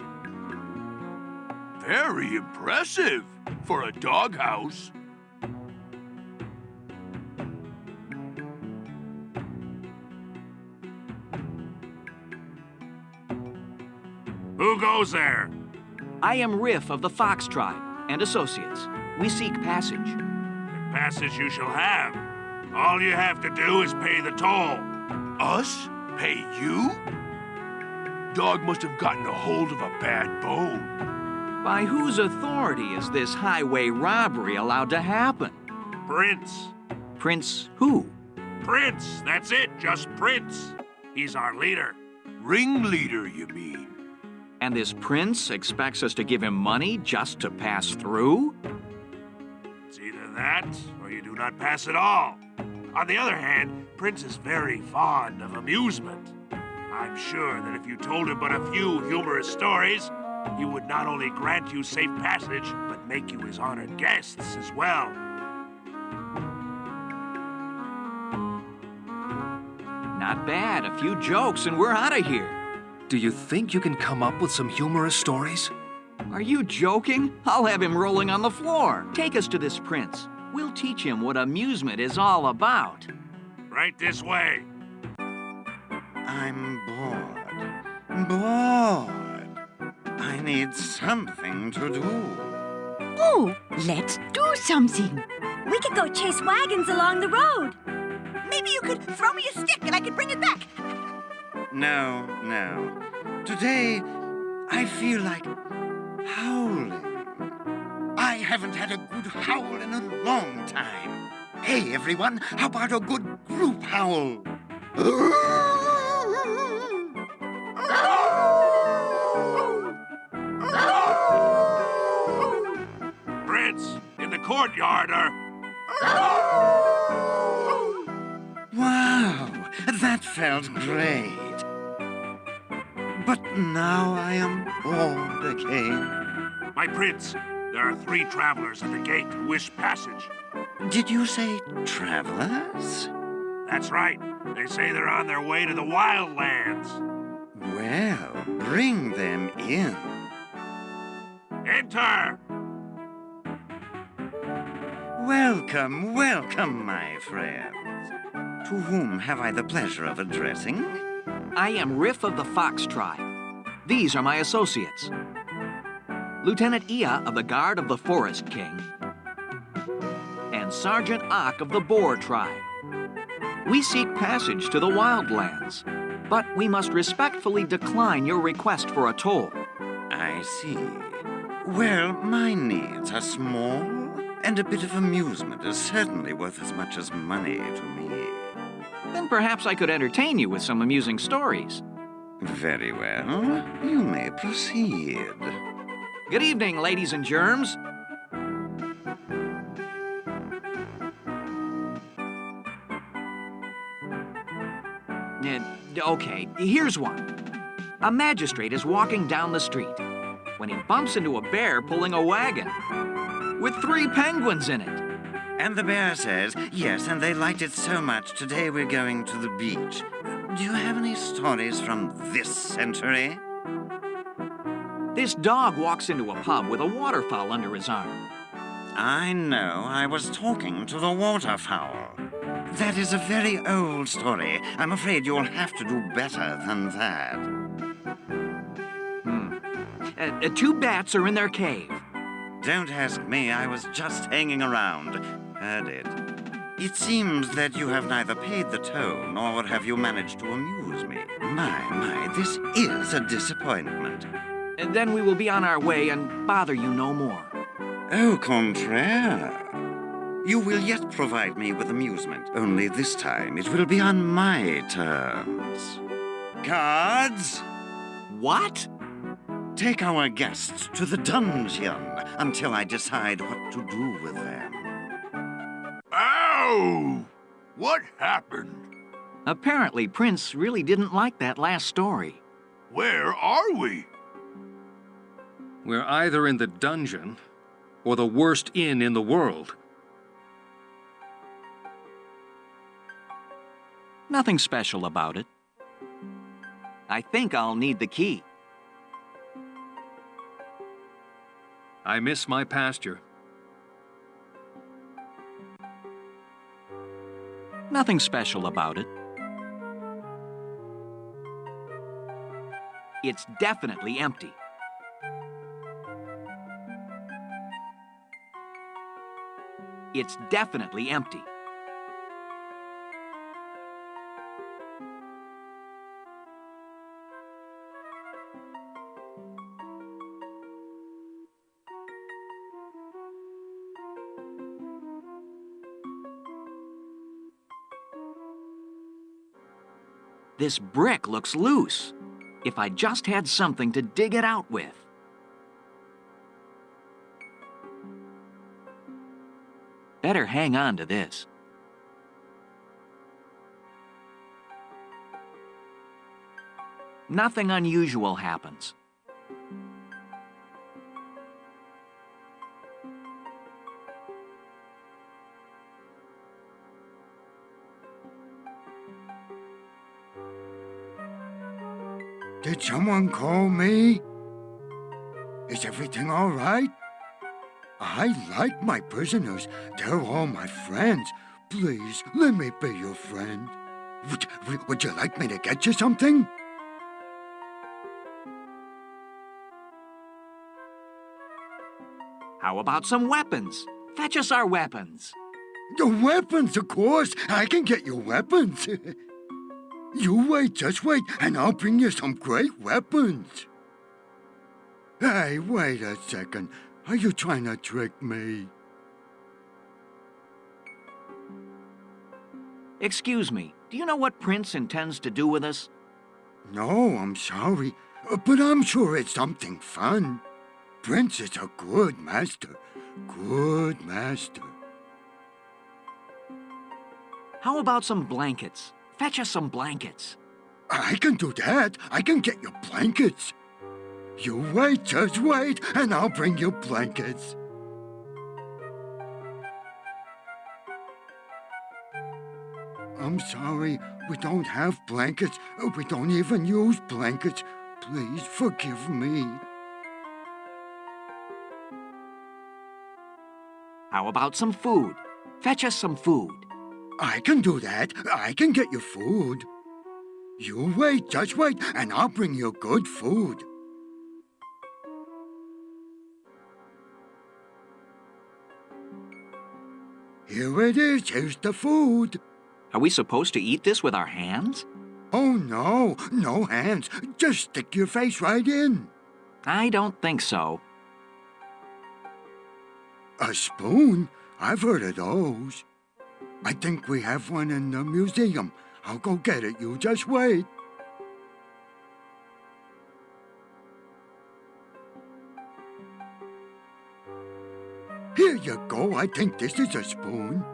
Very impressive for a doghouse. Who goes there? I am Rif of the Fox tribe and associates. We seek passage. And passage you shall have. All you have to do is pay the toll. Us? Pay you? Dog must have gotten a hold of a bad bone. By whose authority is this highway robbery allowed to happen? Prince. Prince who? Prince, that's it, just Prince. He's our leader. Ringleader, you mean? And this prince expects us to give him money just to pass through? It's either that, or you do not pass at all. On the other hand, Prince is very fond of amusement. I'm sure that if you told him but a few humorous stories, he would not only grant you safe passage, but make you his honored guests as well. Not bad. A few jokes and we're out of here. Do you think you can come up with some humorous stories? Are you joking? I'll have him rolling on the floor. Take us to this prince. We'll teach him what amusement is all about. Right this way. I'm bored. Bored. I need something to do. Oh, let's do something. We could go chase wagons along the road. Maybe you could throw me a stick and I could bring it back. No, no. Today, I feel like howling. I haven't had a good howl in a long time. Hey, everyone, how about a good group howl? Prince, in the courtyard are... Wow, that felt great. But now I am bored again. My prince, there are 3 travelers at the gate who wish passage. Did you say travelers? That's right. They say they're on their way to the wildlands. Well, bring them in. Enter! Welcome, welcome, my friends. To whom have I the pleasure of addressing? I am Rif of the Fox tribe. These are my associates. Lieutenant Ia of the Guard of the Forest King, and Sergeant Ak of the Boar tribe. We seek passage to the wildlands, but we must respectfully decline your request for a toll. I see. Well, my needs are small, and a bit of amusement is certainly worth as much as money to me. Then perhaps I could entertain you with some amusing stories. Very well. You may proceed. Good evening, ladies and germs. Okay, here's one. A magistrate is walking down the street when he bumps into a bear pulling a wagon with 3 penguins in it. And the bear says, yes, and they liked it so much, today we're going to the beach. Do you have any stories from this century? This dog walks into a pub with a waterfowl under his arm. I know, I was talking to the waterfowl. That is a very old story. I'm afraid you'll have to do better than that. 2 bats are in their cave. Don't ask me, I was just hanging around. Heard it. It seems that you have neither paid the toll, nor have you managed to amuse me. My, this is a disappointment. And then we will be on our way and bother you no more. Au contraire. You will yet provide me with amusement, only this time it will be on my terms. Guards? What? Take our guests to the dungeon until I decide what to do with them. Ow! What happened? Apparently, Prince really didn't like that last story. Where are we? We're either in the dungeon or the worst inn in the world. Nothing special about it. I think I'll need the key. I miss my pasture. Nothing special about it. It's definitely empty. It's definitely empty. This brick looks loose. If I just had something to dig it out with. Better hang on to this. Nothing unusual happens. Did someone call me? Is everything all right? I like my prisoners. They're all my friends. Please, let me be your friend. Would you like me to get you something? How about some weapons? Fetch us our weapons. The weapons, of course. I can get you weapons. You wait, just wait, and I'll bring you some great weapons. Hey, wait a second. Are you trying to trick me? Excuse me, do you know what Prince intends to do with us? No, I'm sorry, but I'm sure it's something fun. Prince is a good master. Good master. How about some blankets? Fetch us some blankets. I can do that. I can get you blankets. You wait, just wait, and I'll bring you blankets. I'm sorry, we don't have blankets. We don't even use blankets. Please forgive me. How about some food? Fetch us some food. I can do that. I can get you food. You wait, just wait, and I'll bring you good food. Here it is. Here's the food. Are we supposed to eat this with our hands? Oh, no. No hands. Just stick your face right in. I don't think so. A spoon? I've heard of those. I think we have one in the museum. I'll go get it. You just wait. Here you go. I think this is a spoon.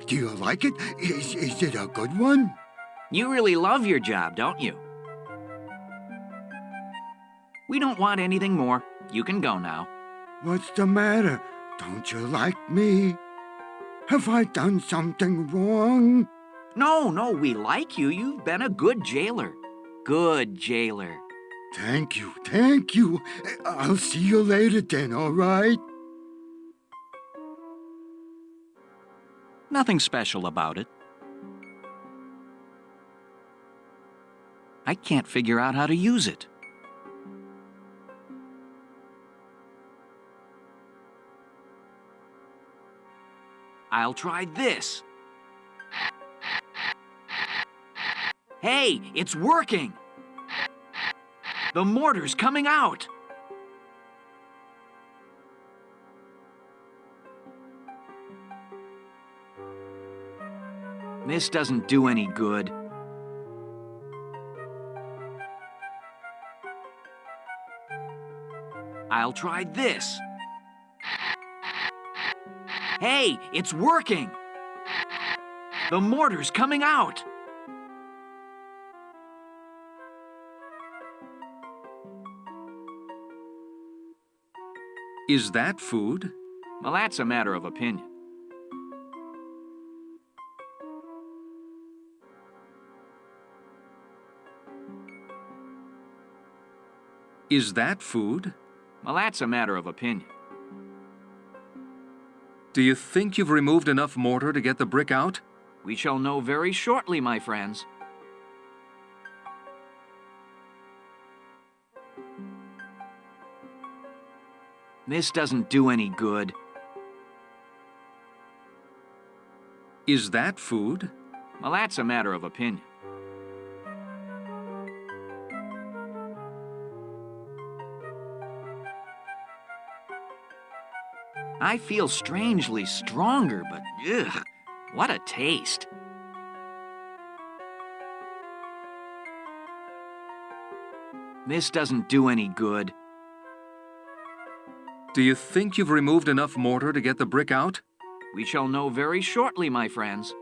Do you like it? Is it a good one? You really love your job, don't you? We don't want anything more. You can go now. What's the matter? Don't you like me? Have I done something wrong? No, we like you. You've been a good jailer. Good jailer. Thank you, thank you. I'll see you later then, all right? Nothing special about it. I can't figure out how to use it. I'll try this. Hey, it's working! The mortar's coming out! This doesn't do any good. I'll try this. Hey, it's working! The mortar's coming out! Is that food? Well, that's a matter of opinion. Is that food? Well, that's a matter of opinion. Do you think you've removed enough mortar to get the brick out? We shall know very shortly, my friends. This doesn't do any good. Is that food? Well, that's a matter of opinion. I feel strangely stronger, but ugh, what a taste. This doesn't do any good. Do you think you've removed enough mortar to get the brick out? We shall know very shortly, my friends.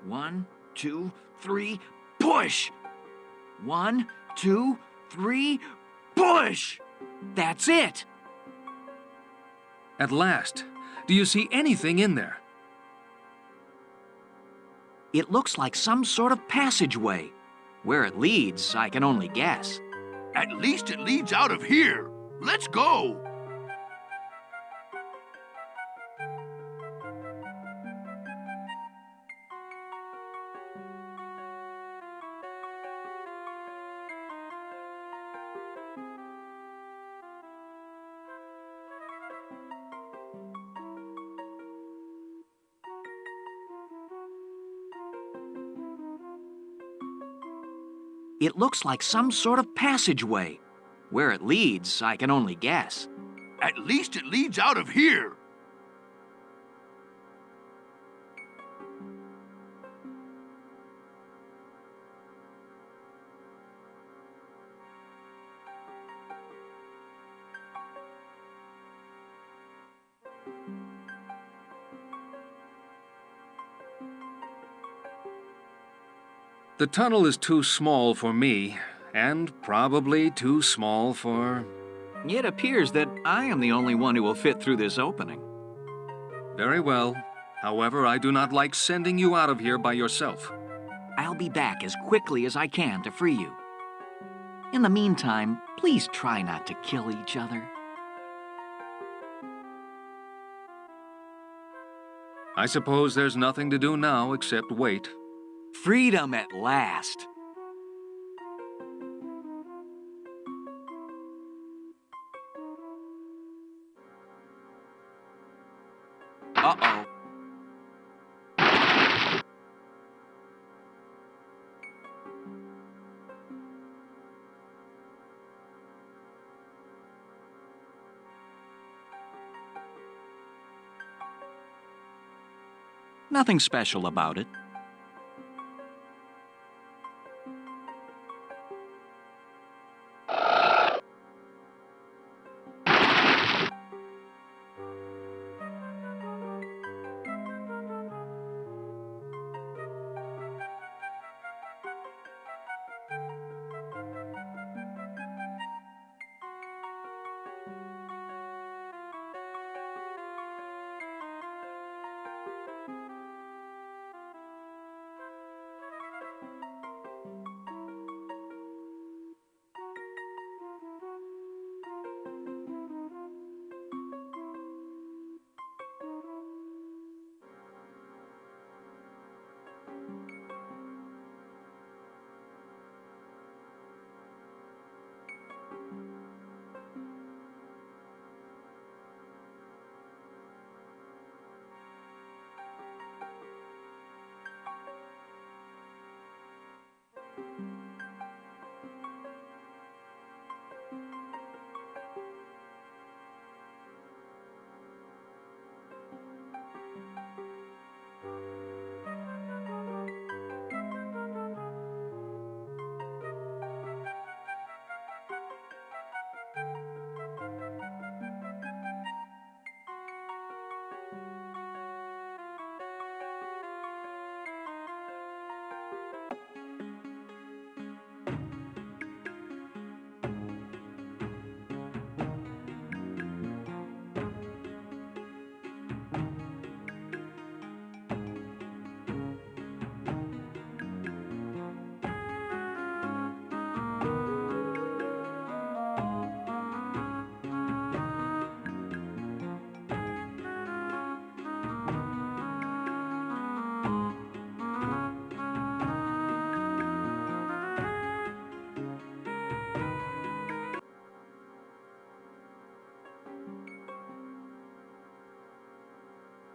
One, two, three, push! 1, 2, 3, push! That's it! At last. Do you see anything in there? It looks like some sort of passageway. Where it leads, I can only guess. At least it leads out of here. Let's go! It looks like some sort of passageway. Where it leads, I can only guess. At least it leads out of here. The tunnel is too small for me, and probably too small for... It appears that I am the only one who will fit through this opening. Very well. However, I do not like sending you out of here by yourself. I'll be back as quickly as I can to free you. In the meantime, please try not to kill each other. I suppose there's nothing to do now except wait. Freedom at last. Uh-oh. Nothing special about it.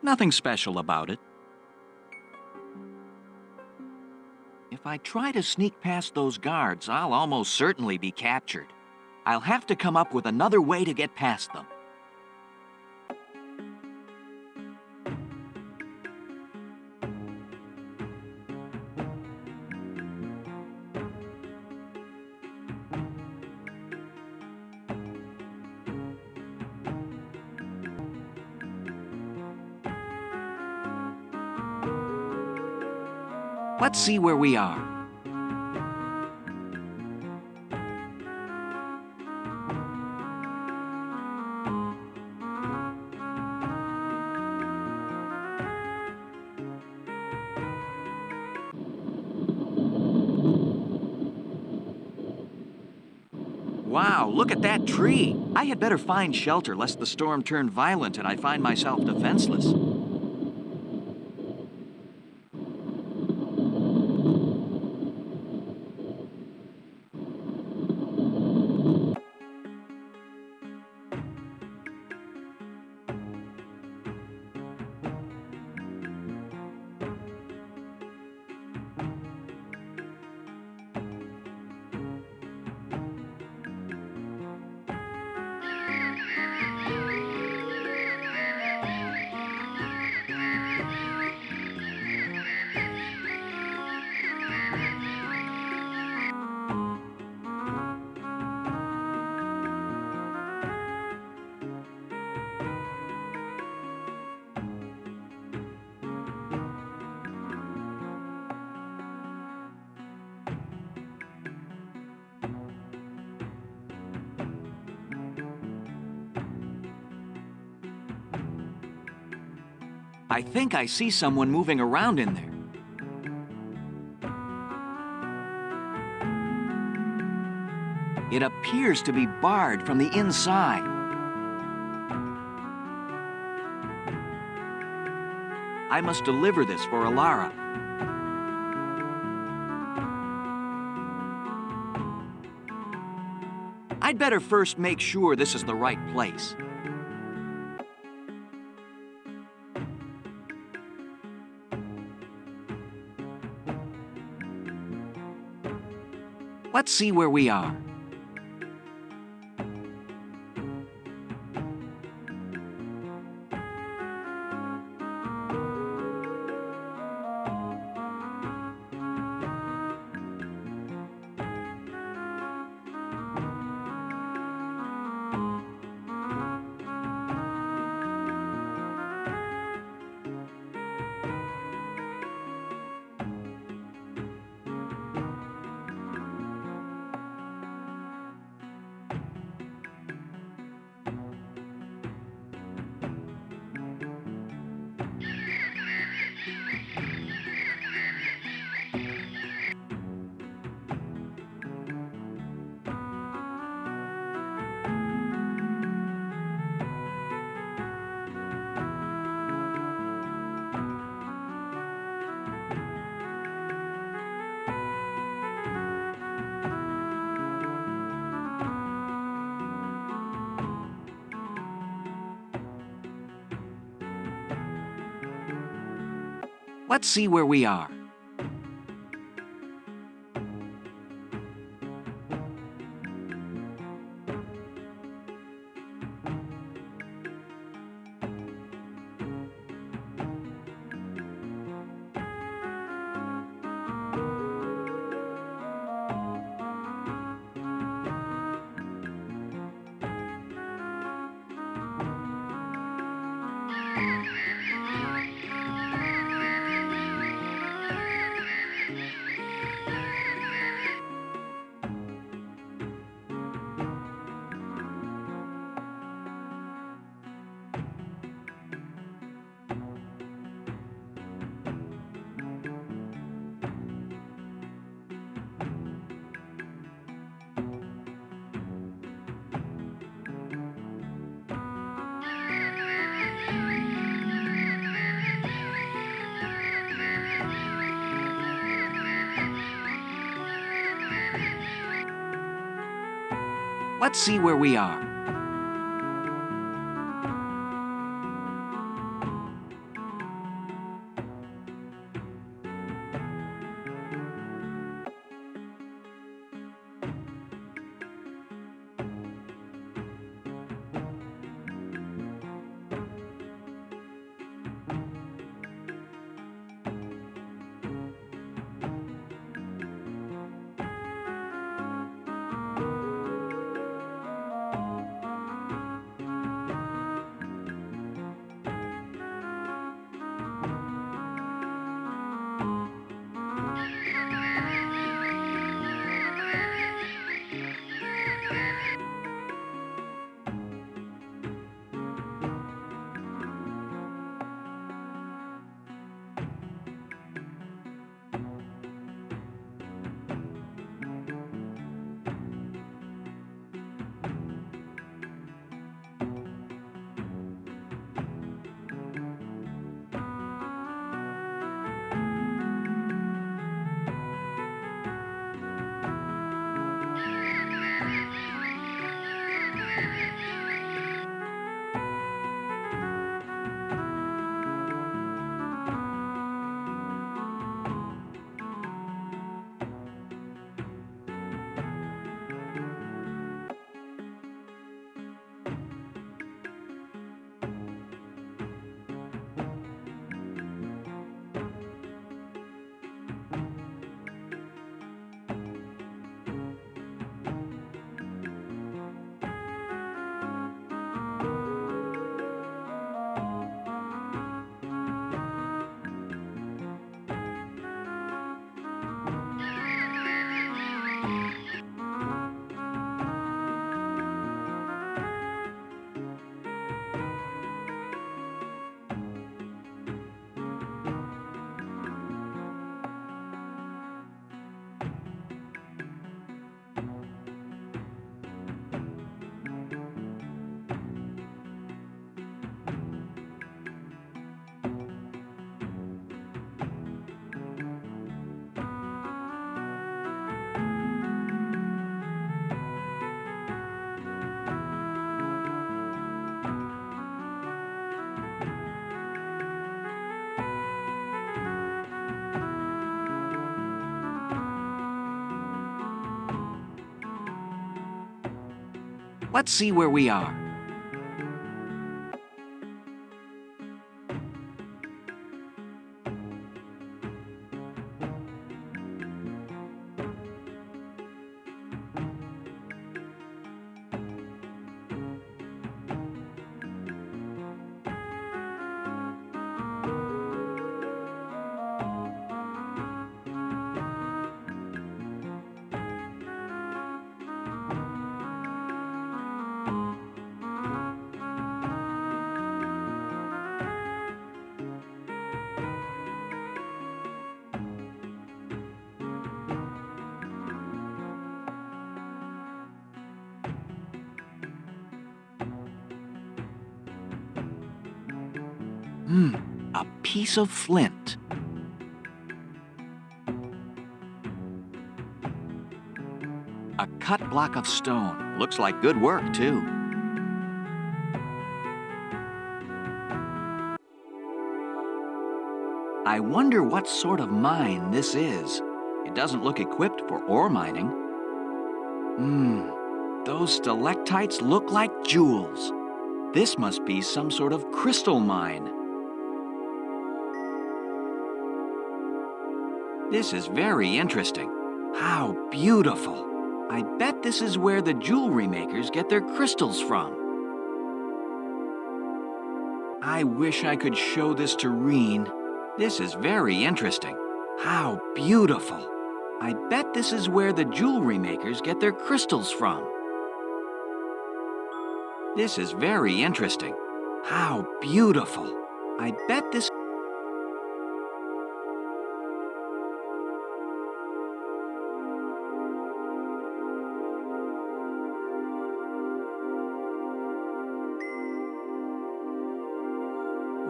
Nothing special about it. If I try to sneak past those guards, I'll almost certainly be captured. I'll have to come up with another way to get past them. Let's see where we are. Wow, look at that tree! I had better find shelter lest the storm turn violent and I find myself defenseless. I think I see someone moving around in there. It appears to be barred from the inside. I must deliver this for Alara. I'd better first make sure this is the right place. Let's see where we are. Let's see where we are. Let's see where we are. Let's see where we are. A piece of flint. A cut block of stone. Looks like good work, too. I wonder what sort of mine this is. It doesn't look equipped for ore mining. Those stalactites look like jewels. This must be some sort of crystal mine. This is very interesting. How beautiful. I bet this is where the jewelry makers get their crystals from. I wish I could show this to Reen. This is very interesting. How beautiful. I bet this is where the jewelry makers get their crystals from. This is very interesting. How beautiful. I bet this...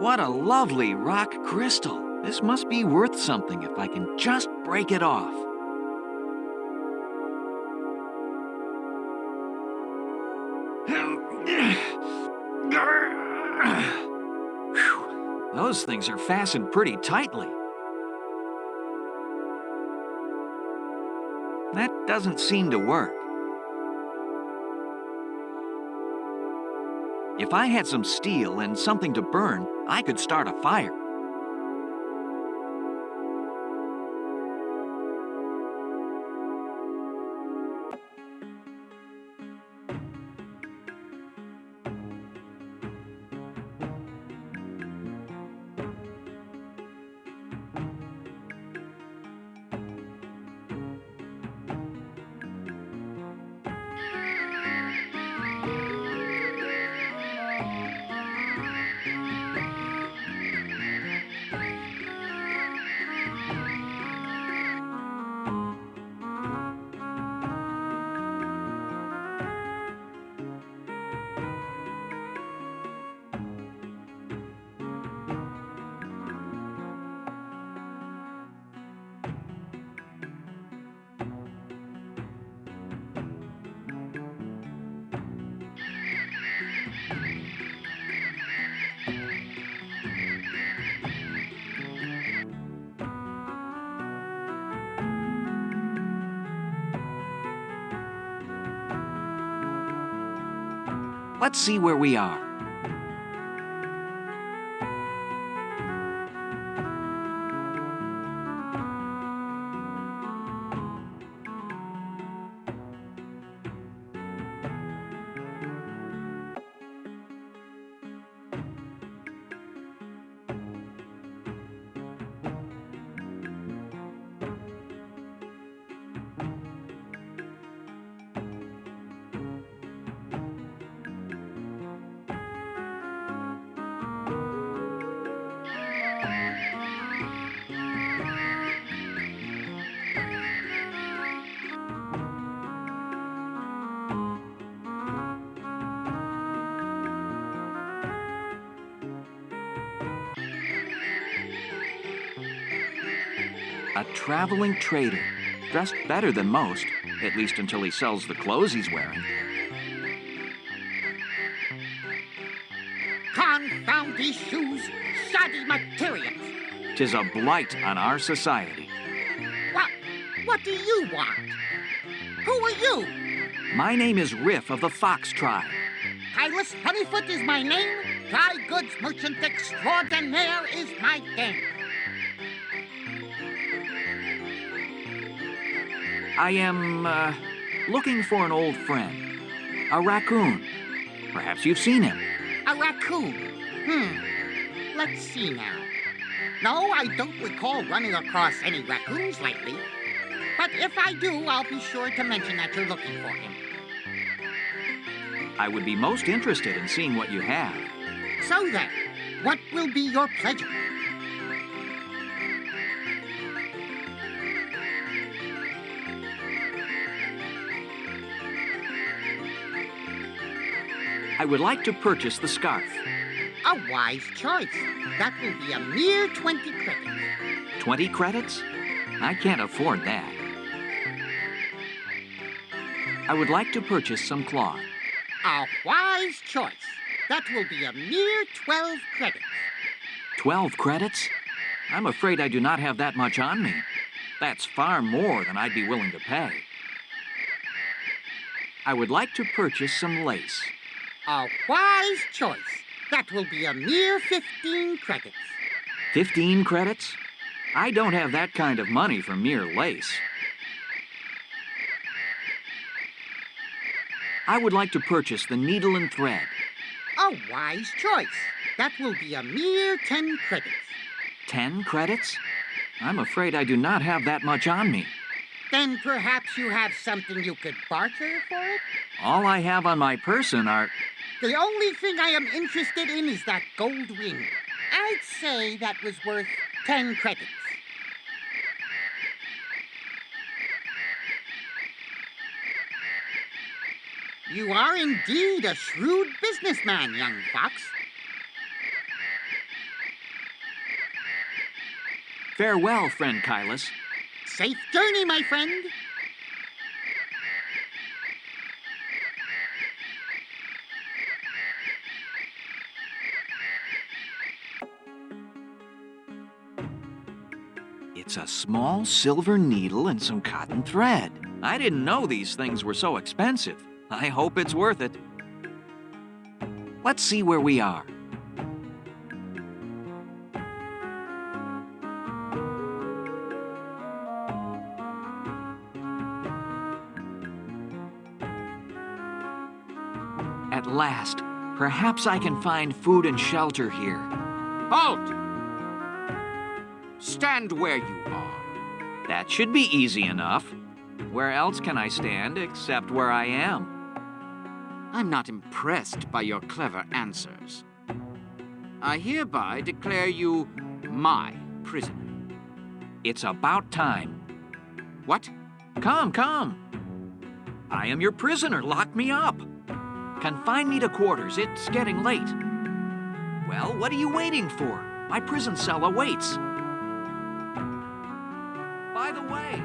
What a lovely rock crystal. This must be worth something if I can just break it off. Those things are fastened pretty tightly. That doesn't seem to work. If I had some steel and something to burn, I could start a fire. Let's see where we are. A traveling trader, dressed better than most, at least until he sells the clothes he's wearing. Confound these shoes! Shoddy materials! 'Tis a blight on our society. What do you want? Who are you? My name is Rif of the Fox tribe. Kylus Honeyfoot is my name. Dry goods merchant extraordinaire is my game. I am, looking for an old friend. A raccoon. Perhaps you've seen him. A raccoon? Let's see now. No, I don't recall running across any raccoons lately. But if I do, I'll be sure to mention that you're looking for him. I would be most interested in seeing what you have. So then, what will be your pleasure? I would like to purchase the scarf. A wise choice. That will be a mere 20 credits. 20 credits? I can't afford that. I would like to purchase some cloth. A wise choice. That will be a mere 12 credits. 12 credits? I'm afraid I do not have that much on me. That's far more than I'd be willing to pay. I would like to purchase some lace. A wise choice. That will be a mere 15 credits. 15 credits? I don't have that kind of money for mere lace. I would like to purchase the needle and thread. A wise choice. That will be a mere 10 credits. 10 credits? I'm afraid I do not have that much on me. Then perhaps you have something you could barter for it? All I have on my person are... The only thing I am interested in is that gold ring. I'd say that was worth 10 credits. You are indeed a shrewd businessman, young fox. Farewell, friend Kylus. Safe journey, my friend. It's a small silver needle and some cotton thread. I didn't know these things were so expensive. I hope it's worth it. Let's see where we are. At last, perhaps I can find food and shelter here. Halt! Stand where you are. That should be easy enough. Where else can I stand except where I am? I'm not impressed by your clever answers. I hereby declare you my prisoner. It's about time. What? Come, come. I am your prisoner. Lock me up. Confine me to quarters. It's getting late. Well, what are you waiting for? My prison cell awaits. By the way,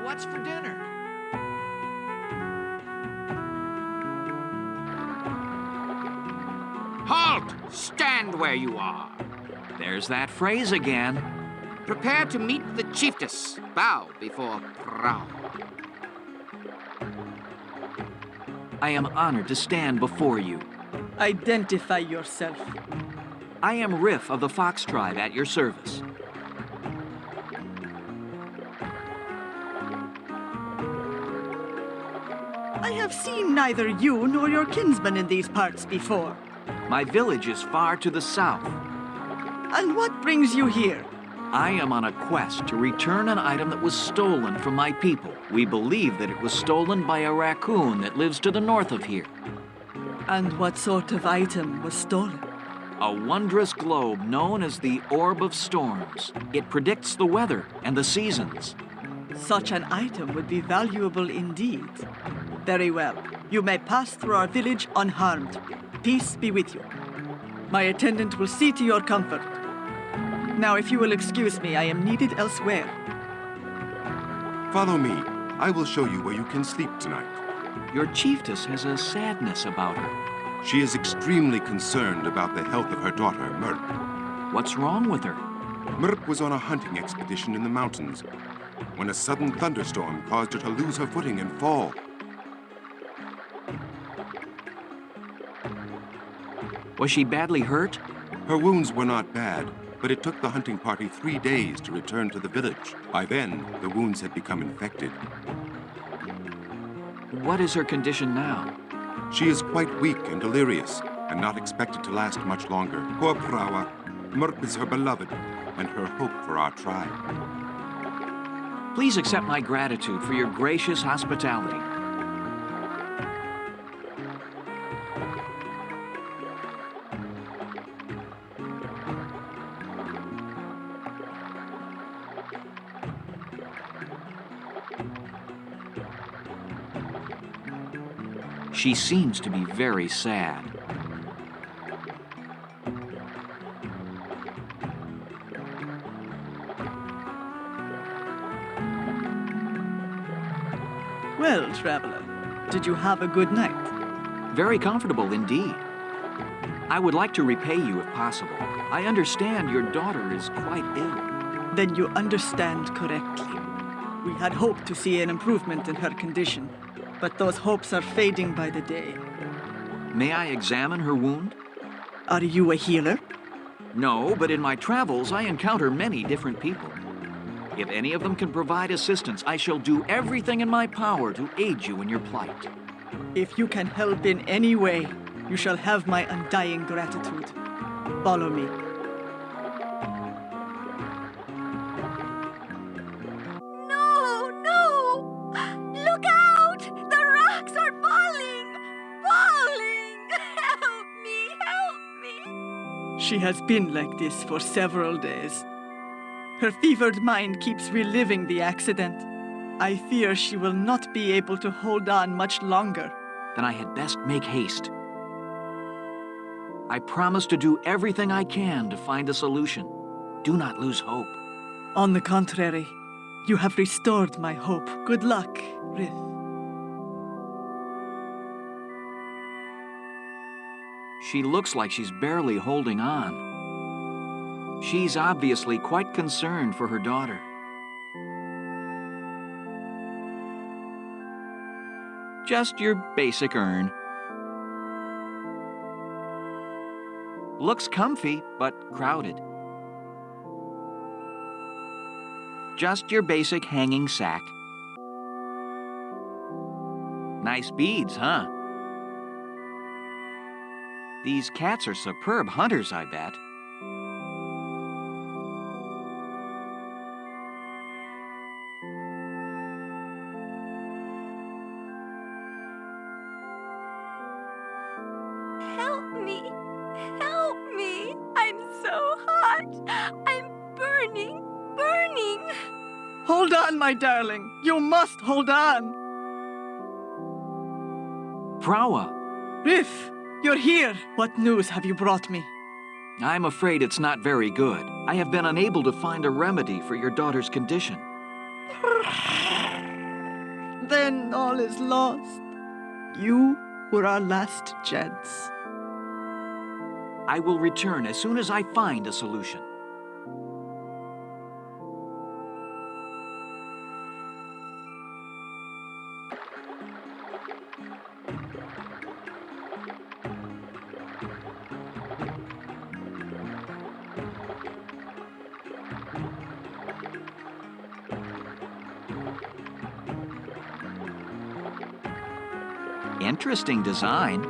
what's for dinner? Halt! Stand where you are. There's that phrase again. Prepare to meet the chiefess. Bow before proud. I am honored to stand before you. Identify yourself. I am Rif of the Fox tribe at your service. I have seen neither you nor your kinsman in these parts before. My village is far to the south. And what brings you here? I am on a quest to return an item that was stolen from my people. We believe that it was stolen by a raccoon that lives to the north of here. And what sort of item was stolen? A wondrous globe known as the Orb of Storms. It predicts the weather and the seasons. Such an item would be valuable indeed. Very well. You may pass through our village unharmed. Peace be with you. My attendant will see to your comfort. Now, if you will excuse me, I am needed elsewhere. Follow me. I will show you where you can sleep tonight. Your chiefess has a sadness about her. She is extremely concerned about the health of her daughter, Morph. What's wrong with her? Morph was on a hunting expedition in the mountains when a sudden thunderstorm caused her to lose her footing and fall. Was she badly hurt? Her wounds were not bad, but it took the hunting party 3 days to return to the village. By then, the wounds had become infected. What is her condition now? She is quite weak and delirious, and not expected to last much longer. Poor Prawa. Morph is her beloved, and her hope for our tribe. Please accept my gratitude for your gracious hospitality. She seems to be very sad. Well, traveler, did you have a good night? Very comfortable indeed. I would like to repay you if possible. I understand your daughter is quite ill. Then you understand correctly. We had hoped to see an improvement in her condition, but those hopes are fading by the day. May I examine her wound? Are you a healer? No, but in my travels I encounter many different people. If any of them can provide assistance, I shall do everything in my power to aid you in your plight. If you can help in any way, you shall have my undying gratitude. Follow me. No! Look out! The rocks are falling! Falling! Help me! Help me! She has been like this for several days. Her fevered mind keeps reliving the accident. I fear she will not be able to hold on much longer. Then I had best make haste. I promise to do everything I can to find a solution. Do not lose hope. On the contrary, you have restored my hope. Good luck, Rif. She looks like she's barely holding on. She's obviously quite concerned for her daughter. Just your basic urn. Looks comfy, but crowded. Just your basic hanging sack. Nice beads, huh? These cats are superb hunters, I bet. Help me! Help me! I'm so hot! I'm burning! Burning! Hold on, my darling. You must hold on. Prawa! Rif, you're here. What news have you brought me? I'm afraid it's not very good. I have been unable to find a remedy for your daughter's condition. Then all is lost. You were our last chance. I will return as soon as I find a solution. Interesting design.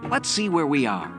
Let's see where we are.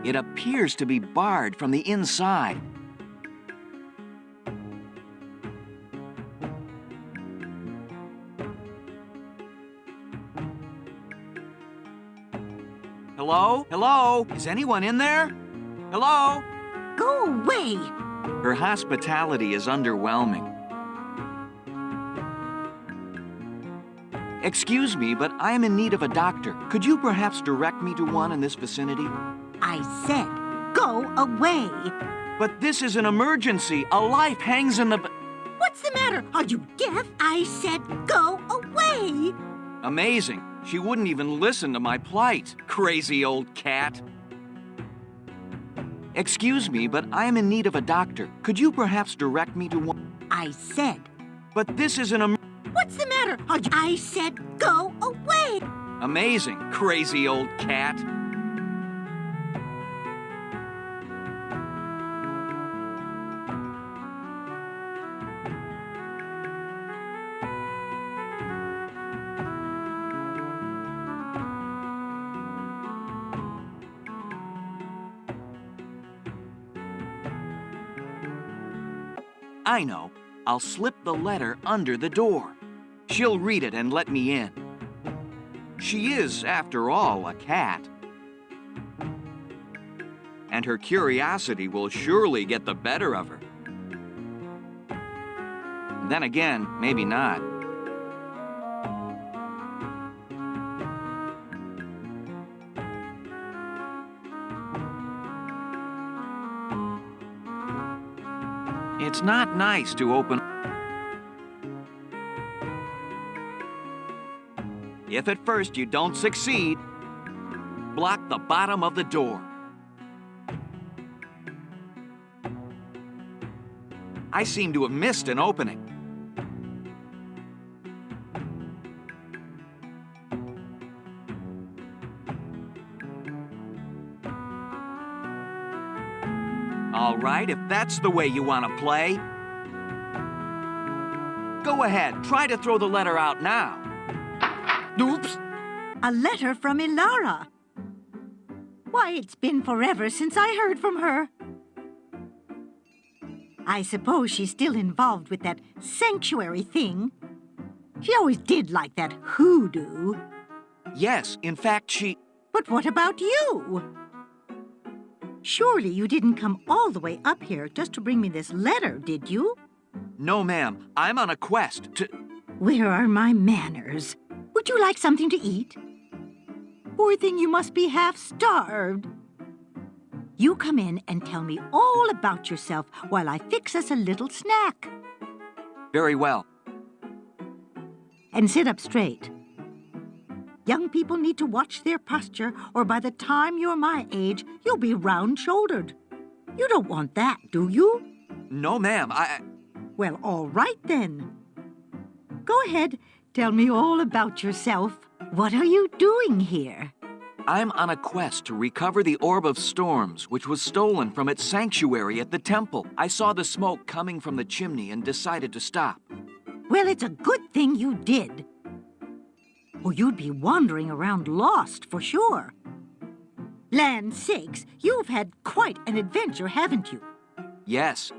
It appears to be barred from the inside. Hello? Hello? Is anyone in there? Hello? Go away! Her hospitality is underwhelming. Excuse me, but I am in need of a doctor. Could you perhaps direct me to one in this vicinity? I said, go away! But this is an emergency. A life hangs in the... What's the matter? Are you deaf? I said, go away! Amazing. She wouldn't even listen to my plight. Crazy old cat. Excuse me, but I am in need of a doctor. Could you perhaps direct me to one? I said. But this is an What's the matter? I said, go away! Amazing. Crazy old cat. I know. I'll slip the letter under the door. She'll read it and let me in. She is, after all, a cat. And her curiosity will surely get the better of her. Then again, maybe not. It's not nice to open... If at first you don't succeed, block the bottom of the door. I seem to have missed an opening. All right, if that's the way you want to play. Go ahead, try to throw the letter out now. Oops! A letter from Ilara. Why, it's been forever since I heard from her. I suppose she's still involved with that sanctuary thing. She always did like that hoodoo. Yes, in fact, she... But what about you? Surely you didn't come all the way up here just to bring me this letter, did you? No, ma'am. I'm on a quest to... Where are my manners? Would you like something to eat? Poor thing, you must be half-starved. You come in and tell me all about yourself while I fix us a little snack. Very well. And sit up straight. Young people need to watch their posture, or by the time you're my age, you'll be round-shouldered. You don't want that, do you? No, ma'am, Well, all right then. Go ahead, tell me all about yourself. What are you doing here? I'm on a quest to recover the Orb of Storms, which was stolen from its sanctuary at the temple. I saw the smoke coming from the chimney and decided to stop. Well, it's a good thing you did. Or you'd be wandering around lost for sure. Land sakes, you've had quite an adventure, haven't you? Yes.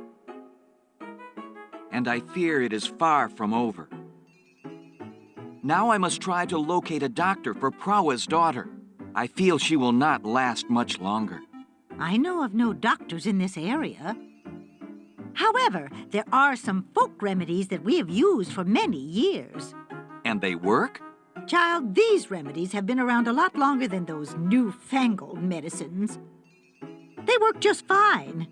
And I fear it is far from over. Now I must try to locate a doctor for Prawa's daughter. I feel she will not last much longer. I know of no doctors in this area. However, there are some folk remedies that we have used for many years. And they work? Child, these remedies have been around a lot longer than those newfangled medicines. They work just fine.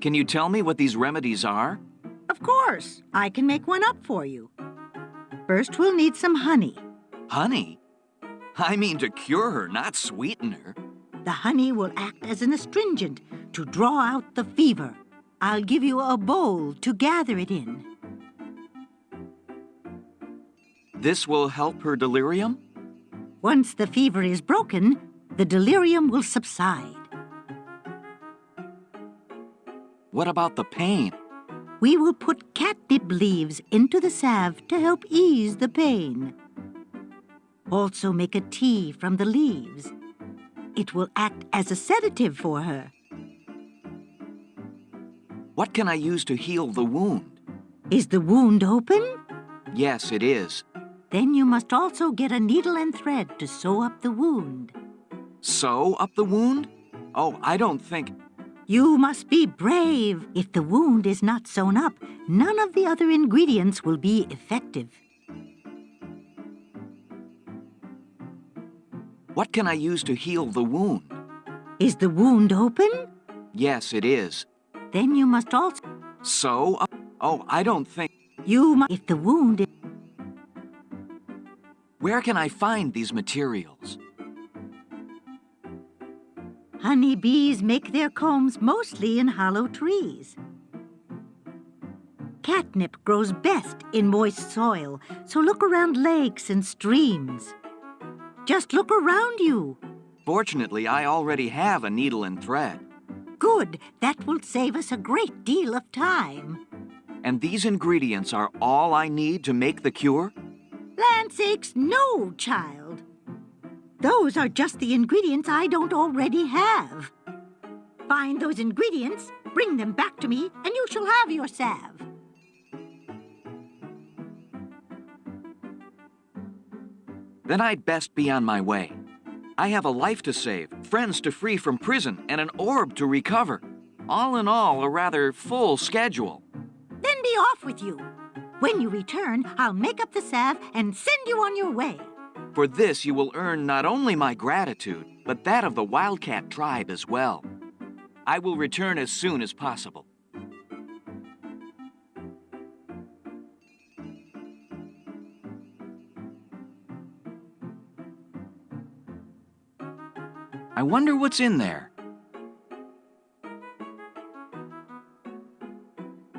Can you tell me what these remedies are? Of course. I can make one up for you. First, we'll need some honey. Honey? I mean to cure her, not sweeten her. The honey will act as an astringent to draw out the fever. I'll give you a bowl to gather it in. This will help her delirium? Once the fever is broken, the delirium will subside. What about the pain? We will put catnip leaves into the salve to help ease the pain. Also make a tea from the leaves. It will act as a sedative for her. What can I use to heal the wound? Is the wound open? Yes, it is. Then you must also get a needle and thread to sew up the wound. Sew up the wound? Oh, I don't think... You must be brave. If the wound is not sewn up, none of the other ingredients will be effective. What can I use to heal the wound? Is the wound open? Yes, it is. Then you must also... Sew up... Oh, I don't think... You must... If the wound is... Where can I find these materials? Honey bees make their combs mostly in hollow trees. Catnip grows best in moist soil, so look around lakes and streams. Just look around you. Fortunately, I already have a needle and thread. Good. That will save us a great deal of time. And these ingredients are all I need to make the cure? Land sakes, no, child. Those are just the ingredients I don't already have. Find those ingredients, bring them back to me, and you shall have your salve. Then I'd best be on my way. I have a life to save, friends to free from prison, and an orb to recover. All in all, a rather full schedule. Then be off with you. When you return, I'll make up the salve and send you on your way. For this, you will earn not only my gratitude, but that of the Wildcat tribe as well. I will return as soon as possible. I wonder what's in there.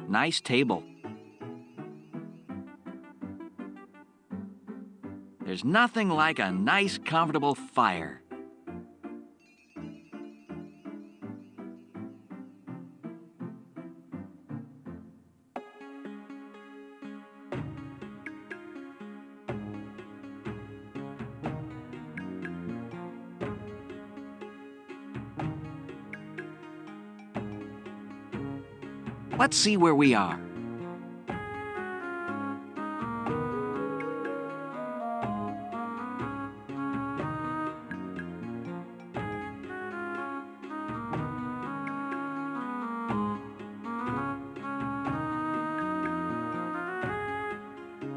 Nice table. There's nothing like a nice, comfortable fire. Let's see where we are.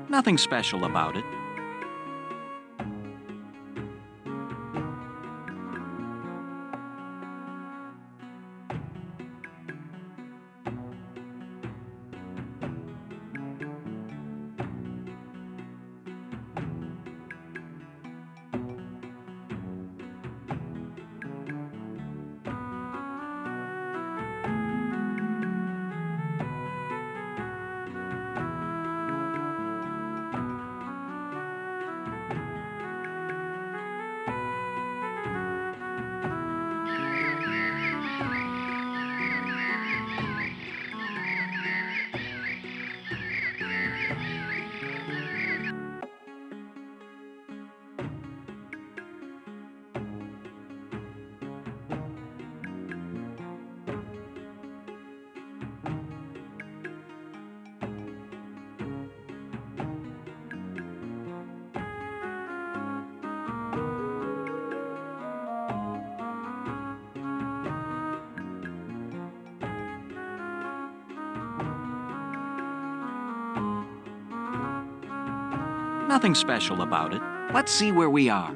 Nothing special about it. Nothing special about it. Let's see where we are.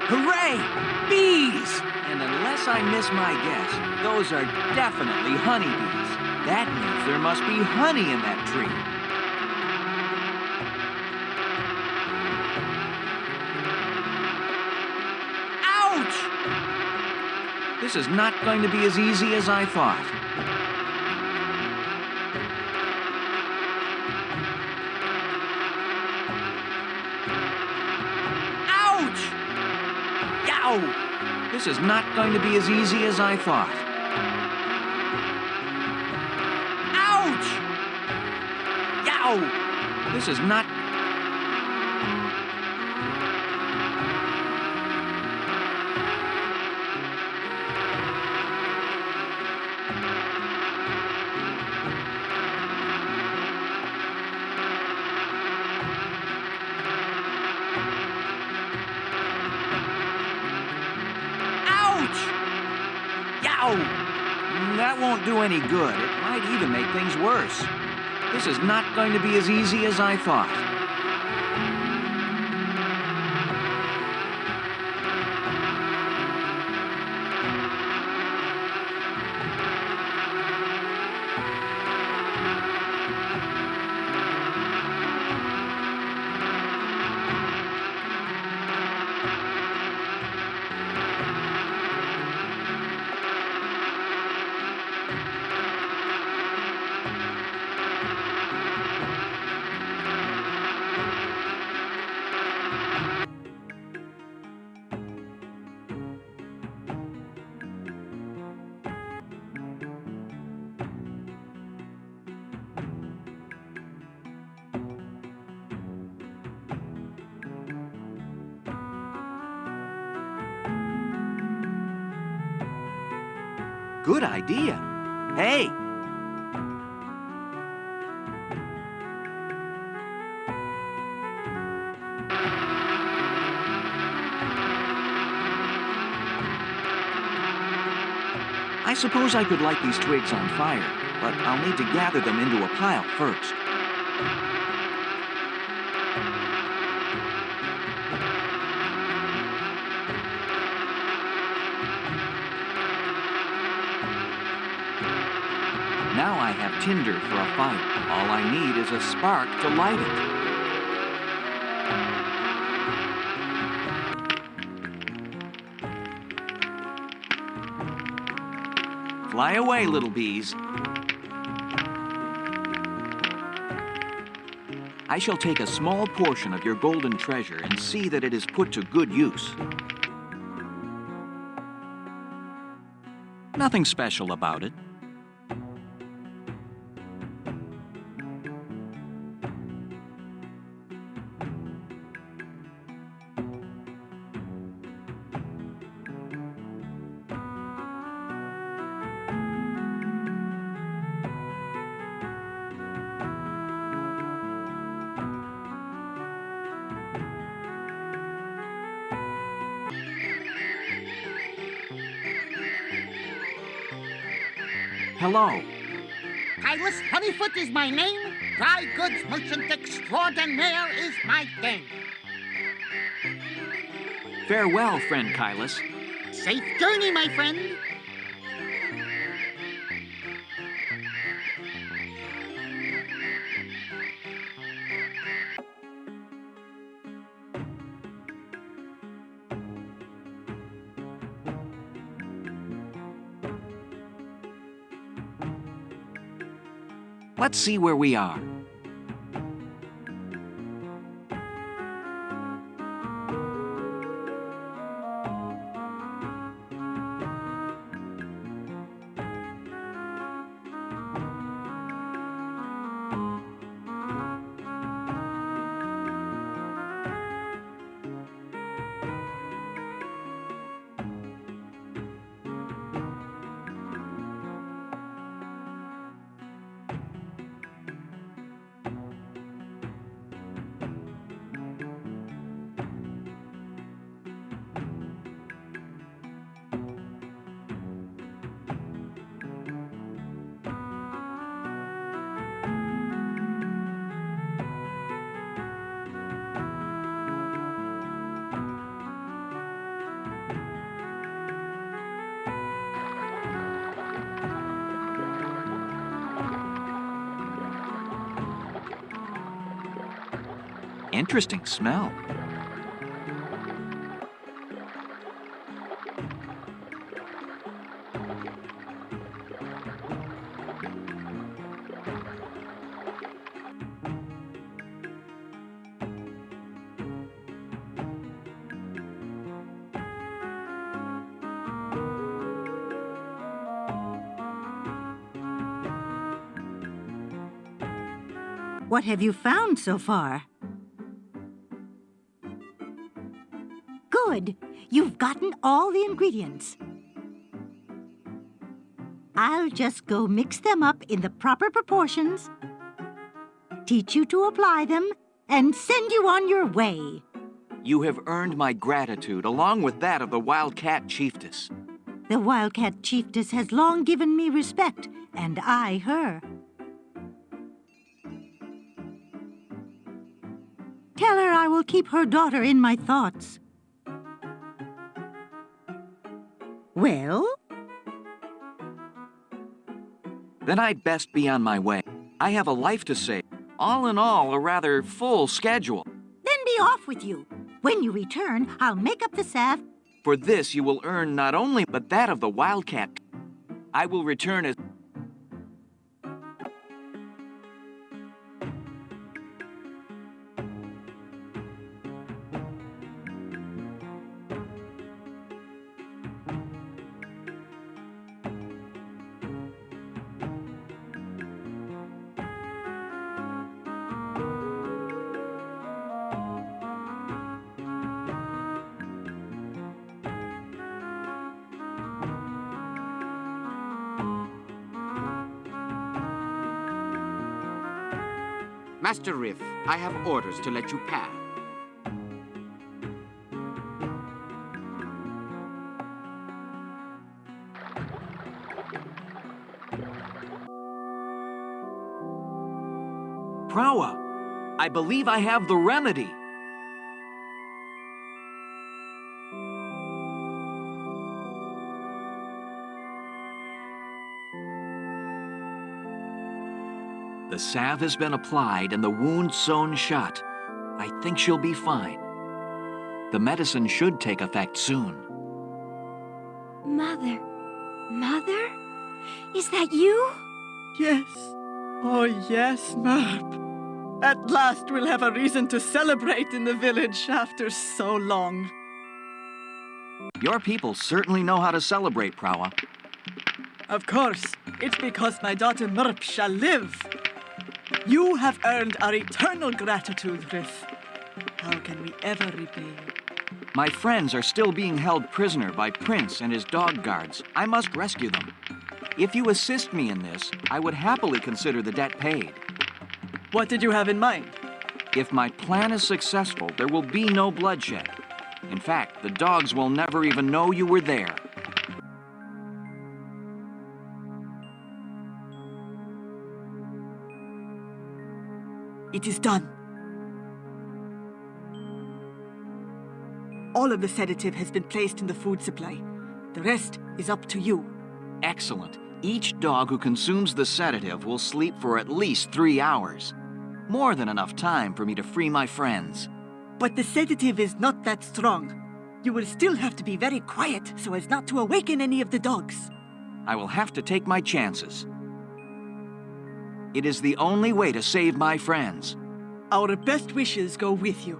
Hooray! Bees! And unless I miss my guess, those are definitely honeybees. That means there must be honey in that tree. Ouch! This is not going to be as easy as I thought. Ouch! Yow! This is not going to be as easy as I thought. This is not... Ouch! Yow! That won't do any good. It might even make things worse. This is not going to be as easy as I thought. Good idea. Hey! I suppose I could light these twigs on fire, but I'll need to gather them into a pile first. Now I have tinder for a fire. All I need is a spark to light it. Fly away, little bees. I shall take a small portion of your golden treasure and see that it is put to good use. Nothing special about it. Hello. Kylus Honeyfoot is my name. Dry goods merchant extraordinaire is my game. Farewell, friend Kylus. Safe journey, my friend. Let's see where we are. Interesting smell. What have you found so far? Good. You've gotten all the ingredients. I'll just go mix them up in the proper proportions, teach you to apply them, and send you on your way. You have earned my gratitude along with that of the Wildcat Chiefess. The Wildcat Chiefess has long given me respect, and I her. Tell her I will keep her daughter in my thoughts. Well? Then I'd best be on my way. I have a life to save. All in all, a rather full schedule. Then be off with you. When you return, I'll make up the salve. For this, you will earn not only but that of the Wildcat. I will return as... Master Rif, I have orders to let you pass. Prawa, I believe I have the remedy. The salve has been applied and the wound sewn shut. I think she'll be fine. The medicine should take effect soon. Mother. Mother? Is that you? Yes. Oh, yes, Morph. At last we'll have a reason to celebrate in the village after so long. Your people certainly know how to celebrate, Prawa. Of course. It's because my daughter Morph shall live. You have earned our eternal gratitude, Rif. How can we ever repay you? My friends are still being held prisoner by Prince and his dog guards. I must rescue them. If you assist me in this, I would happily consider the debt paid. What did you have in mind? If my plan is successful, there will be no bloodshed. In fact, the dogs will never even know you were there. It is done. All of the sedative has been placed in the food supply. The rest is up to you. Excellent. Each dog who consumes the sedative will sleep for at least 3 hours. More than enough time for me to free my friends. But the sedative is not that strong. You will still have to be very quiet so as not to awaken any of the dogs. I will have to take my chances. It is the only way to save my friends. Our best wishes go with you.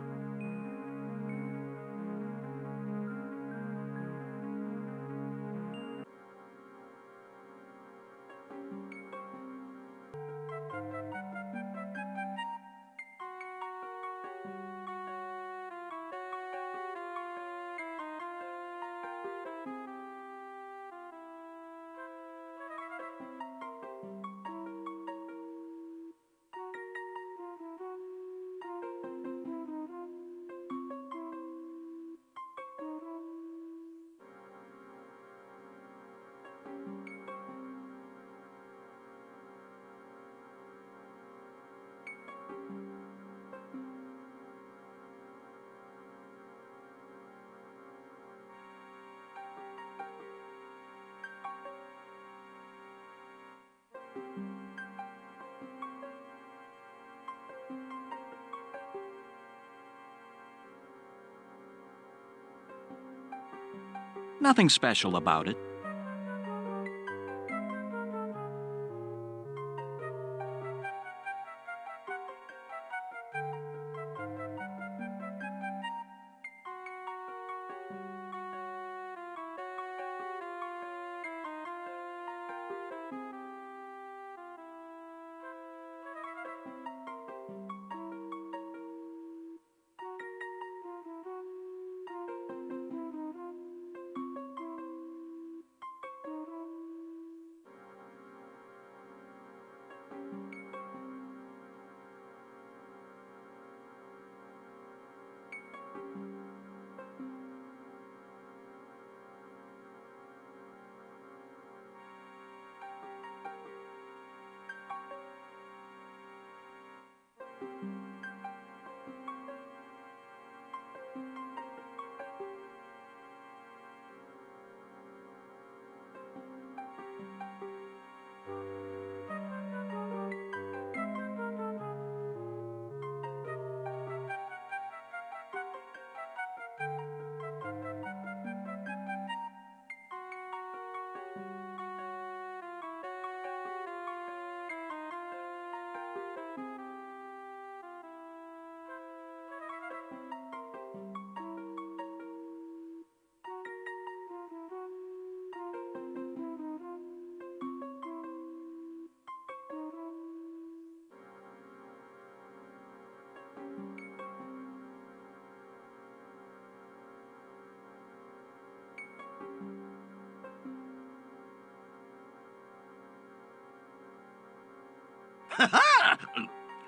Nothing special about it.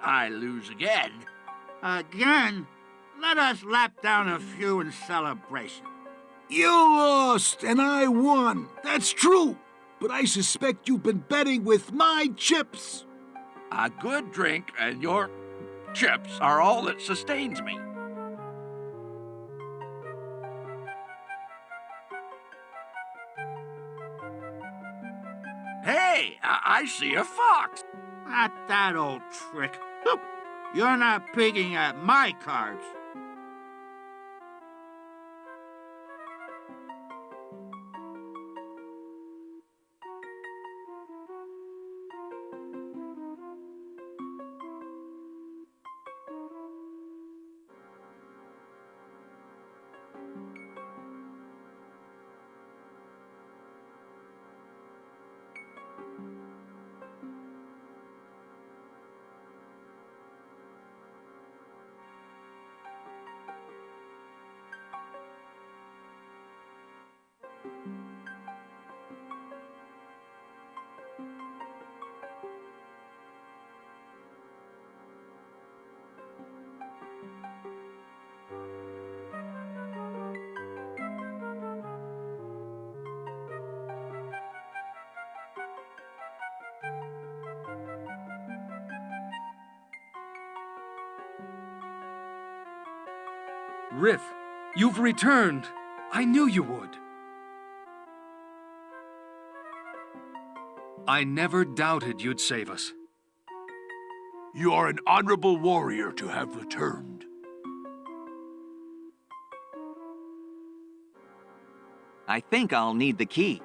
I lose again. Again? Let us lap down a few in celebration. You lost, and I won. That's true. But I suspect you've been betting with my chips. A good drink and your chips are all that sustains me. Hey, I see a fox. Not that old trick. You're not picking at my cards. Rif, you've returned. I knew you would. I never doubted you'd save us. You are an honorable warrior to have returned. I think I'll need the key.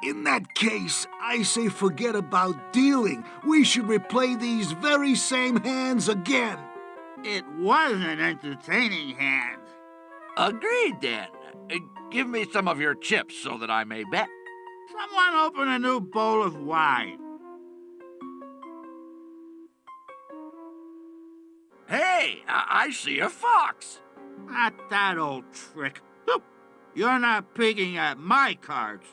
In that case, I say forget about dealing. We should replay these very same hands again. It was an entertaining hand. Agreed, then. Give me some of your chips so that I may bet. Someone open a new bowl of wine. Hey, I see a fox. Not that old trick. You're not picking at my cards.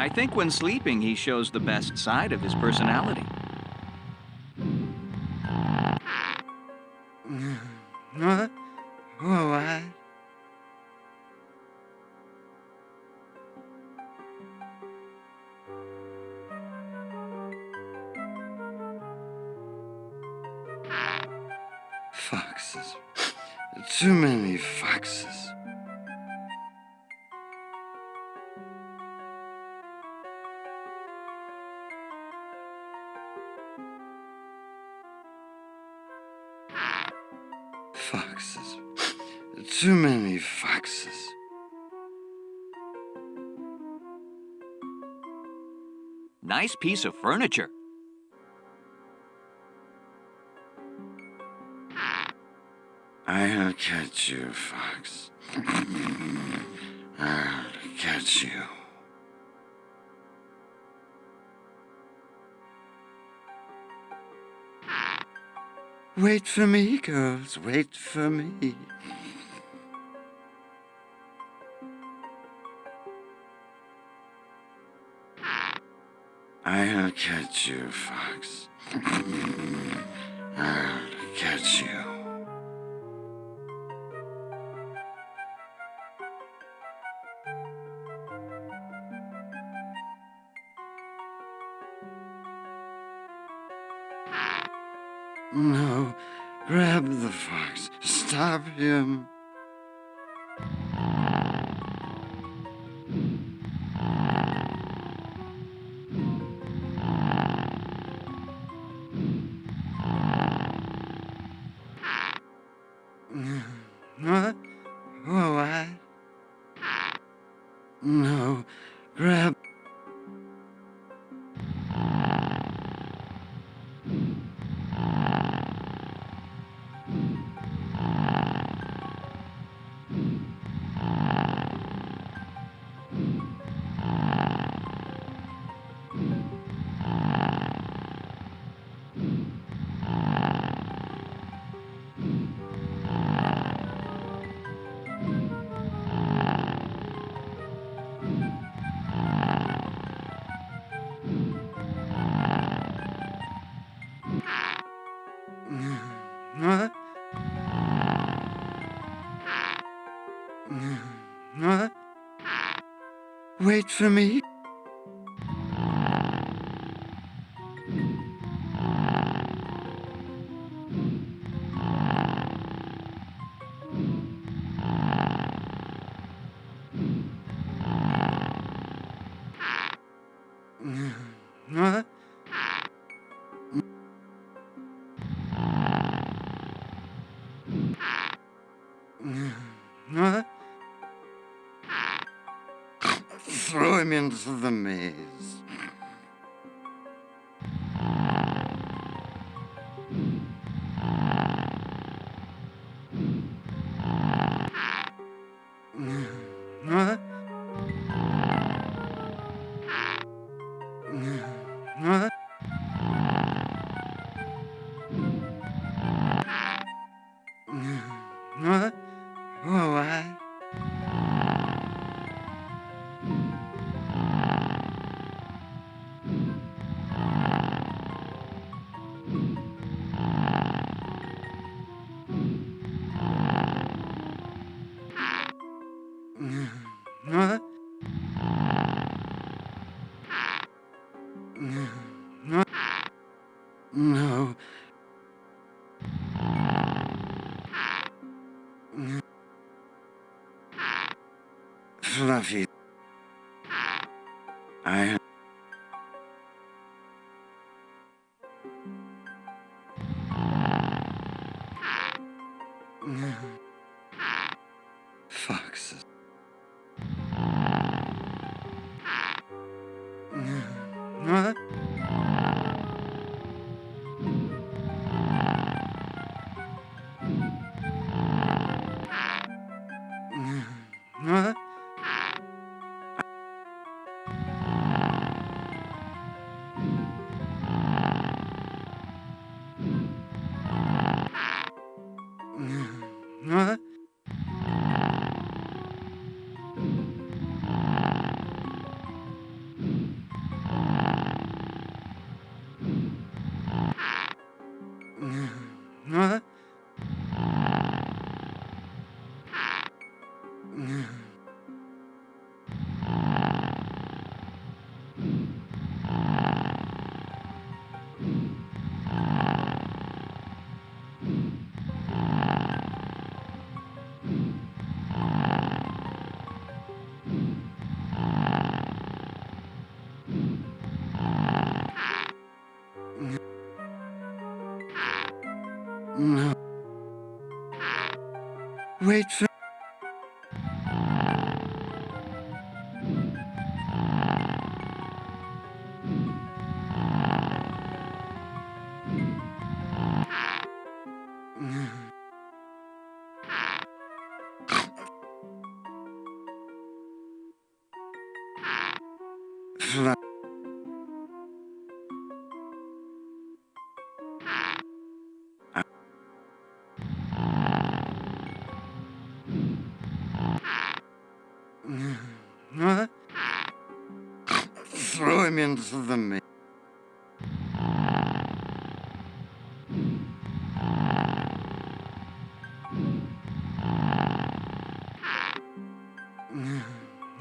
I think when sleeping, he shows the best side of his personality. What? What? Foxes. Too many foxes. Foxes. Too many foxes. Nice piece of furniture. I'll catch you, Fox. I'll catch you. Wait for me, girls. Wait for me. I'll catch you, Fox. I'll catch you. No, grab the fox. Stop him. What? What? No, grab. What? What? Wait for me. What? What? Throw him into the maze. What? What? What? What? What? What? No. Fluffy. I... Foxes. What? What? What? No. Wait for... Fly. What? Throw him into the mix.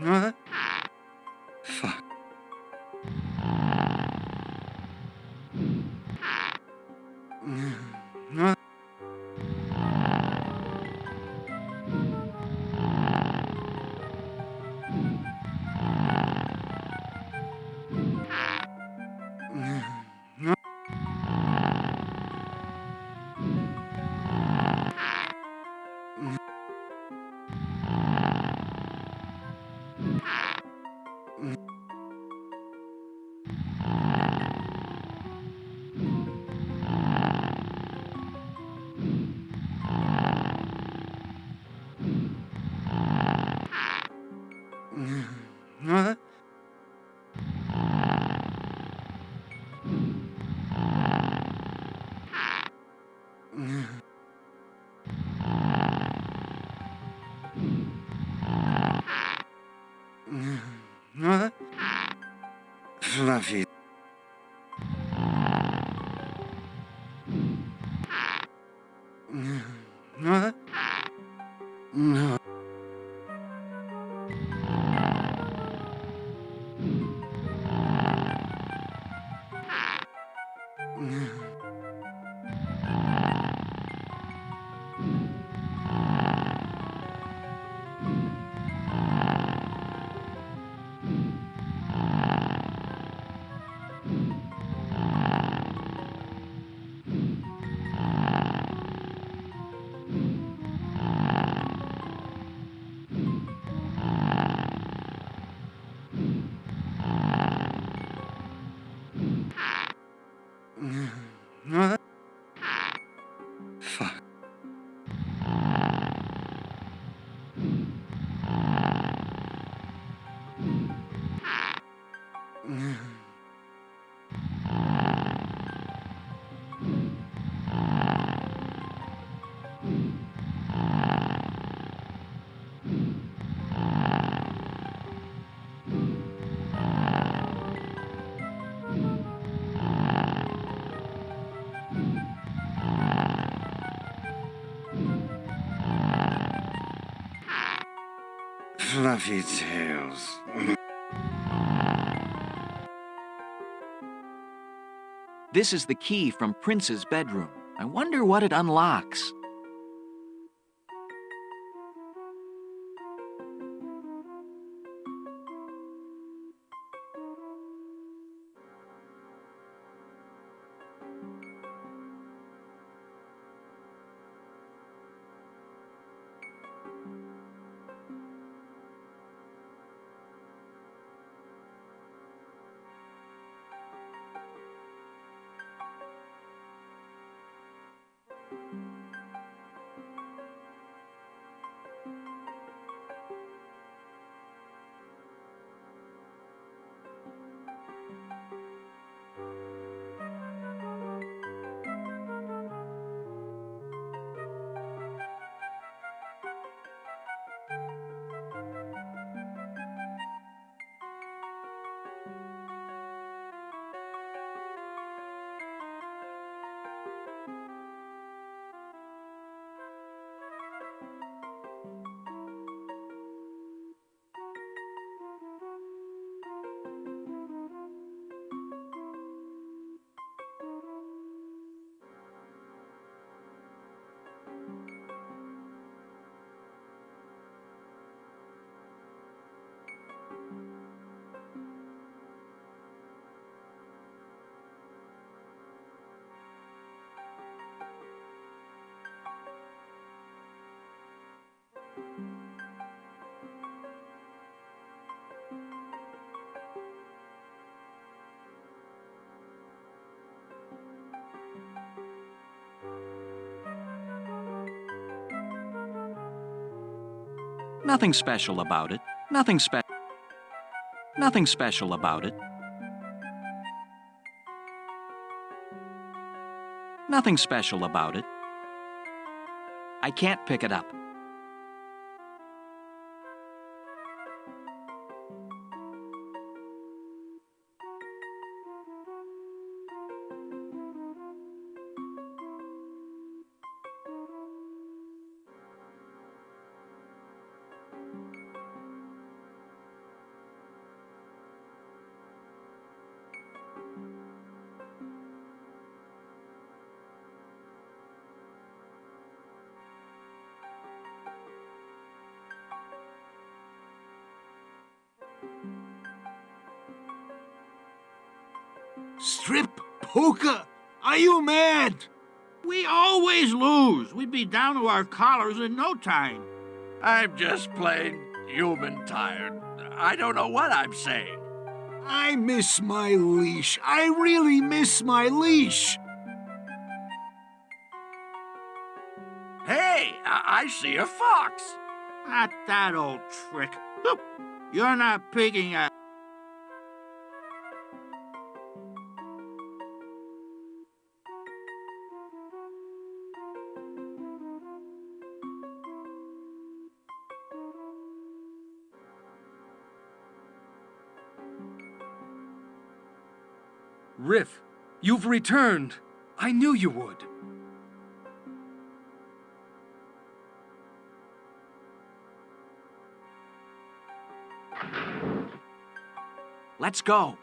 What? Fuck. What? What? What? Fluffy. What? No. What? Fuck. Fluffy tails. This is the key from Prince's bedroom. I wonder what it unlocks. Nothing special about it. Nothing special about it. Nothing special about it. I can't pick it up. Strip poker? Are you mad? We always lose. We'd be down to our collars in no time. I'm just plain human tired. I don't know what I'm saying. I miss my leash. I really miss my leash. Hey, I see a fox. Not that old trick. Look, you're not picking up. Rif, you've returned. I knew you would. Let's go.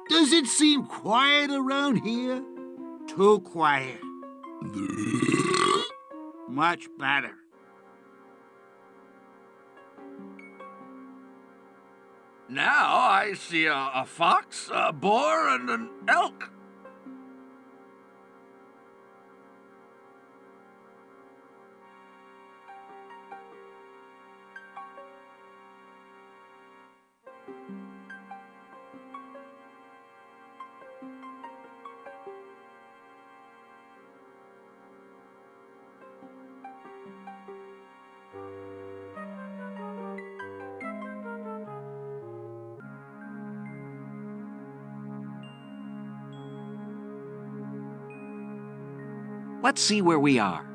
Does it seem quiet around here? Too quiet. Much better. Now I see a fox, a boar, and an elk. Let's see where we are.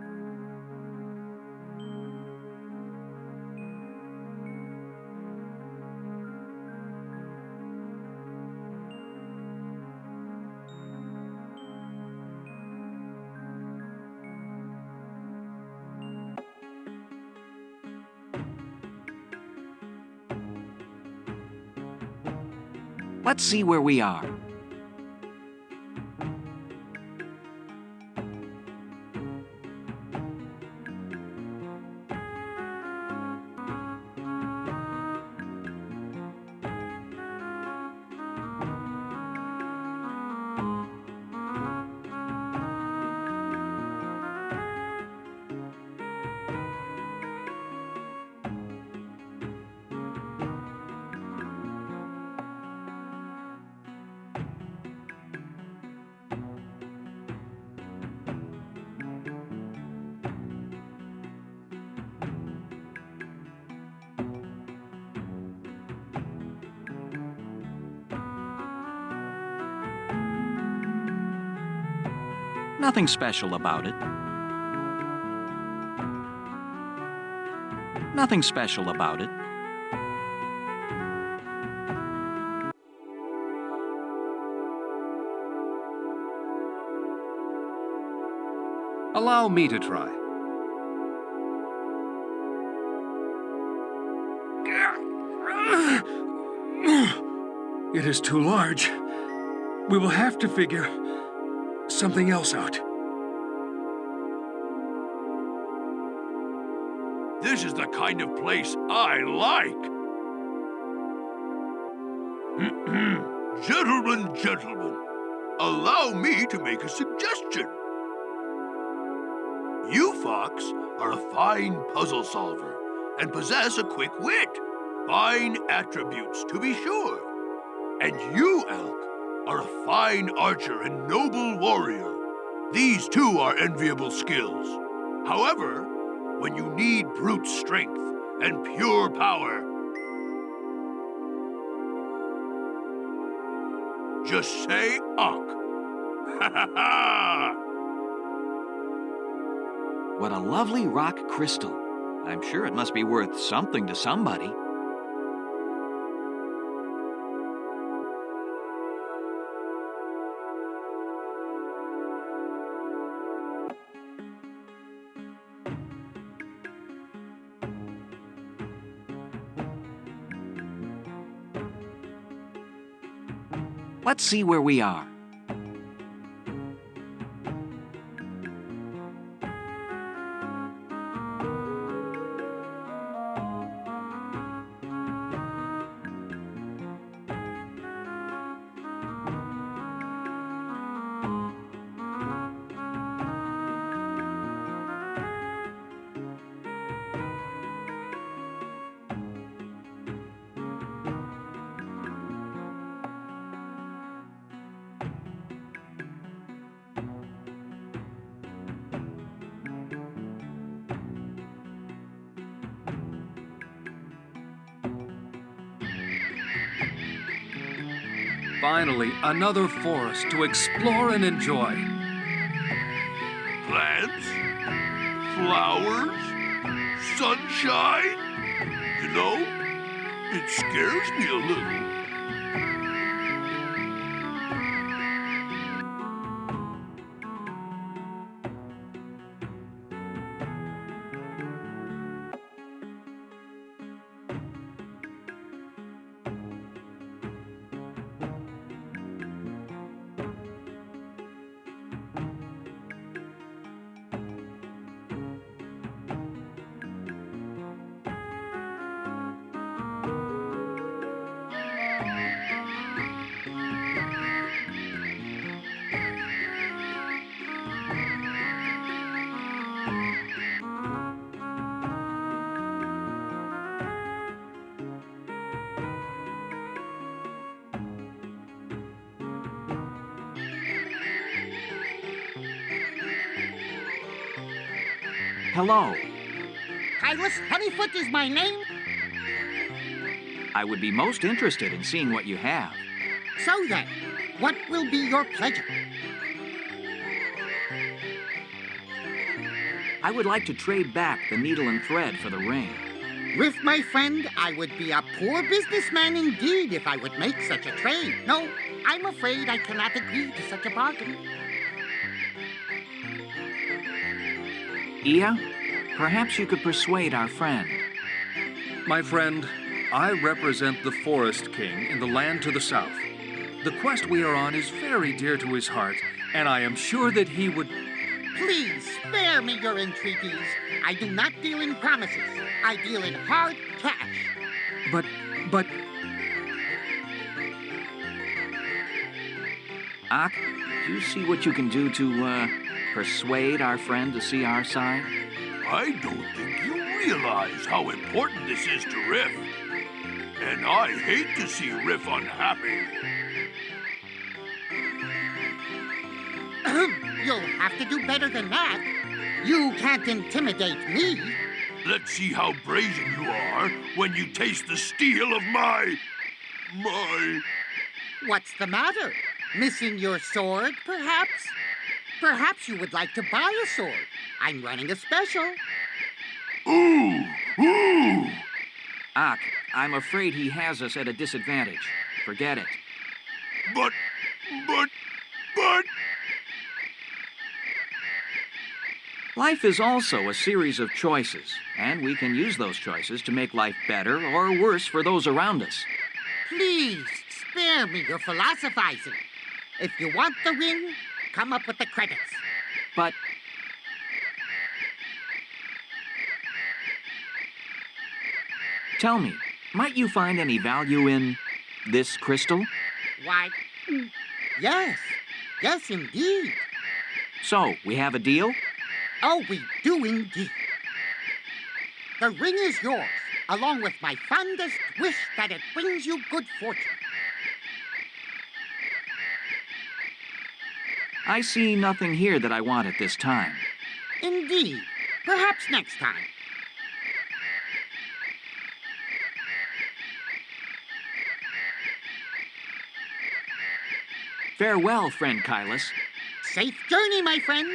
Let's see where we are. Nothing special about it. Nothing special about it. Allow me to try. It is too large. We will have to figure something else out. This is the kind of place I like. Gentlemen, allow me to make a suggestion. You, Fox, are a fine puzzle solver and possess a quick wit. Fine attributes, to be sure. And you, Elk, are a fine archer and noble warrior. These too are enviable skills. However, when you need brute strength and pure power, just say Uck. Ha ha ha! What a lovely rock crystal. I'm sure it must be worth something to somebody. Let's see where we are. Finally, another forest to explore and enjoy. Plants, flowers, sunshine. You know, it scares me a little. Hello. Hylas Honeyfoot is my name. I would be most interested in seeing what you have. So then, what will be your pleasure? I would like to trade back the needle and thread for the ring. Rif, my friend, I would be a poor businessman indeed if I would make such a trade. No, I'm afraid I cannot agree to such a bargain. Ia, perhaps you could persuade our friend. My friend, I represent the Forest King in the land to the south. The quest we are on is very dear to his heart, and I am sure that he would... Please, spare me your entreaties. I do not deal in promises. I deal in hard cash. But... Ak, do you see what you can do to, persuade our friend to see our side? I don't think you realize how important this is to Rif. And I hate to see Rif unhappy. You'll have to do better than that. You can't intimidate me. Let's see how brazen you are when you taste the steel of my... What's the matter? Missing your sword, perhaps? Perhaps you would like to buy a sword. I'm running a special. Ooh! Ak, I'm afraid he has us at a disadvantage. Forget it. But... Life is also a series of choices, and we can use those choices to make life better or worse for those around us. Please, spare me your philosophizing. If you want the ring, come up with the credits. But tell me, might you find any value in this crystal? Why, yes. Yes, indeed. So, we have a deal? Oh, we do indeed. The ring is yours, along with my fondest wish that it brings you good fortune. I see nothing here that I want at this time. Indeed. Perhaps next time. Farewell, friend Kylus. Safe journey, my friend.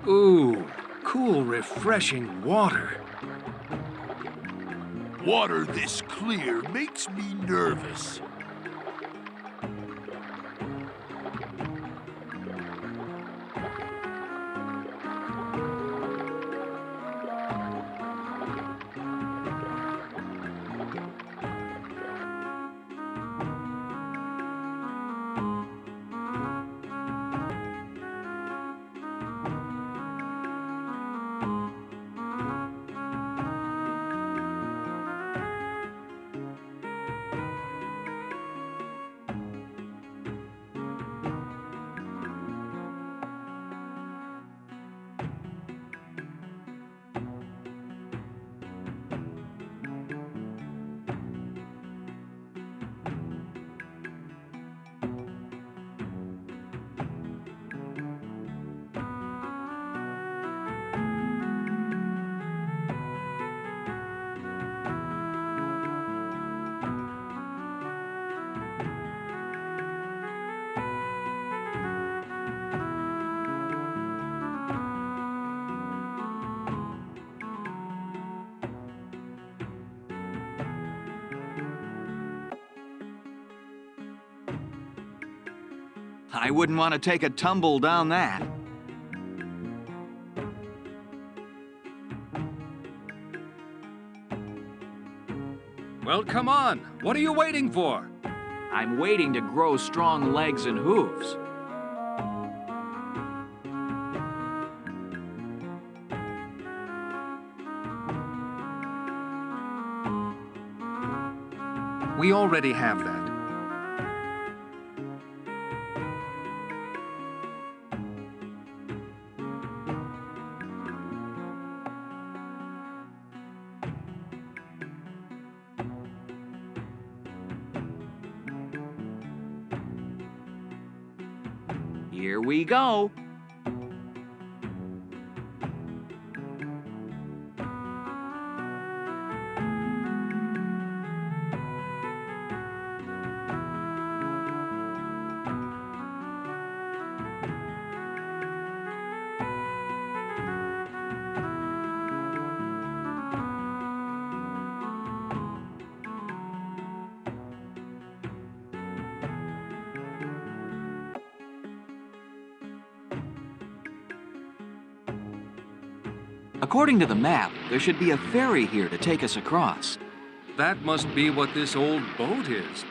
Ooh, cool, refreshing water. Water this clear makes me nervous. I wouldn't want to take a tumble down that. Well, come on. What are you waiting for? I'm waiting to grow strong legs and hooves. We already have that. Here we go. According to the map, there should be a ferry here to take us across. That must be what this old boat is.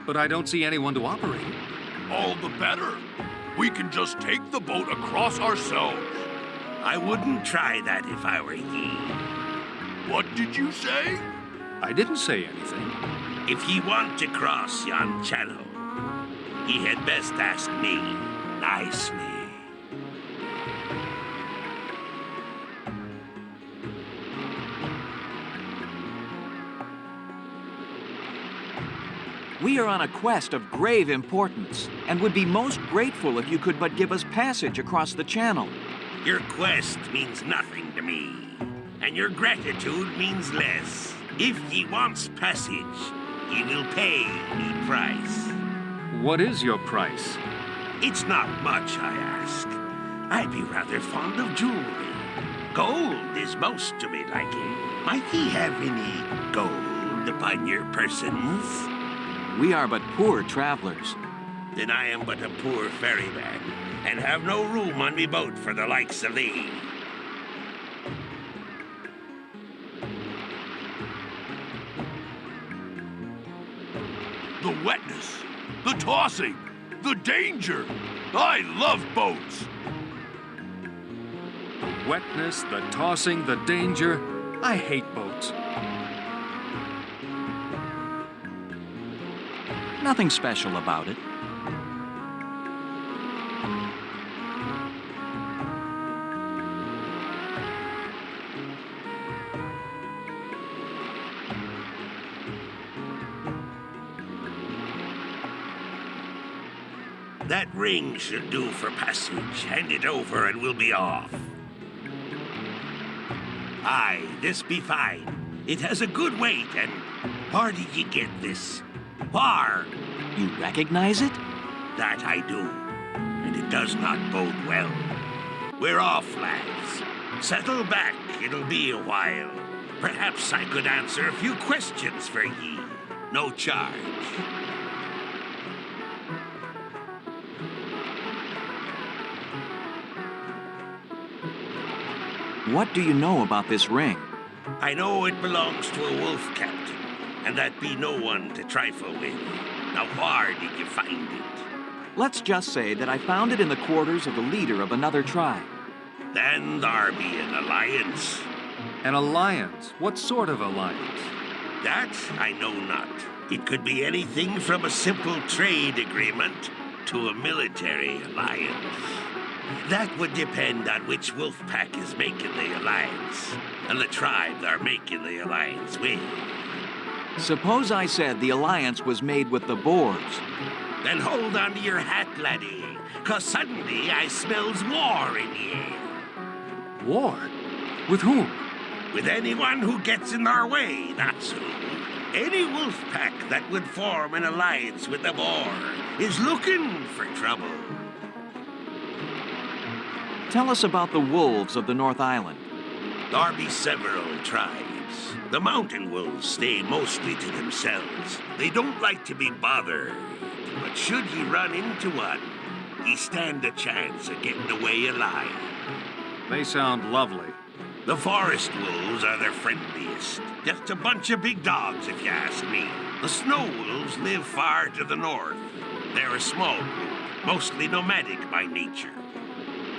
But I don't see anyone to operate it. All the better. We can just take the boat across ourselves. I wouldn't try that if I were ye. What did you say? I didn't say anything. If ye want to cross yon channel, ye had best ask me nicely. We are on a quest of grave importance, and would be most grateful if you could but give us passage across the channel. Your quest means nothing to me, and your gratitude means less. If ye wants passage, ye will pay me price. What is your price? It's not much, I ask. I'd be rather fond of jewelry. Gold is most to me liking. Might ye have any gold upon your persons? We are but poor travelers. Then I am but a poor ferryman, and have no room on me boat for the likes of thee. The wetness, the tossing, the danger. I love boats. The wetness, the tossing, the danger. I hate boats. Nothing special about it. That ring should do for passage. Hand it over and we'll be off. Aye, this be fine. It has a good weight, and where did ye get this? Where? You recognize it? That I do, and it does not bode well. We're off, lads. Settle back, it'll be a while. Perhaps I could answer a few questions for ye. No charge. What do you know about this ring? I know it belongs to a wolf captain, and that be no one to trifle with. Now, where did you find it? Let's just say that I found it in the quarters of the leader of another tribe. Then there be an alliance. An alliance? What sort of alliance? That I know not. It could be anything from a simple trade agreement to a military alliance. That would depend on which wolf pack is making the alliance, and the tribe they're making the alliance with. Suppose I said the alliance was made with the Boars. Then hold on to your hat, laddie, 'cause suddenly I smells war in the air. War? With whom? With anyone who gets in our way, that's who. Any wolf pack that would form an alliance with the Boar is looking for trouble. Tell us about the wolves of the North Island. There be several tribes. The mountain wolves stay mostly to themselves. They don't like to be bothered. But should ye run into one, ye stand a chance of getting away alive. They sound lovely. The forest wolves are their friendliest. Just a bunch of big dogs, if you ask me. The snow wolves live far to the north. They're a small group, mostly nomadic by nature.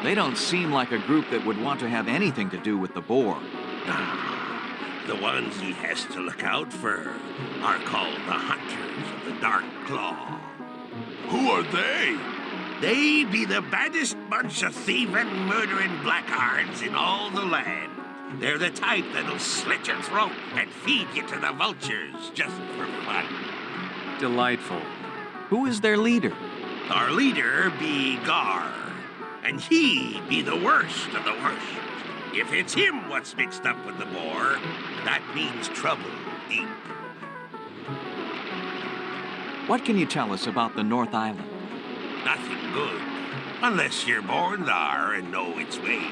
They don't seem like a group that would want to have anything to do with the Boar. The ones he has to look out for are called the Hunters of the Dark Claw. Who are they? They be the baddest bunch of thieving, murdering blackguards in all the land. They're the type that'll slit your throat and feed you to the vultures just for fun. Delightful. Who is their leader? Our leader be Gar, and he be the worst of the worst. If it's him what's mixed up with the Boar, that means trouble deep. What can you tell us about the North Island? Nothing good, unless you're born there and know its ways.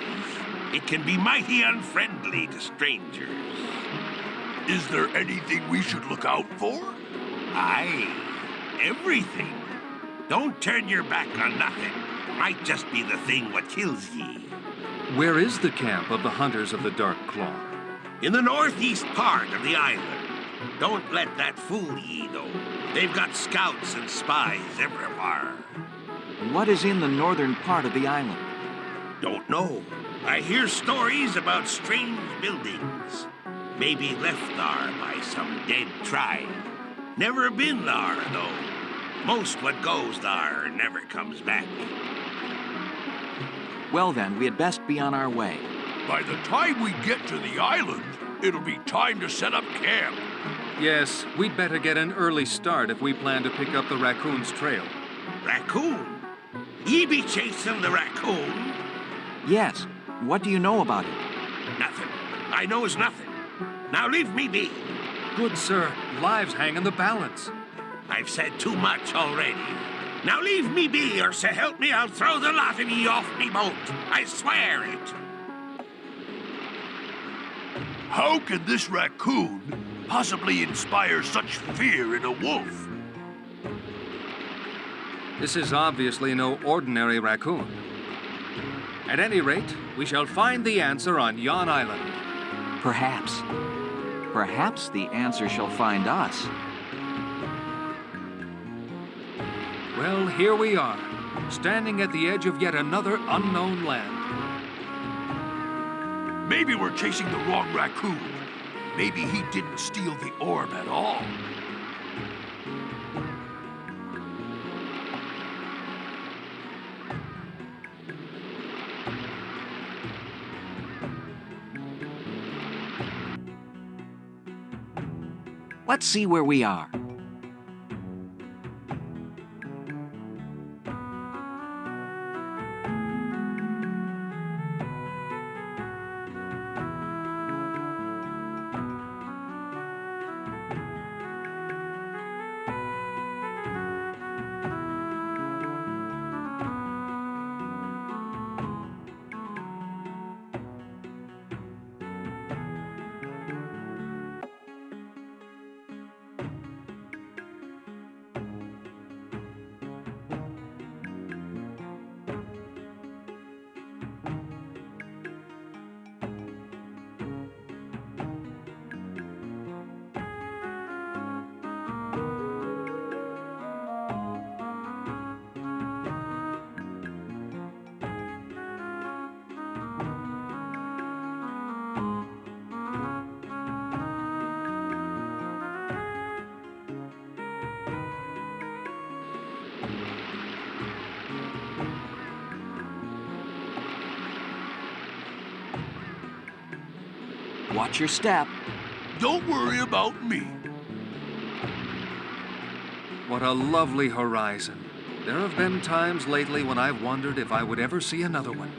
It can be mighty unfriendly to strangers. Is there anything we should look out for? Aye, everything. Don't turn your back on nothing. Might just be the thing what kills ye. Where is the camp of the Hunters of the Dark Claw? In the northeast part of the island. Don't let that fool ye, though. They've got scouts and spies everywhere. What is in the northern part of the island? Don't know. I hear stories about strange buildings. Maybe left there by some dead tribe. Never been there, though. Most what goes there never comes back. Well then, we had best be on our way. By the time we get to the island, it'll be time to set up camp. Yes, we'd better get an early start if we plan to pick up the raccoon's trail. Raccoon? Ye be chasing the raccoon? Yes. What do you know about it? Nothing. I knows nothing. Now leave me be. Good sir, lives hang in the balance. I've said too much already. Now leave me be, or so help me, I'll throw the lot of ye off me boat. I swear it. How can this raccoon possibly inspire such fear in a wolf? This is obviously no ordinary raccoon. At any rate, we shall find the answer on yon island. Perhaps. Perhaps the answer shall find us. Well, here we are, standing at the edge of yet another unknown land. Maybe we're chasing the wrong raccoon. Maybe he didn't steal the orb at all. Let's see where we are. Watch your step. Don't worry about me. What a lovely horizon. There have been times lately when I've wondered if I would ever see another one.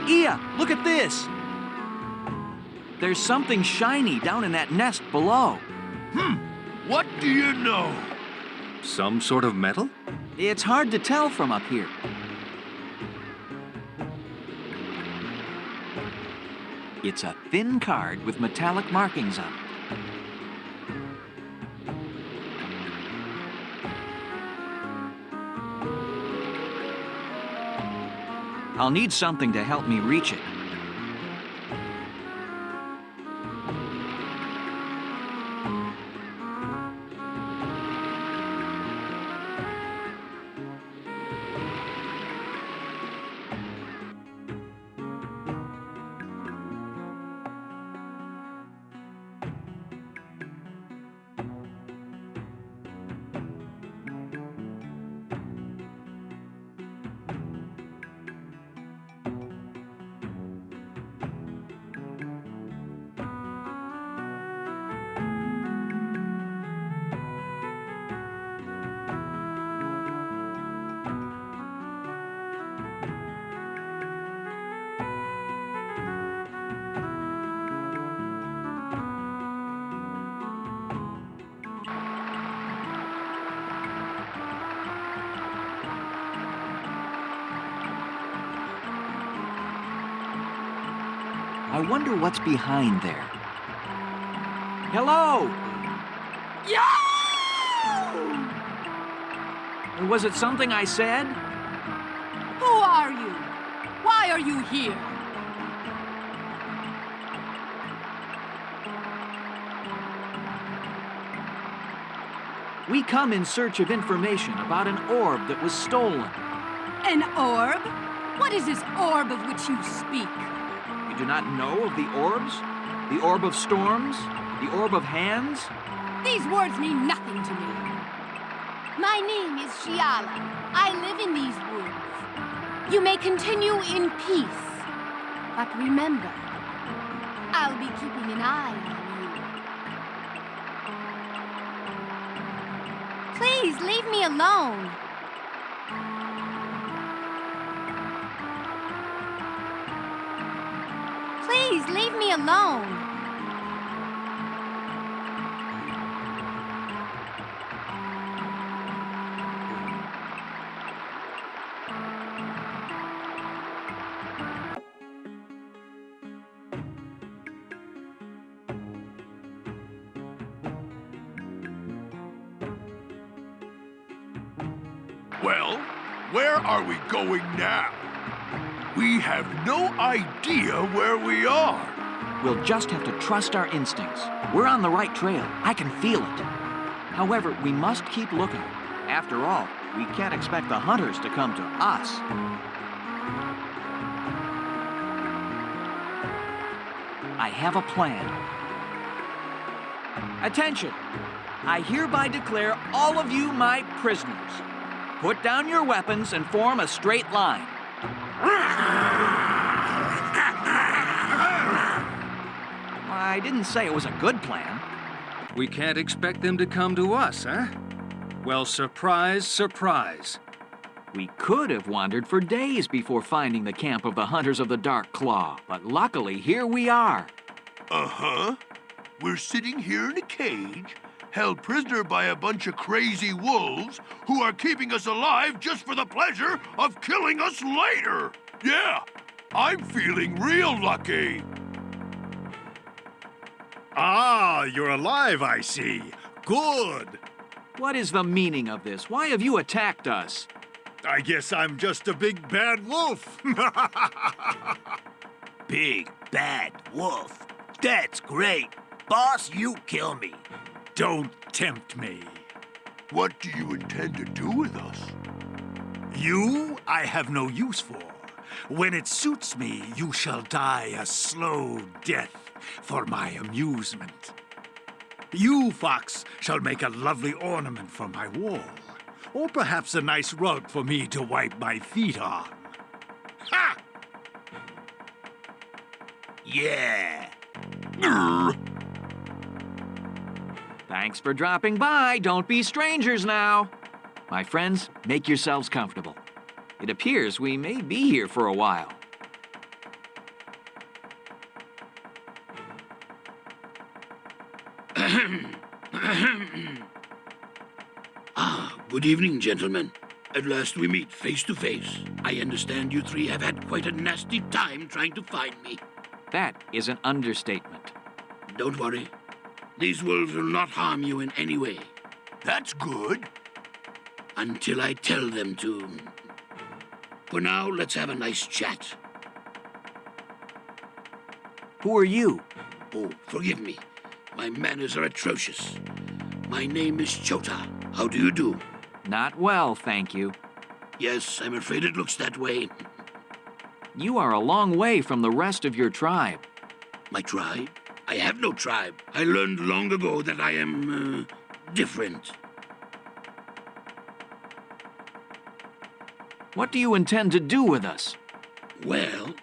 Ia, look at this! There's something shiny down in that nest below. What do you know? Some sort of metal? It's hard to tell from up here. It's a thin card with metallic markings on it. I'll need something to help me reach it. I wonder what's behind there. Hello! Yo! Was it something I said? Who are you? Why are you here? We come in search of information about an orb that was stolen. An orb? What is this orb of which you speak? You do not know of the orbs? The orb of storms? The orb of hands? These words mean nothing to me. My name is Shiala. I live in these woods. You may continue in peace. But remember, I'll be keeping an eye on you. Please, leave me alone. Please, leave me alone. Well, where are we going now? We have no idea where we are. We'll just have to trust our instincts. We're on the right trail. I can feel it. However, we must keep looking. After all, we can't expect the hunters to come to us. I have a plan. Attention! I hereby declare all of you my prisoners. Put down your weapons and form a straight line. I didn't say it was a good plan. We can't expect them to come to us, huh? Well, surprise, surprise. We could have wandered for days before finding the camp of the Hunters of the Dark Claw, but luckily here we are. Uh-huh. We're sitting here in a cage, held prisoner by a bunch of crazy wolves who are keeping us alive just for the pleasure of killing us later. Yeah, I'm feeling real lucky. Ah, you're alive, I see. Good. What is the meaning of this? Why have you attacked us? I guess I'm just a big bad wolf. Big bad wolf. That's great. Boss, you kill me. Don't tempt me. What do you intend to do with us? You, I have no use for. When it suits me, you shall die a slow death for my amusement. You, Fox, shall make a lovely ornament for my wall, or perhaps a nice rug for me to wipe my feet on. Ha! Yeah. Thanks for dropping by. Don't be strangers now. My friends, make yourselves comfortable. It appears we may be here for a while. Good evening, gentlemen. At last we meet face to face. I understand you three have had quite a nasty time trying to find me. That is an understatement. Don't worry. These wolves will not harm you in any way. That's good. Until I tell them to. For now, let's have a nice chat. Who are you? Oh, forgive me. My manners are atrocious. My name is Chota. How do you do? Not well, thank you. Yes, I'm afraid it looks that way. You are a long way from the rest of your tribe. My tribe? I have no tribe. I learned long ago that I am, different. What do you intend to do with us? Well,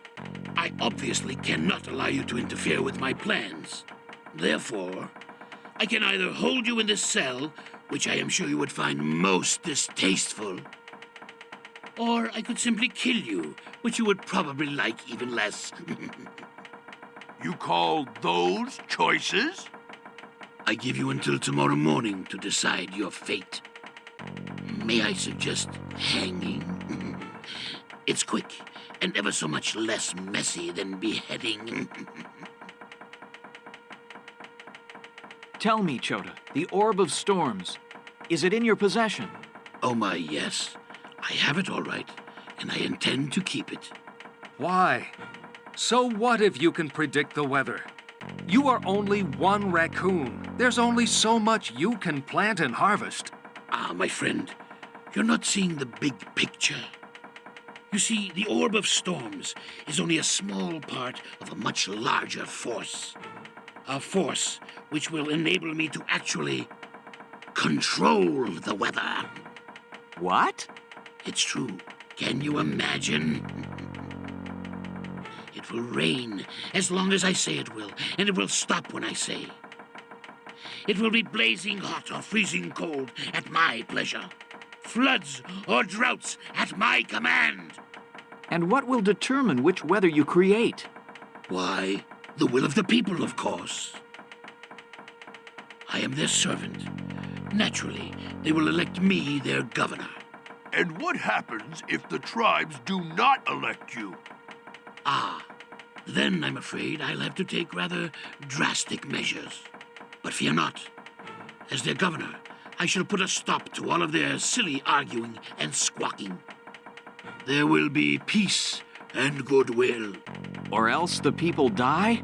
I obviously cannot allow you to interfere with my plans. Therefore, I can either hold you in this cell, which I am sure you would find most distasteful, or I could simply kill you, which you would probably like even less. You call those choices? I give you until tomorrow morning to decide your fate. May I suggest hanging? It's quick, and ever so much less messy than beheading. Tell me, Chota, the Orb of Storms, is it in your possession? Oh my, yes. I have it all right, and I intend to keep it. Why? So what if you can predict the weather? You are only one raccoon. There's only so much you can plant and harvest. Ah, my friend, you're not seeing the big picture. You see, the Orb of Storms is only a small part of a much larger force. A force which will enable me to actually control the weather. What? It's true. Can you imagine? It will rain as long as I say it will, and it will stop when I say. It will be blazing hot or freezing cold at my pleasure. Floods or droughts at my command. And what will determine which weather you create? Why, the will of the people, of course. I am their servant. Naturally, they will elect me their governor. And what happens if the tribes do not elect you? Ah, then I'm afraid I'll have to take rather drastic measures. But fear not. As their governor, I shall put a stop to all of their silly arguing and squawking. There will be peace and goodwill. Or else the people die?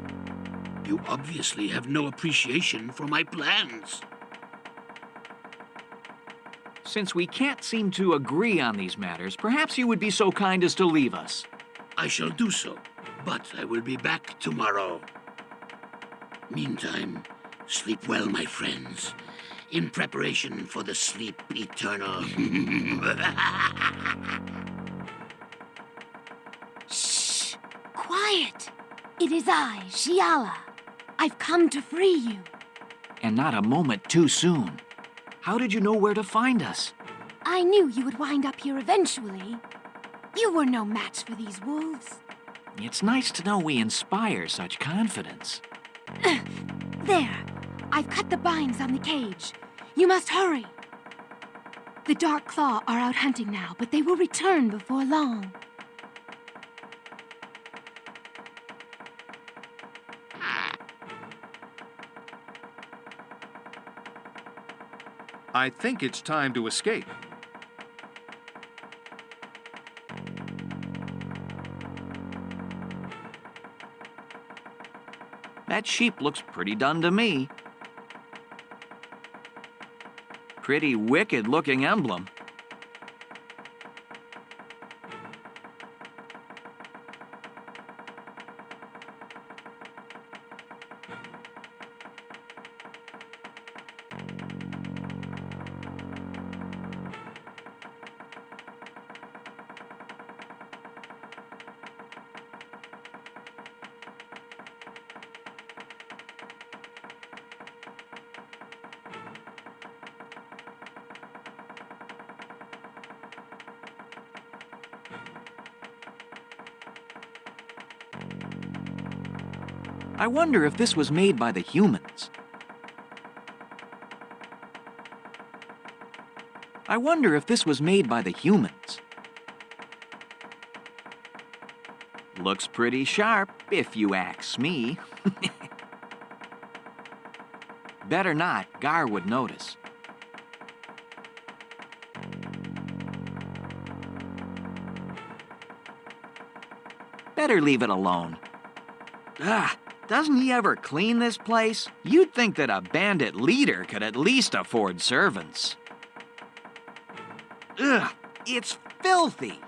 You obviously have no appreciation for my plans. Since we can't seem to agree on these matters, perhaps you would be so kind as to leave us. I shall do so, but I will be back tomorrow. Meantime, sleep well, my friends, in preparation for the sleep eternal. Shh! Quiet! It is I, Shiala. I've come to free you. And not a moment too soon. How did you know where to find us? I knew you would wind up here eventually. You were no match for these wolves. It's nice to know we inspire such confidence. There. I've cut the binds on the cage. You must hurry. The Dark Claw are out hunting now, but they will return before long. I think it's time to escape. That sheep looks pretty done to me. Pretty wicked-looking emblem. I wonder if this was made by the humans. I wonder if this was made by the humans. Looks pretty sharp, if you ask me. Better not, Gar would notice. Better leave it alone. Ah, doesn't he ever clean this place? You'd think that a bandit leader could at least afford servants. Ugh, it's filthy.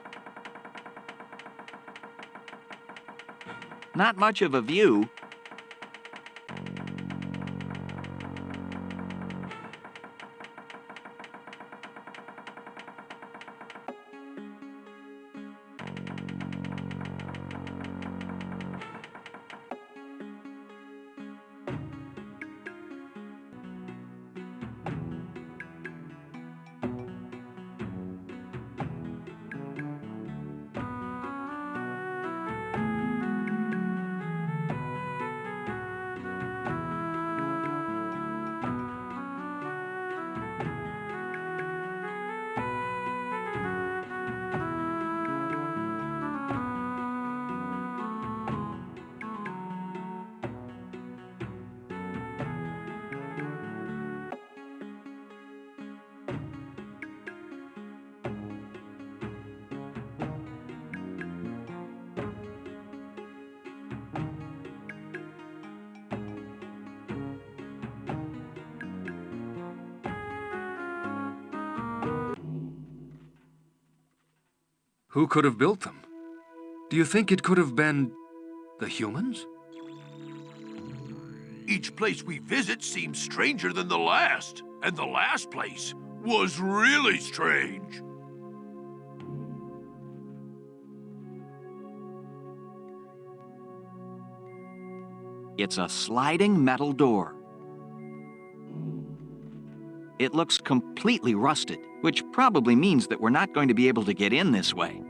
Not much of a view. Who could have built them? Do you think it could have been the humans? Each place we visit seems stranger than the last, and the last place was really strange. It's a sliding metal door. It looks completely rusted, which probably means that we're not going to be able to get in this way.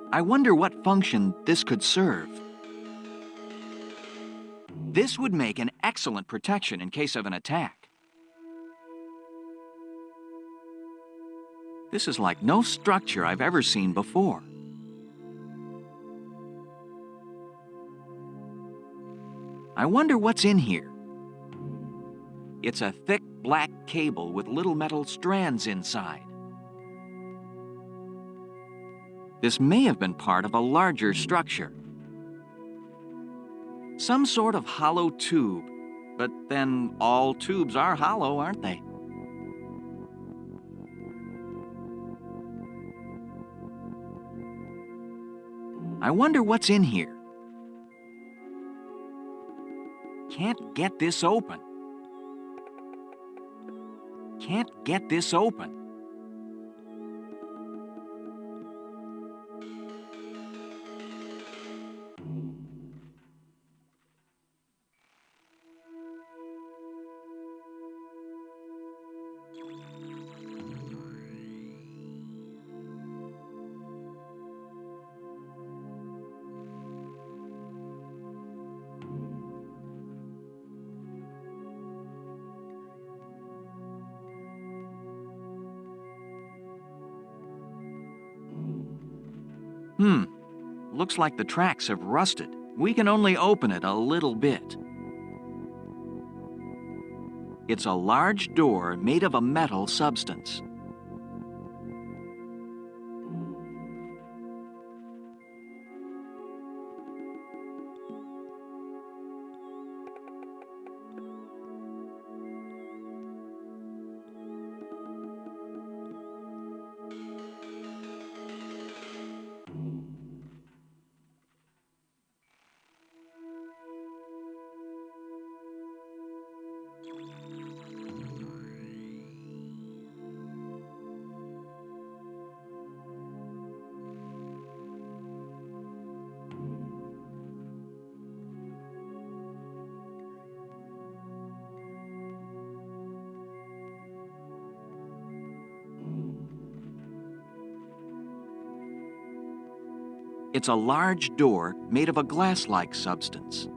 I wonder what function this could serve. This would make an excellent protection in case of an attack. This is like no structure I've ever seen before. I wonder what's in here. It's a thick black cable with little metal strands inside. This may have been part of a larger structure. Some sort of hollow tube, but then all tubes are hollow, aren't they? I wonder what's in here. Can't get this open. Can't get this open. Looks like the tracks have rusted. We can only open it a little bit. It's a large door made of a metal substance. It's a large door made of a glass-like substance.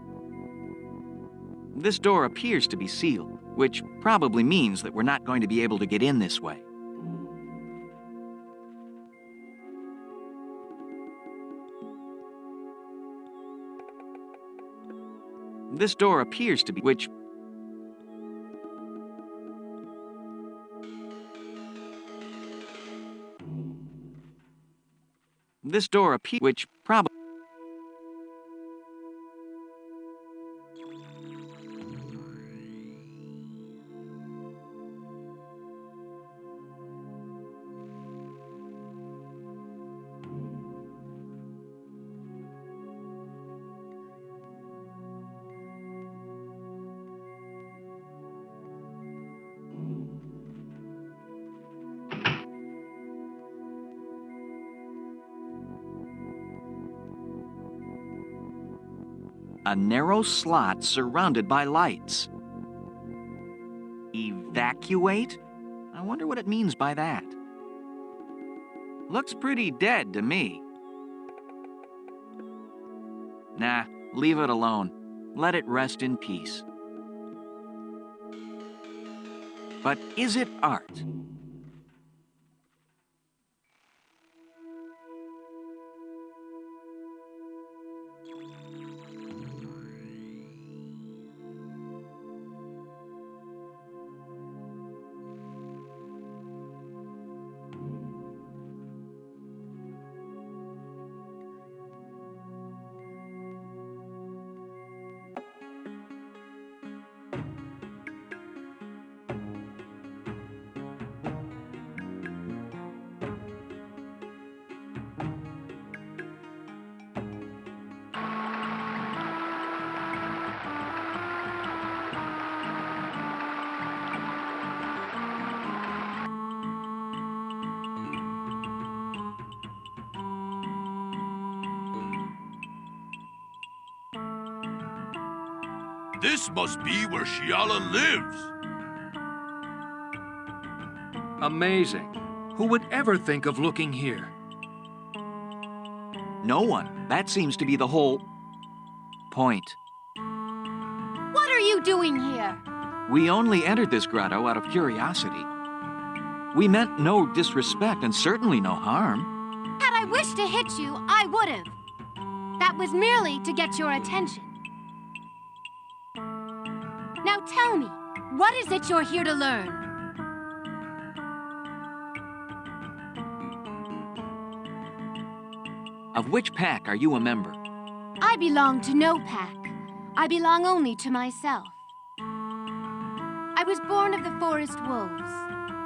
This door appears to be sealed, which probably means that we're not going to be able to get in this way. This door appears to be, which this door appears, which probably a narrow slot surrounded by lights. Evacuate? I wonder what it means by that. Looks pretty dead to me. Nah, leave it alone. Let it rest in peace. But is it art? This must be where Shiala lives. Amazing. Who would ever think of looking here? No one. That seems to be the whole point. What are you doing here? We only entered this grotto out of curiosity. We meant no disrespect and certainly no harm. Had I wished to hit you, I would have. That was merely to get your attention. Now tell me, what is it you're here to learn? Of which pack are you a member? I belong to no pack. I belong only to myself. I was born of the forest wolves.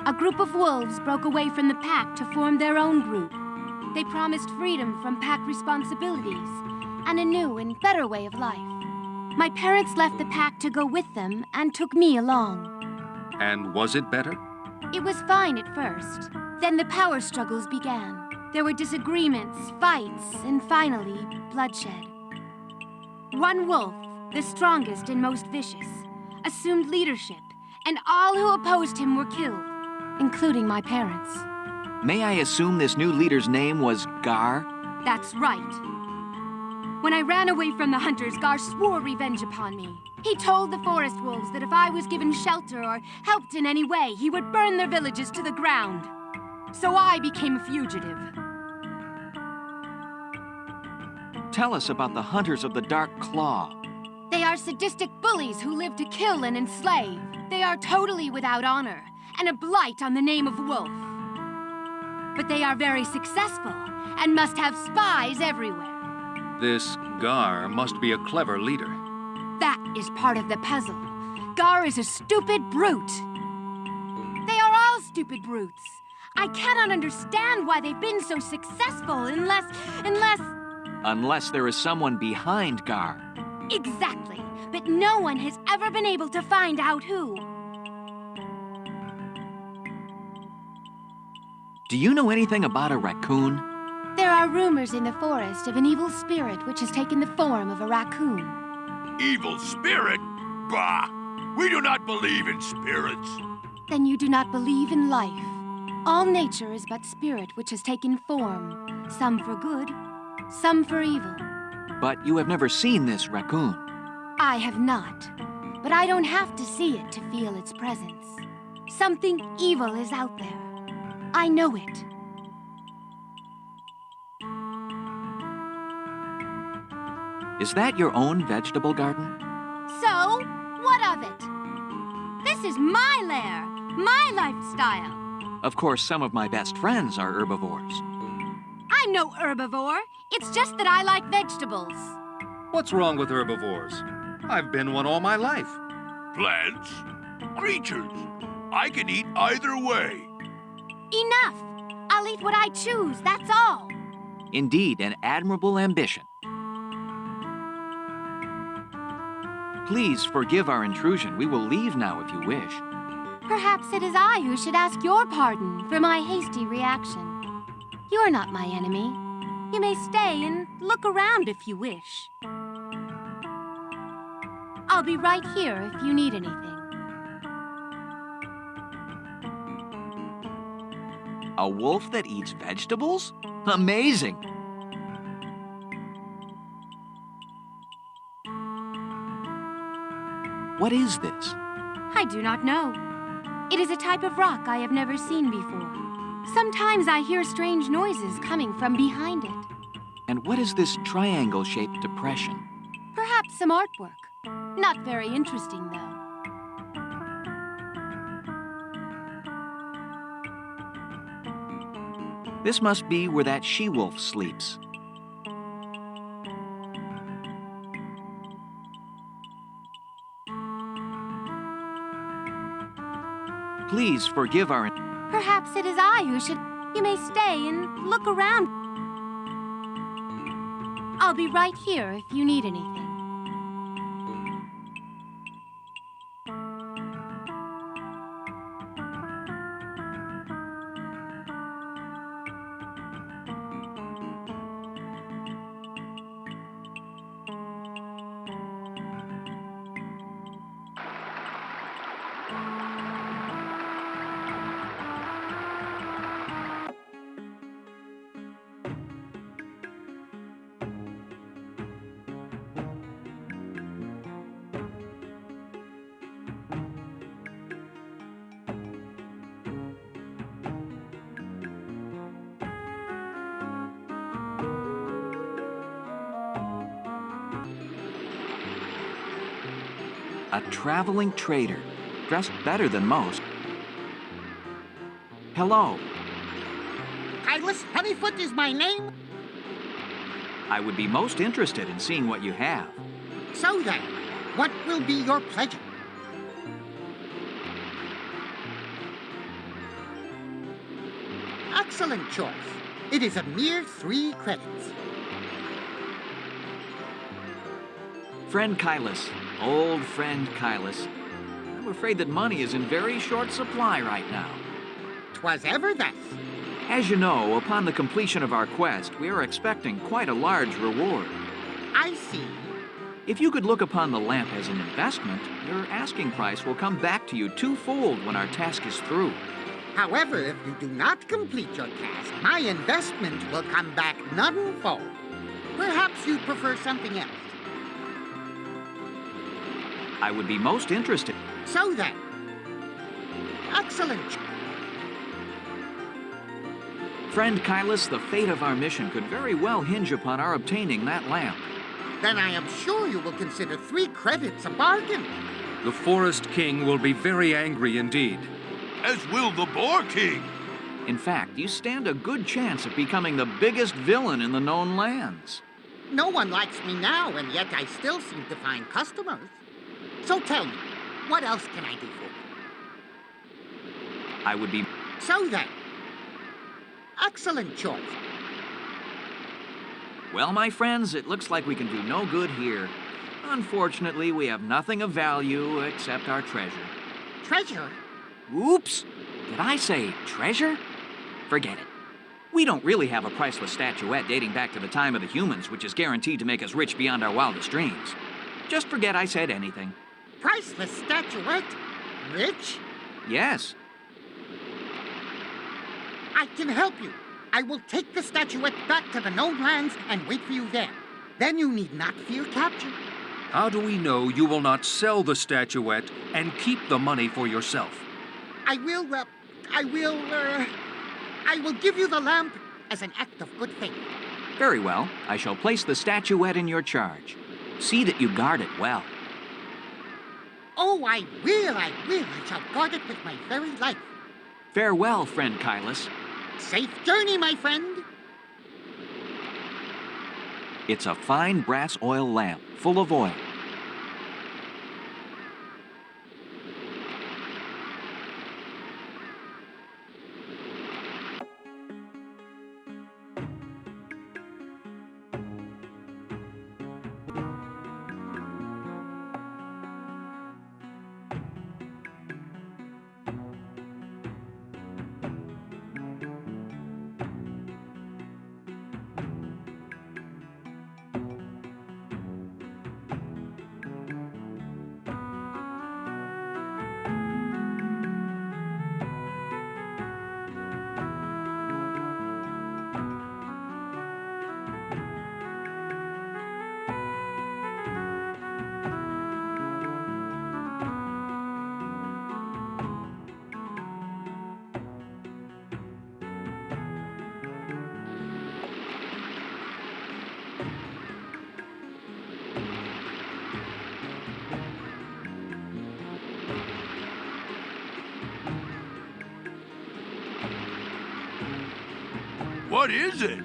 A group of wolves broke away from the pack to form their own group. They promised freedom from pack responsibilities and a new and better way of life. My parents left the pack to go with them and took me along. And was it better? It was fine at first. Then the power struggles began. There were disagreements, fights, and finally, bloodshed. One wolf, the strongest and most vicious, assumed leadership, and all who opposed him were killed, including my parents. May I assume this new leader's name was Gar? That's right. When I ran away from the hunters, Gar swore revenge upon me. He told the forest wolves that if I was given shelter or helped in any way, he would burn their villages to the ground. So I became a fugitive. Tell us about the Hunters of the Dark Claw. They are sadistic bullies who live to kill and enslave. They are totally without honor and a blight on the name of wolf. But they are very successful and must have spies everywhere. This Gar must be a clever leader. That is part of the puzzle. Gar is a stupid brute. They are all stupid brutes. I cannot understand why they've been so successful unless... Unless there is someone behind Gar. Exactly. But no one has ever been able to find out who. Do you know anything about a raccoon? There are rumors in the forest of an evil spirit which has taken the form of a raccoon. Evil spirit? Bah! We do not believe in spirits. Then you do not believe in life. All nature is but spirit which has taken form, some for good, some for evil. But you have never seen this raccoon. I have not, but I don't have to see it to feel its presence. Something evil is out there. I know it. Is that your own vegetable garden? So, what of it? This is my lair, my lifestyle. Of course, some of my best friends are herbivores. I'm no herbivore. It's just that I like vegetables. What's wrong with herbivores? I've been one all my life. Plants? Creatures? I can eat either way. Enough! I'll eat what I choose, that's all. Indeed, an admirable ambition. Please forgive our intrusion. We will leave now if you wish. Perhaps it is I who should ask your pardon for my hasty reaction. You're not my enemy. You may stay and look around if you wish. I'll be right here if you need anything. A wolf that eats vegetables? Amazing! What is this? I do not know. It is a type of rock I have never seen before. Sometimes I hear strange noises coming from behind it. And what is this triangle-shaped depression? Perhaps some artwork. Not very interesting, though. This must be where that she-wolf sleeps. Please forgive our... Perhaps it is I who should... You may stay and look around. I'll be right here if you need anything. A traveling trader, dressed better than most. Hello. Kylus Honeyfoot is my name. I would be most interested in seeing what you have. So then, what will be your pleasure? Excellent choice. It is a mere 3 credits. Friend Kylus, old friend Kylus, I'm afraid that money is in very short supply right now. 'Twas ever thus. As you know, upon the completion of our quest, we are expecting quite a large reward. I see. If you could look upon the lamp as an investment, your asking price will come back to you twofold when our task is through. However, if you do not complete your task, my investment will come back nonefold. Perhaps you prefer something else. I would be most interested. So then, excellent. Friend Kylus, the fate of our mission could very well hinge upon our obtaining that lamp. Then I am sure you will consider 3 credits a bargain. The Forest King will be very angry indeed. As will the Boar King. In fact, you stand a good chance of becoming the biggest villain in the known lands. No one likes me now, and yet I still seem to find customers. So tell me, what else can I do for you? I would be... So then, excellent choice. Well, my friends, it looks like we can do no good here. Unfortunately, we have nothing of value except our treasure. Treasure? Oops! Did I say treasure? Forget it. We don't really have a priceless statuette dating back to the time of the humans, which is guaranteed to make us rich beyond our wildest dreams. Just forget I said anything. Priceless statuette? Rich? Yes. I can help you. I will take the statuette back to the known lands and wait for you there. Then you need not fear capture. How do we know you will not sell the statuette and keep the money for yourself? I will give you the lamp as an act of good faith. Very well. I shall place the statuette in your charge. See that you guard it well. Oh, I will. I shall guard it with my very life. Farewell, friend Kylus. Safe journey, my friend. It's a fine brass oil lamp, full of oil. What is it?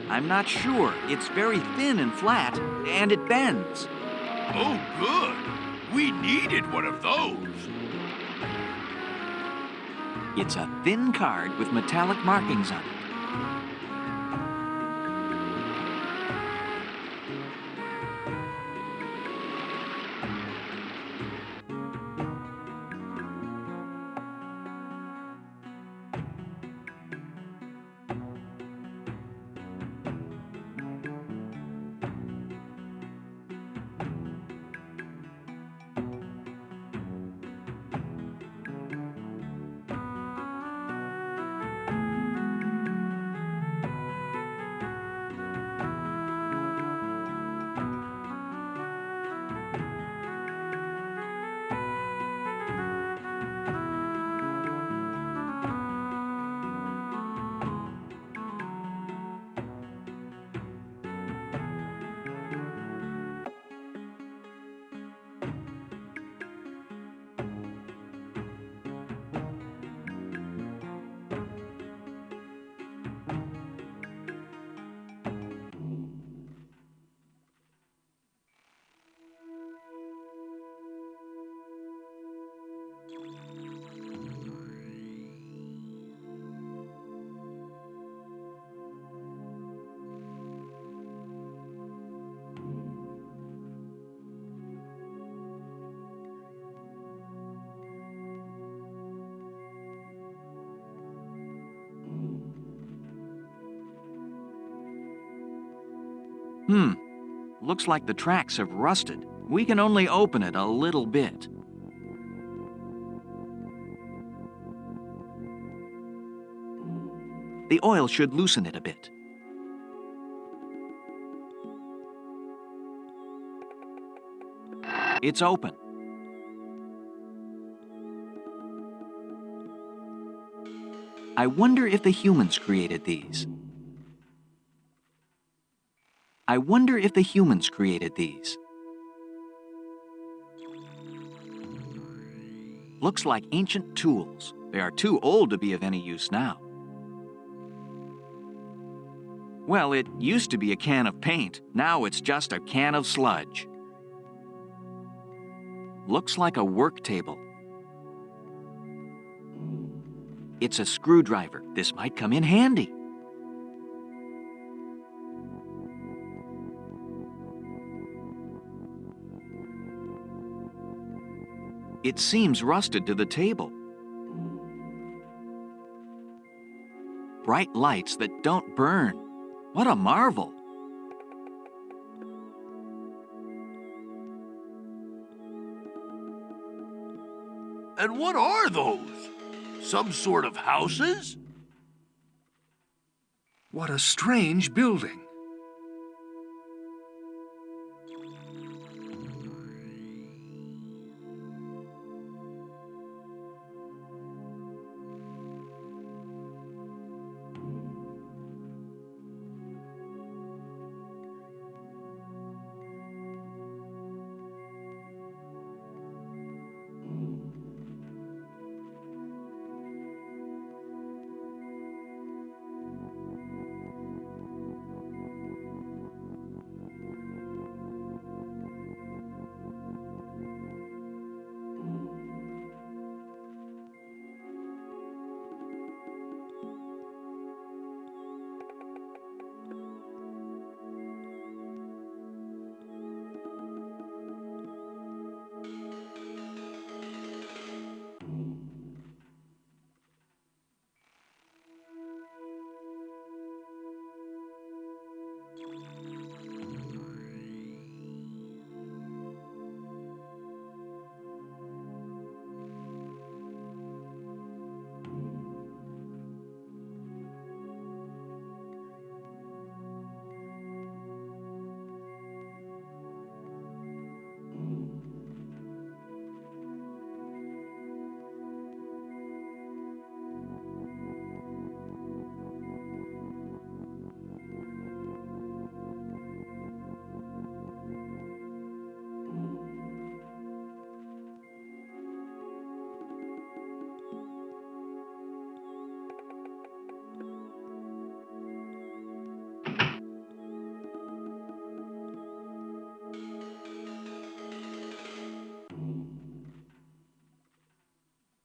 I'm not sure. It's very thin and flat, and it bends. Oh, good. We needed one of those. It's a thin card with metallic markings on it. Looks like the tracks have rusted. We can only open it a little bit. The oil should loosen it a bit. It's open. I wonder if the humans created these. I wonder if the humans created these. Looks like ancient tools. They are too old to be of any use now. Well, it used to be a can of paint. Now it's just a can of sludge. Looks like a work table. It's a screwdriver. This might come in handy. It seems rusted to the table. Bright lights that don't burn. What a marvel! And what are those? Some sort of houses? What a strange building.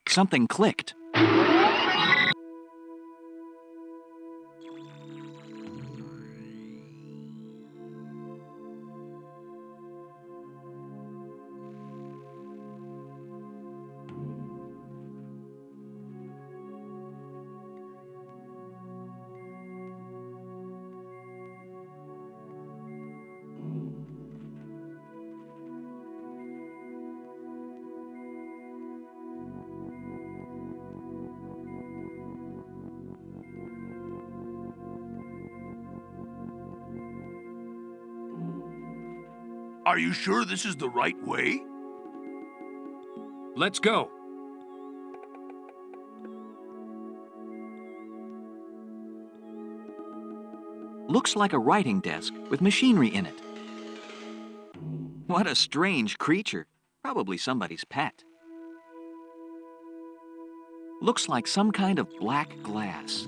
Something clicked. Are you sure this is the right way? Let's go. Looks like a writing desk with machinery in it. What a strange creature. Probably somebody's pet. Looks like some kind of black glass.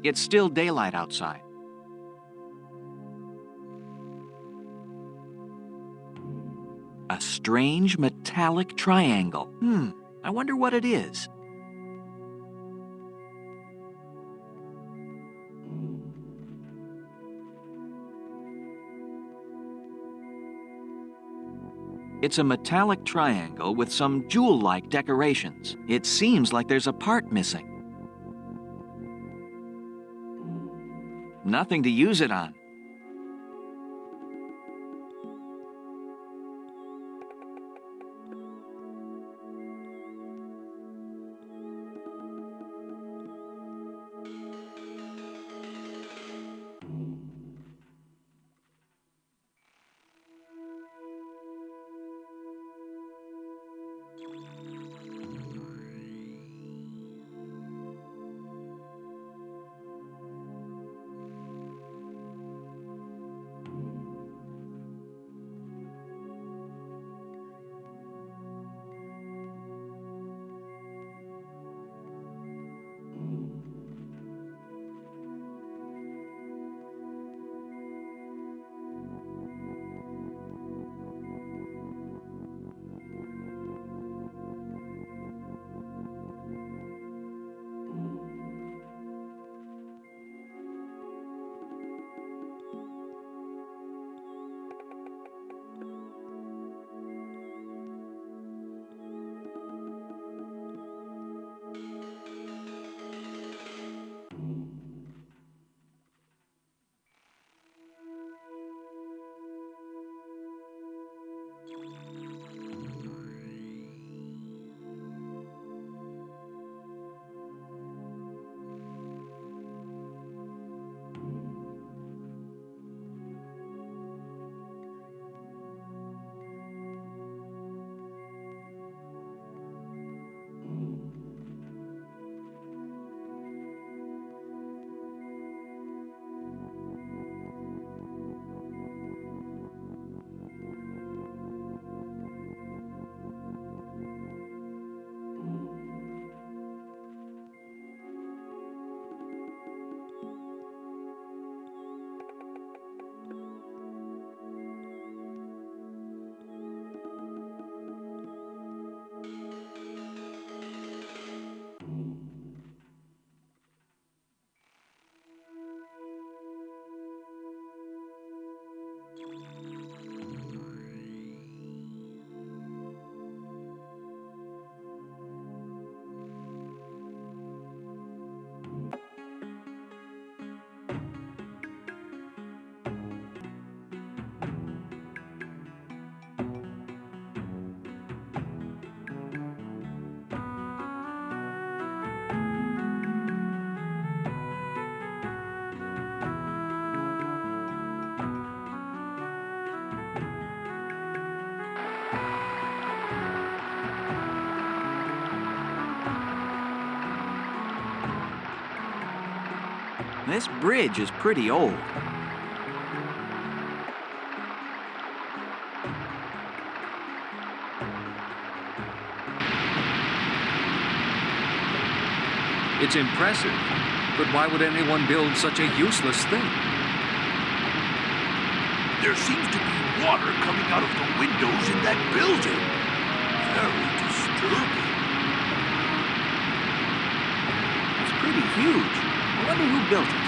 It's still daylight outside. A strange metallic triangle. I wonder what it is. It's a metallic triangle with some jewel-like decorations. It seems like there's a part missing. Nothing to use it on. This bridge is pretty old. It's impressive, but why would anyone build such a useless thing? There seems to be water coming out of the windows in that building. Very disturbing. It's pretty huge. I wonder who built it.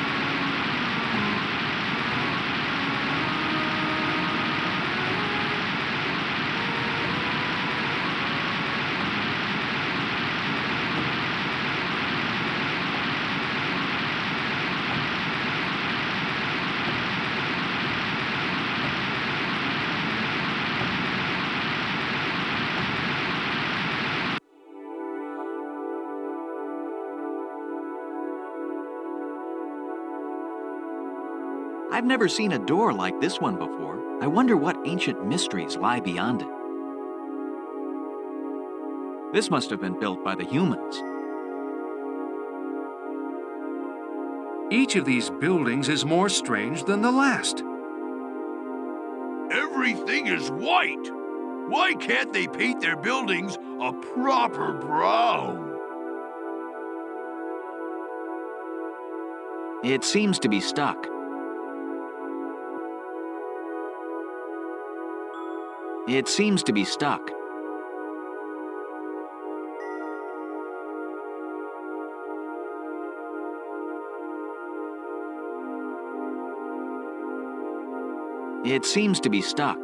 I've never seen a door like this one before. I wonder what ancient mysteries lie beyond it. This must have been built by the humans. Each of these buildings is more strange than the last. Everything is white. Why can't they paint their buildings a proper brown? It seems to be stuck. It seems to be stuck. It seems to be stuck.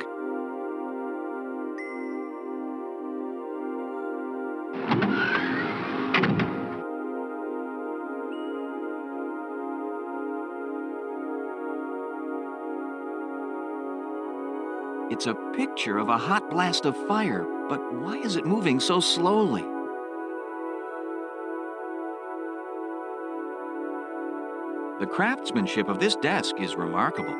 It's a picture of a hot blast of fire, but why is it moving so slowly? The craftsmanship of this desk is remarkable.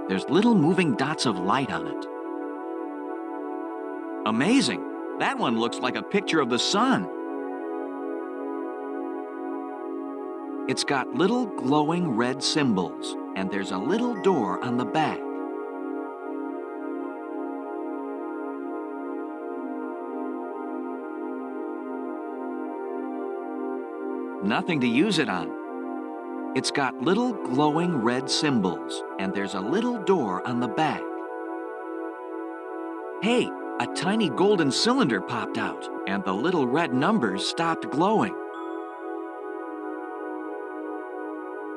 There's little moving dots of light on it. Amazing! That one looks like a picture of the sun. It's got little glowing red symbols, and there's a little door on the back. Nothing to use it on. It's got little glowing red symbols, and there's a little door on the back. Hey, a tiny golden cylinder popped out, and the little red numbers stopped glowing.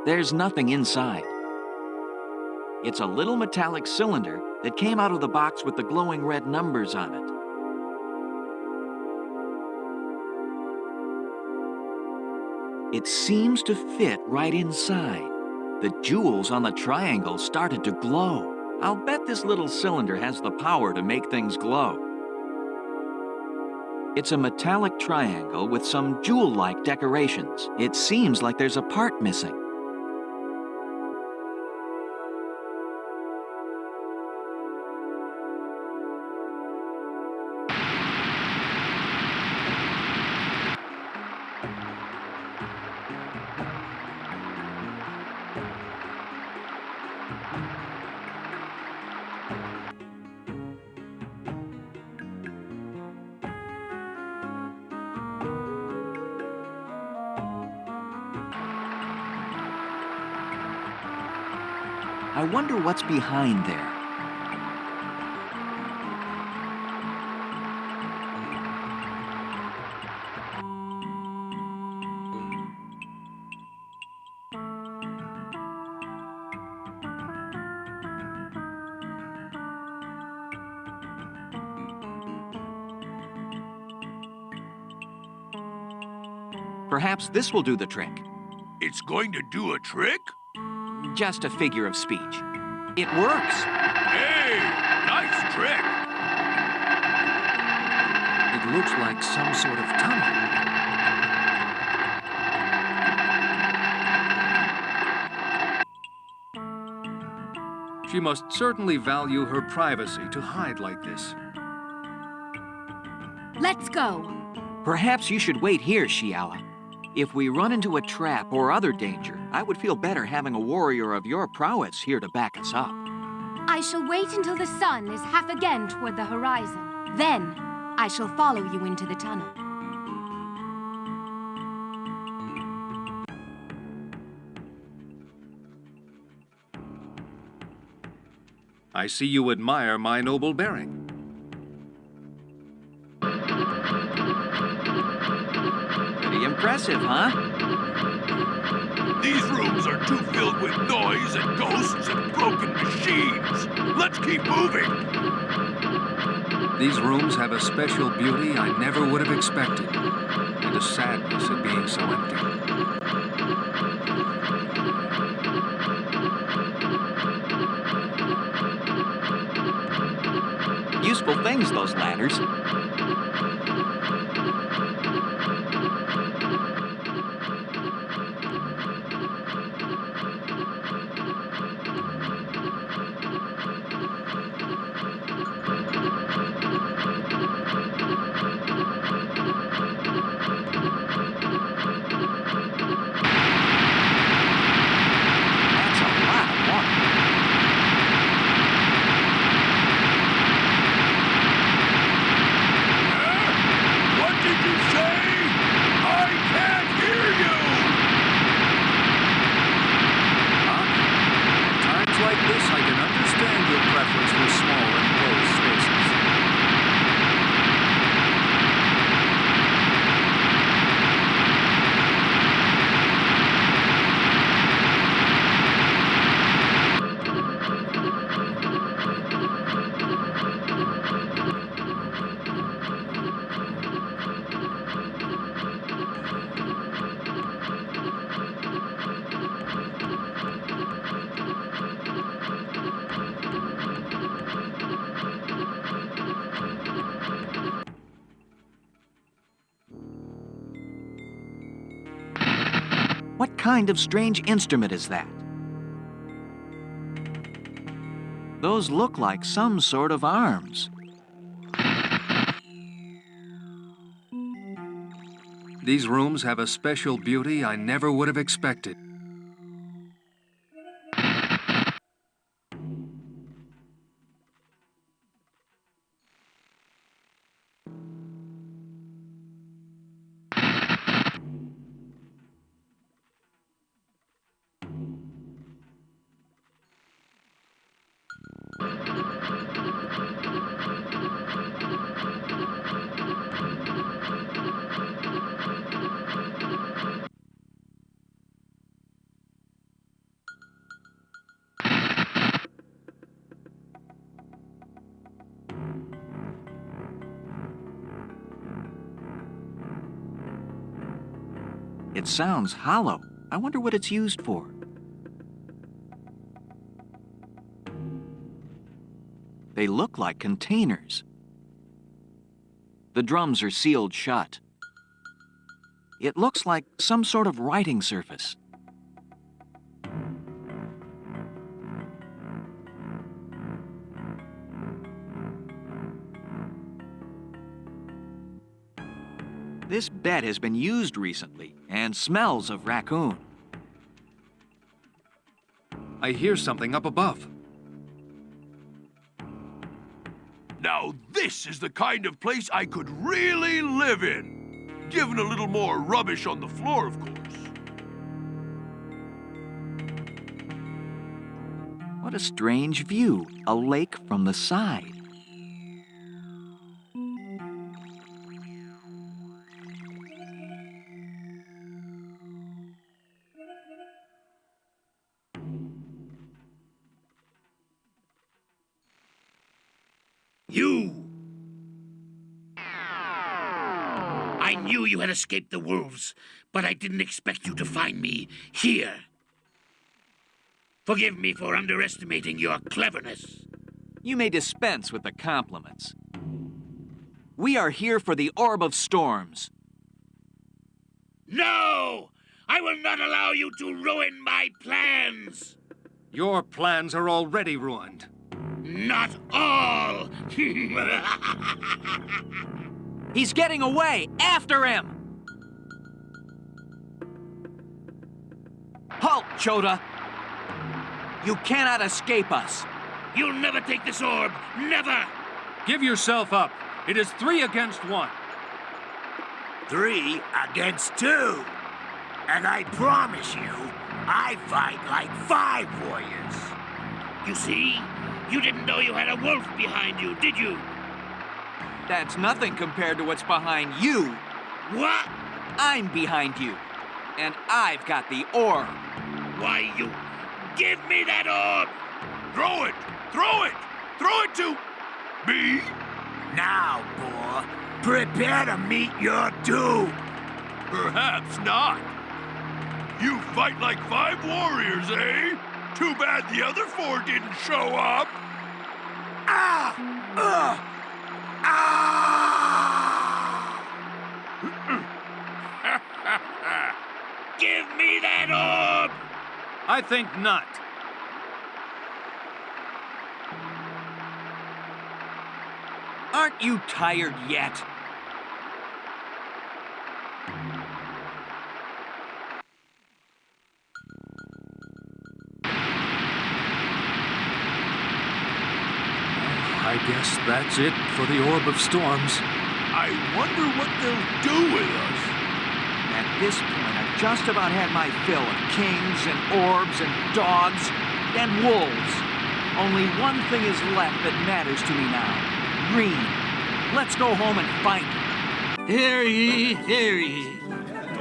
There's nothing inside. It's a little metallic cylinder that came out of the box with the glowing red numbers on it. It seems to fit right inside. The jewels on the triangle started to glow. I'll bet this little cylinder has the power to make things glow. It's a metallic triangle with some jewel-like decorations. It seems like there's a part missing. I wonder what's behind there. Perhaps this will do the trick. It's going to do a trick? Just a figure of speech. It works. Hey, nice trick. It looks like some sort of tunnel. She must certainly value her privacy to hide like this. Let's go. Perhaps you should wait here, Shiala. If we run into a trap or other danger, I would feel better having a warrior of your prowess here to back us up. I shall wait until the sun is half again toward the horizon. Then, I shall follow you into the tunnel. I see you admire my noble bearing. Pretty impressive, huh? These rooms are too filled with noise and ghosts and broken machines. Let's keep moving. These rooms have a special beauty I never would have expected, and a sadness at being so empty. Useful things, those ladders. What kind of strange instrument is that? Those look like some sort of arms. These rooms have a special beauty I never would have expected. It sounds hollow. I wonder what it's used for. They look like containers. The drums are sealed shut. It looks like some sort of writing surface. This bed has been used recently and smells of raccoon. I hear something up above. Now this is the kind of place I could really live in. Given a little more rubbish on the floor, of course. What a strange view. A lake from the side. You! I knew you had escaped the wolves, but I didn't expect you to find me here. Forgive me for underestimating your cleverness. You may dispense with the compliments. We are here for the Orb of Storms. No! I will not allow you to ruin my plans! Your plans are already ruined. Not all! He's getting away! After him! Halt, Chota! You cannot escape us. You'll never take this orb. Never! Give yourself up. It is 3 against 1. 3 against 2. And I promise you, I fight like 5 warriors. You see? You didn't know you had a wolf behind you, did you? That's nothing compared to what's behind you. What? I'm behind you. And I've got the orb. Why, you... Give me that orb! Throw it! Throw it! Throw it to... me? Now, boy, prepare to meet your doom. Perhaps not. You fight like 5 warriors, eh? Too bad the other 4 didn't show up. Ah! Give me that orb! I think not. Aren't you tired yet? I guess that's it for the Orb of Storms. I wonder what they'll do with us. At this point, I've just about had my fill of kings and orbs and dogs and wolves. Only one thing is left that matters to me now. Green. Let's go home and find him. Hear ye, hear ye.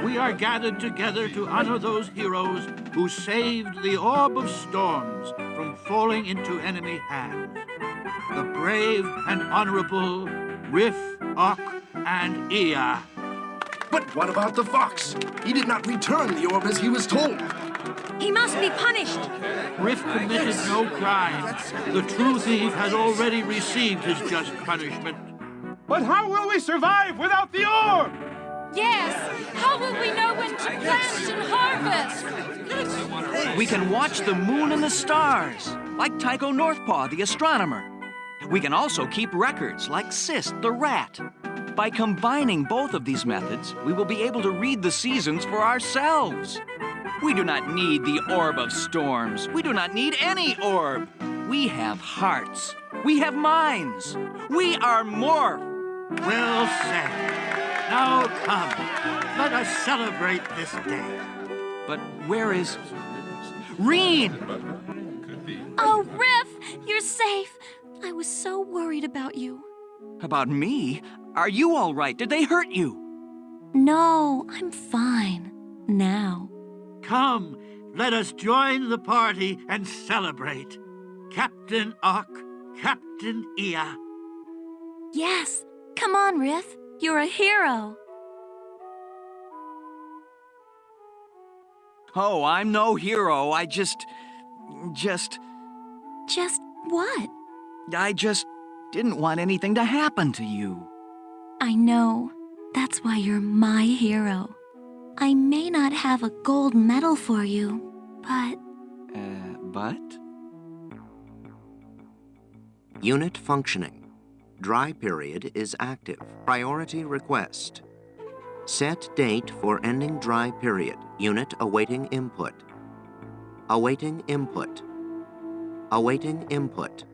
We are gathered together to honor those heroes who saved the Orb of Storms from falling into enemy hands. The brave and honorable Rif, and Ia. But what about the fox? He did not return the orb as he was told. He must be punished. Rif committed no crime. The true thief has already received his just punishment. But how will we survive without the orb? Yes, how will we know when to plant and harvest? We can watch the moon and the stars, like Tycho Northpaw, the astronomer. We can also keep records, like Sist, the rat. By combining both of these methods, we will be able to read the seasons for ourselves. We do not need the Orb of Storms. We do not need any orb. We have hearts. We have minds. We are Morph. Well said. Now come, let us celebrate this day. But where is... Reen! Oh, Rif, you're safe. I was so worried about you. About me? Are you all right? Did they hurt you? No, I'm fine. Now. Come, let us join the party and celebrate. Captain Ock, Captain Ia. Yes, come on, Rif. You're a hero. Oh, I'm no hero. I just what? I just didn't want anything to happen to you. I know. That's why you're my hero. I may not have a gold medal for you, but... But? Unit functioning. Dry period is active. Priority request. Set date for ending dry period. Unit awaiting input. Awaiting input. Awaiting input.